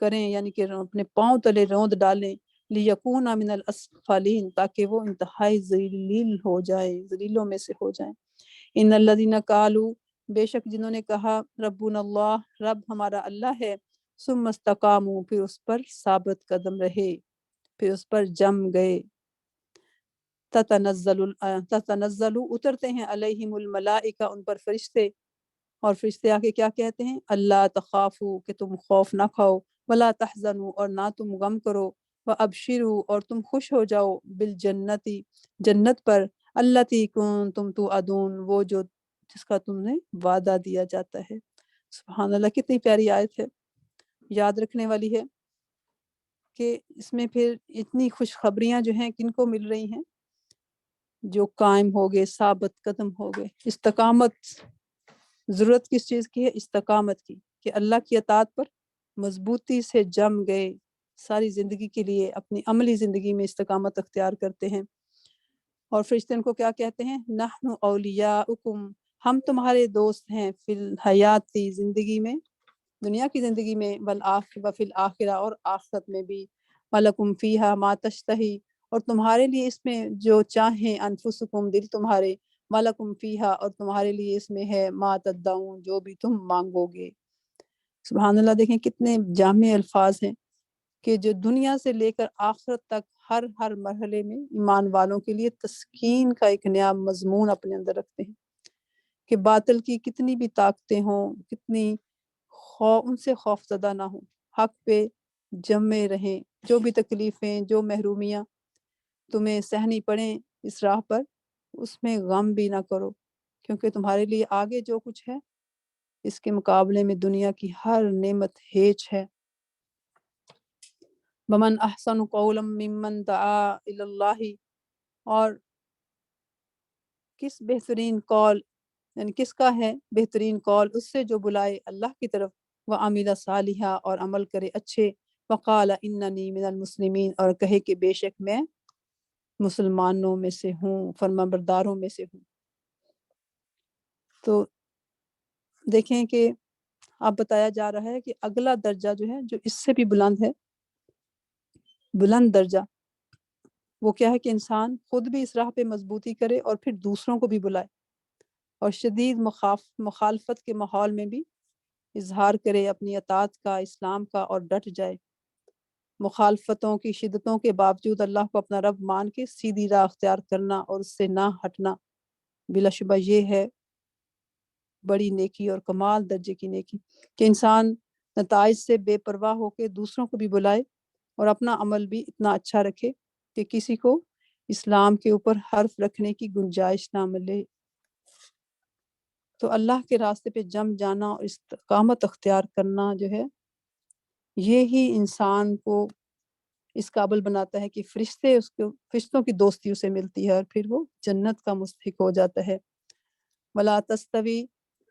کریں، یعنی کہ اپنے پاؤں تلے روند ڈالیں، لیکونا من الاسفلین، تاکہ وہ انتہائی ذلیل ہو جائیں، ذلیلوں میں سے ہو جائیں۔ ان الذین قالوا، بے شک جنہوں نے کہا، ربنا اللہ، رب ہمارا اللہ ہے، ثم استقاموا، پھر اس پر ثابت قدم رہے، پھر اس پر جم گئے، تتنزل، اترتے ہیں، علیہم الملائکہ، ان پر فرشتے، اور فرشتے آ کے کیا کہتے ہیں، اللہ تخافوا، کہ تم خوف نہ کھاؤ، ولا تحزنوا، اور نہ تم غم کرو، وابشروا، اور تم خوش ہو جاؤ، بالجنتی، جنت پر، التی کنتم توعدون، وہ جو جس کا تم نے وعدہ دیا جاتا ہے۔ سبحان اللہ، کتنی پیاری آیت ہے، یاد رکھنے والی ہے کہ اس میں پھر اتنی خوشخبریاں جو ہیں کن کو مل رہی ہیں، جو قائم ہو گئے، ثابت قدم ہو گئے۔ استقامت، ضرورت کس چیز کی ہے؟ استقامت کی، کہ اللہ کی اطاعت پر مضبوطی سے جم گئے، ساری زندگی کے لیے اپنی عملی زندگی میں استقامت اختیار کرتے ہیں۔ اور فرشتے ان کو کیا کہتے ہیں؟ نحن اولیاؤکم، ہم تمہارے دوست ہیں، فی الحیاتی، زندگی میں، دنیا کی زندگی میں، وفی الآخرہ، اور آخرت میں بھی، وَلَکُمْ فِیہا مَا تَشْتَہی، اور تمہارے لیے اس میں جو چاہیں، انفسکم، دل تمہارے، وَلَکُمْ فِیہا، اور تمہارے لیے اس میں ہے، مَا تَدَّعُون، جو بھی تم مانگو گے۔ سبحان اللہ، دیکھیں کتنے جامع الفاظ ہیں کہ جو دنیا سے لے کر آخرت تک ہر مرحلے میں ایمان والوں کے لیے تسکین کا ایک نیا مضمون اپنے اندر رکھتے ہیں، کہ باطل کی کتنی بھی طاقتیں ہوں، کتنی ان سے خوف زدہ نہ ہوں، حق پہ جمے رہیں، جو بھی تکلیفیں، جو محرومیاں تمہیں سہنی پڑیں اس راہ پر، اس میں غم بھی نہ کرو، کیونکہ تمہارے لیے آگے جو کچھ ہے اس کے مقابلے میں دنیا کی ہر نعمت ہیچ ہے۔ وَمَنْ أَحْسَنُ قَوْلًا مِّمَّنْ دَعَا إِلَى اللَّهِ، اور کس بہترین قول، یعنی کس کا ہے بہترین قول، اس سے جو بلائے اللہ کی طرف، وَعَمِلَ صَالِحًا، اور عمل کرے اچھے، وَقَالَ إِنَّنِي مِنَ الْمُسْلِمِينَ، اور کہے کہ بے شک میں مسلمانوں میں سے ہوں، فرمانبرداروں میں سے ہوں۔ تو دیکھیں کہ اب بتایا جا رہا ہے کہ اگلا درجہ جو ہے، جو اس سے بھی بلند ہے، بلند درجہ، وہ کیا ہے کہ انسان خود بھی اس راہ پہ مضبوطی کرے اور پھر دوسروں کو بھی بلائے، اور شدید مخالفت کے ماحول میں بھی اظہار کرے اپنی اطاعت کا، اسلام کا، اور ڈٹ جائے۔ مخالفتوں کی شدتوں کے باوجود اللہ کو اپنا رب مان کے سیدھی راہ اختیار کرنا اور اس سے نہ ہٹنا، بلا شبہ یہ ہے بڑی نیکی اور کمال درجے کی نیکی، کہ انسان نتائج سے بے پرواہ ہو کے دوسروں کو بھی بلائے اور اپنا عمل بھی اتنا اچھا رکھے کہ کسی کو اسلام کے اوپر حرف رکھنے کی گنجائش نہ ملے۔ تو اللہ کے راستے پہ جم جانا اور استقامت اختیار کرنا جو ہے، یہی انسان کو اس قابل بناتا ہے کہ فرشتوں کی دوستی اسے ملتی ہے، اور پھر وہ جنت کا مستحق ہو جاتا ہے۔ وَلَا تَسْتَوِي،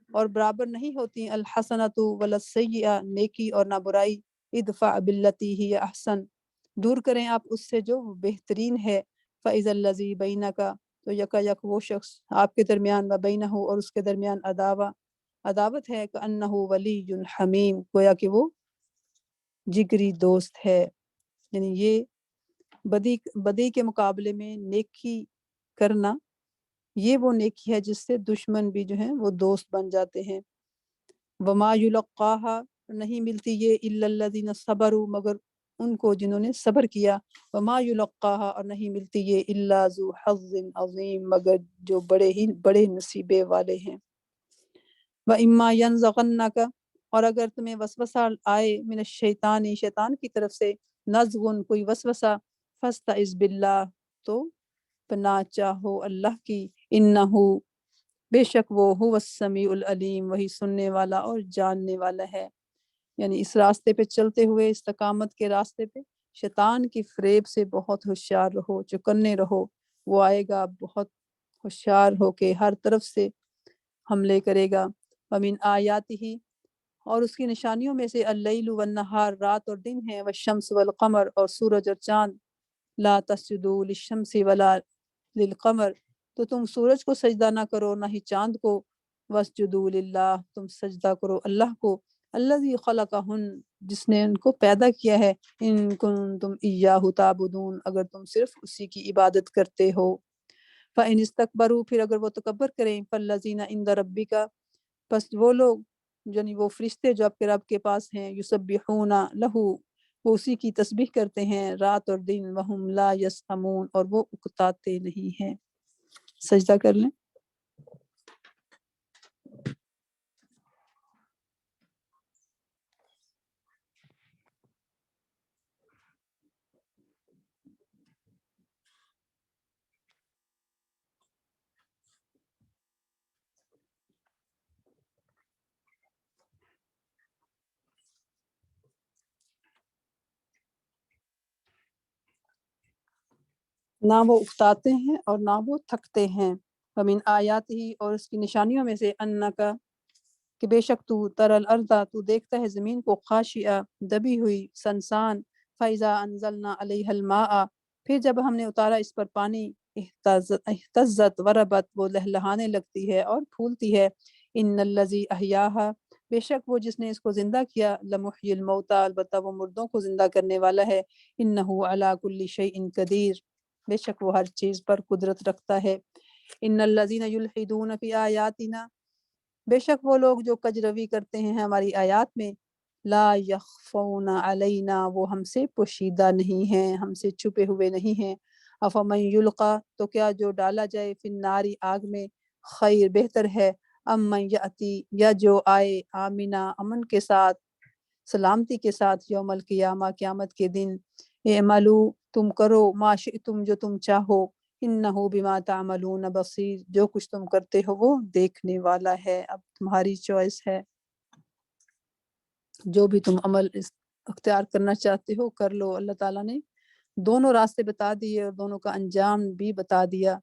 اور برابر نہیں ہوتی، الحسنۃ ولا السیئہ، نیکی اور نہ برائی، ادفع باللتی ہی احسن، دور کریں آپ اس سے جو بہترین ہے، فَإِذَا الَّذِي بَيْنَكَ، تو یکا یک وہ شخص آپ کے درمیان، وَبَيْنَهُ، اور اس کے درمیان، عداوت ہے، كَأَنَّهُ وَلِيٌّ حَمِيمٌ، گویا کہ وہ جگری دوست ہے۔ یعنی یہ بدی کے مقابلے میں نیکی کرنا، یہ وہ نیکی ہے جس سے دشمن بھی جو ہیں وہ دوست بن جاتے ہیں۔ وما یلقاها، نہیں ملتی یہ الا الذین صبروا، مگر ان کو جنہوں نے صبر کیا، وما یلقاها، اور نہیں ملتی یہ الا ذو حظ عظیم، مگر جو بڑے نصیبے والے ہیں۔ واما ینزغنک، اور اگر تمہیں وسوسہ آئے، من الشیطان، شیطان کی طرف سے، نزغن، کوئی وسوسہ، فاستعذ باللہ، تو پناہ چاہو اللہ کی، انہو، بے شک وہ، هو السمیع العلیم، وہی سننے والا اور جاننے والا ہے۔ یعنی اس راستے پہ چلتے ہوئے، استقامت کے راستے پہ، شیطان کی فریب سے بہت ہوشیار رہو، چکنے رہو، وہ آئے گا بہت ہوشیار ہو کے ہر طرف سے حملے کرے گا۔ ومن آیاتہ، اور اس کی نشانیوں میں سے، اللیل والنہار، رات اور دن ہے، والشمس والقمر، اور سورج اور چاند، لا تسجدوا للشمس ولا للقمر، تو تم سورج کو سجدہ نہ کرو، نہ ہی چاند کو، واسجدوا للہ، تم سجدہ کرو اللہ کو، الذی خلقہن، جس نے ان کو پیدا کیا ہے، ان کنتم ایاہ تعبدون، اگر تم صرف اسی کی عبادت کرتے ہو۔ فإن استکبروا، پھر اگر وہ تکبر کریں، فالذین عند ربک، پس وہ لوگ، یعنی وہ فرشتے جو آپ کے رب کے پاس ہیں، یسبحون لہ، وہ اسی کی تسبیح کرتے ہیں رات اور دن، وہم لا یسأمون، اور وہ اکتاتے نہیں ہیں۔ سجدہ کر لیں۔ نہ وہ اکتاتے ہیں اور نہ وہ تھکتے ہیں. ومن آیات ہی، اور اس کی نشانیوں میں سے انکا، کہ بے شک تو ترل ارضا، تو دیکھتا ہے زمین کو خاشعہ، دبی ہوئی، سنسان. فیضا انزلنا علیہ الماء، پھر جب ہم نے اتارا اس پر پانی، اہتزت وربت، وہ لہلہانے لگتی ہے اور پھولتی ہے. ان الذی احیاھا، بے شک وہ جس نے اس کو زندہ کیا، لمحیی الموتیٰ، البتہ وہ مردوں کو زندہ کرنے والا ہے. انہ علی کل شیء قدیر، بے شک وہ ہر چیز پر قدرت رکھتا ہے. ان الذین یلحدون فی آیاتنا، بے شک وہ لوگ جو کج روی کرتے ہیں ہماری آیات میں، لا یخفون علینا، وہ ہم سے پوشیدہ نہیں ہیں، ہم سے چھپے ہوئے نہیں ہیں. افمن یلقا، تو کیا جو ڈالا جائے، فی النار، آگ میں، خیر بہتر ہے، امن یاتی، یا جو آئے، آمنا، امن کے ساتھ، سلامتی کے ساتھ، یوم القیامہ، قیامت کے دن. اعملو، تم کرو، ما شئتم، جو تم چاہو، انہو بما تعملون بصیر، جو کچھ تم کرتے ہو وہ دیکھنے والا ہے. اب تمہاری چوائس ہے، جو بھی تم عمل اختیار کرنا چاہتے ہو کر لو. اللہ تعالیٰ نے دونوں راستے بتا دیے اور دونوں کا انجام بھی بتا دیا.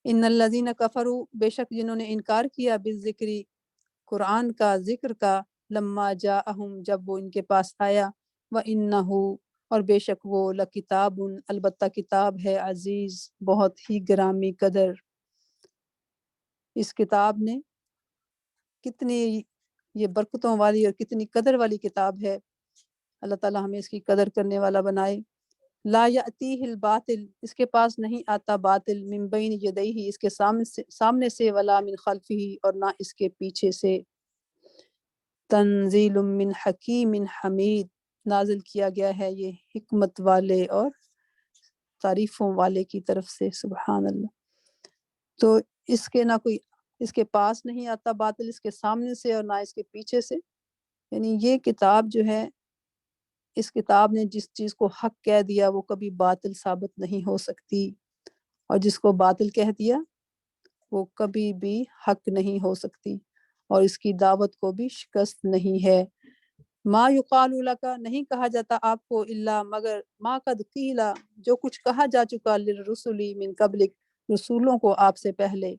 ان الذین کفروا، بے شک جنہوں نے انکار کیا، بالذکری، قرآن کا، ذکر کا، لما جاءہم، جب وہ ان کے پاس آیا، وَإِنَّهُ، اور بے شک وہ، لکتاب، البتہ کتاب ہے، عزیز، بہت ہی گرامی قدر. اس کتاب نے کتنی یہ برکتوں والی اور کتنی قدر والی کتاب ہے. اللہ تعالیٰ ہمیں اس کی قدر کرنے والا بنائے. لا یأتیہ الباطل، اس کے پاس نہیں آتا باطل، من بین یدیہ، اس کے سامنے سے، ولا من خلفہ، اور نہ اس کے پیچھے سے. تنزیل من حکیم حمید، نازل کیا گیا ہے یہ حکمت والے اور تعریفوں والے کی طرف سے. سبحان اللہ. تو اس کے نہ کوئی، اس کے پاس نہیں آتا باطل، اس کے سامنے سے اور نہ اس کے پیچھے سے. یعنی یہ کتاب جو ہے، اس کتاب نے جس چیز کو حق کہہ دیا وہ کبھی باطل ثابت نہیں ہو سکتی، اور جس کو باطل کہہ دیا وہ کبھی بھی حق نہیں ہو سکتی، اور اس کی دعوت کو بھی شکست نہیں ہے. ما یقال لک، نہیں کہا جاتا آپ کو، الا، مگر، ما قد قیل، جو کچھ کہا جا چکا، للرسل من قبلک، رسولوں کو آپ سے پہلے.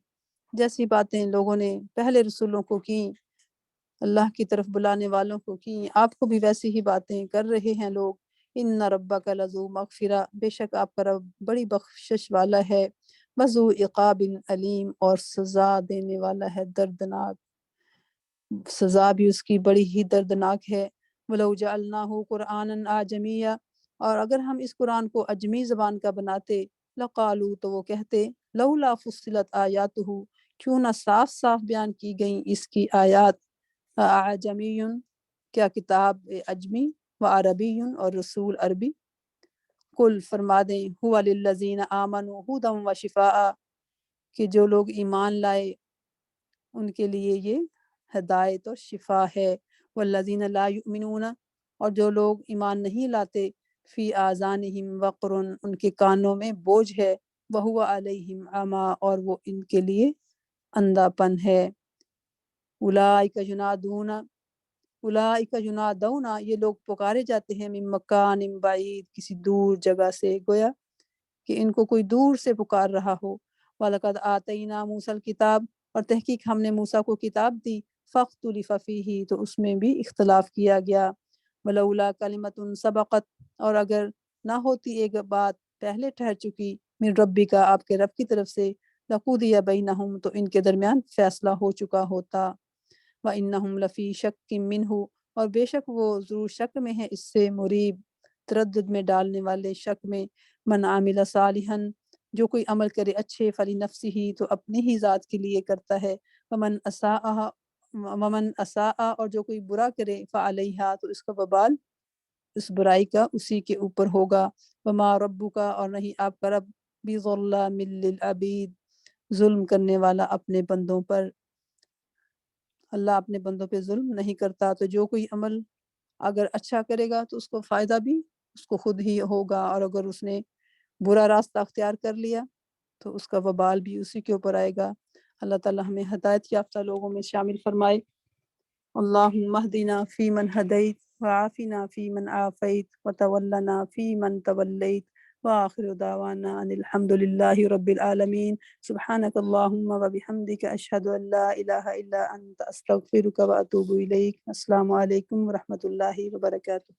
جیسی باتیں لوگوں نے پہلے رسولوں کو کی، اللہ کی طرف بلانے والوں کو کی، آپ کو بھی ویسی ہی باتیں کر رہے ہیں لوگ. ان ربک لذو مغفرہ، بے شک آپ کا رب بڑی بخشش والا ہے، وذو عقاب علیم، اور سزا دینے والا ہے دردناک، سزا بھی اس کی بڑی ہی دردناک ہے. وَلَوْ جَعَلْنَاهُ قُرْآنًا أَعْجَمِيًّا، اور اگر ہم اس قرآن کو عجمی زبان کا بناتے، لقالو، تو وہ کہتے، لولا فصلت آیاتہ، کیوں نہ صاف صاف بیان کی گئیں اس کی آیات. اعجمی، کیا کتاب عجمی، و عربی، اور رسول عربی. قل، فرما دیں، هو للذین آمنوا ھدی و شفاء، کہ جو لوگ ایمان لائے ان کے لیے یہ ہدایت اور شفا ہے. والذین لا یؤمنون، اور جو لوگ ایمان نہیں لاتے، فی آذانہم وقر، ان کے کانوں میں بوجھ ہے، وہو علیہم عمی، اور وہ ان کے لیے اندھا پن ہے. اولئک ینادون، اولئک ینادون، یہ لوگ پکارے جاتے ہیں، من مکان بعید، کسی دور جگہ سے، گویا کہ ان کو کوئی دور سے پکار رہا ہو. وَلَقَدْ آتَيْنَا مُوسَى الْكِتَابَ، اور تحقیق ہم نے موسیٰ کو کتاب دی، فَاخْتُلِفَ فِيهِ، تو اس میں بھی اختلاف کیا گیا. وَلَوْلَا كَلِمَةٌ سَبَقَتْ، اور اگر نہ ہوتی ایک بات پہلے ٹھہر چکی، من ربک، آپ کے رب کی طرف سے، لَقُضِيَ بَيْنَهُمْ، تو ان کے درمیان فیصلہ ہو چکا ہوتا. وَإِنَّهُمْ لَفِي شَكٍّ مِّنْهُ، اور بے شک وہ ضرور شک میں ہے اس سے، مریب، تردد میں ڈالنے والے، شک میں. من عامل صالحا، جو کوئی عمل کرے اچھے، فلنفسہ، تو اپنی ہی ذات کے لیے کرتا ہے. ومن اساء، اور جو کوئی برا کرے، فعلیہا، تو اس کا وبال اس برائی کا اسی کے اوپر ہوگا. وما ربک، اور نہیں آپ کا رب، بظلام للعبید، ظلم کرنے والا اپنے بندوں پر. اللہ اپنے بندوں پہ ظلم نہیں کرتا. تو جو کوئی عمل اگر اچھا کرے گا تو اس کو فائدہ بھی اس کو خود ہی ہوگا، اور اگر اس نے برا راستہ اختیار کر لیا تو اس کا وبال بھی اسی کے اوپر آئے گا. اللہ تعالی ہمیں ہدایت یافتہ لوگوں میں شامل فرمائے. اللہم اہدنا فی من ہدیت، وعافنا فی من عافیت، وتولنا فی من تولیت، وآخر دعوانا ان الحمد للہ رب العالمین. سبحانک اللہم وبحمدک اشہد ان لا الہ الا انت استغفرک واتوب الیک. السلام علیکم ورحمۃ اللہ وبرکاتہ.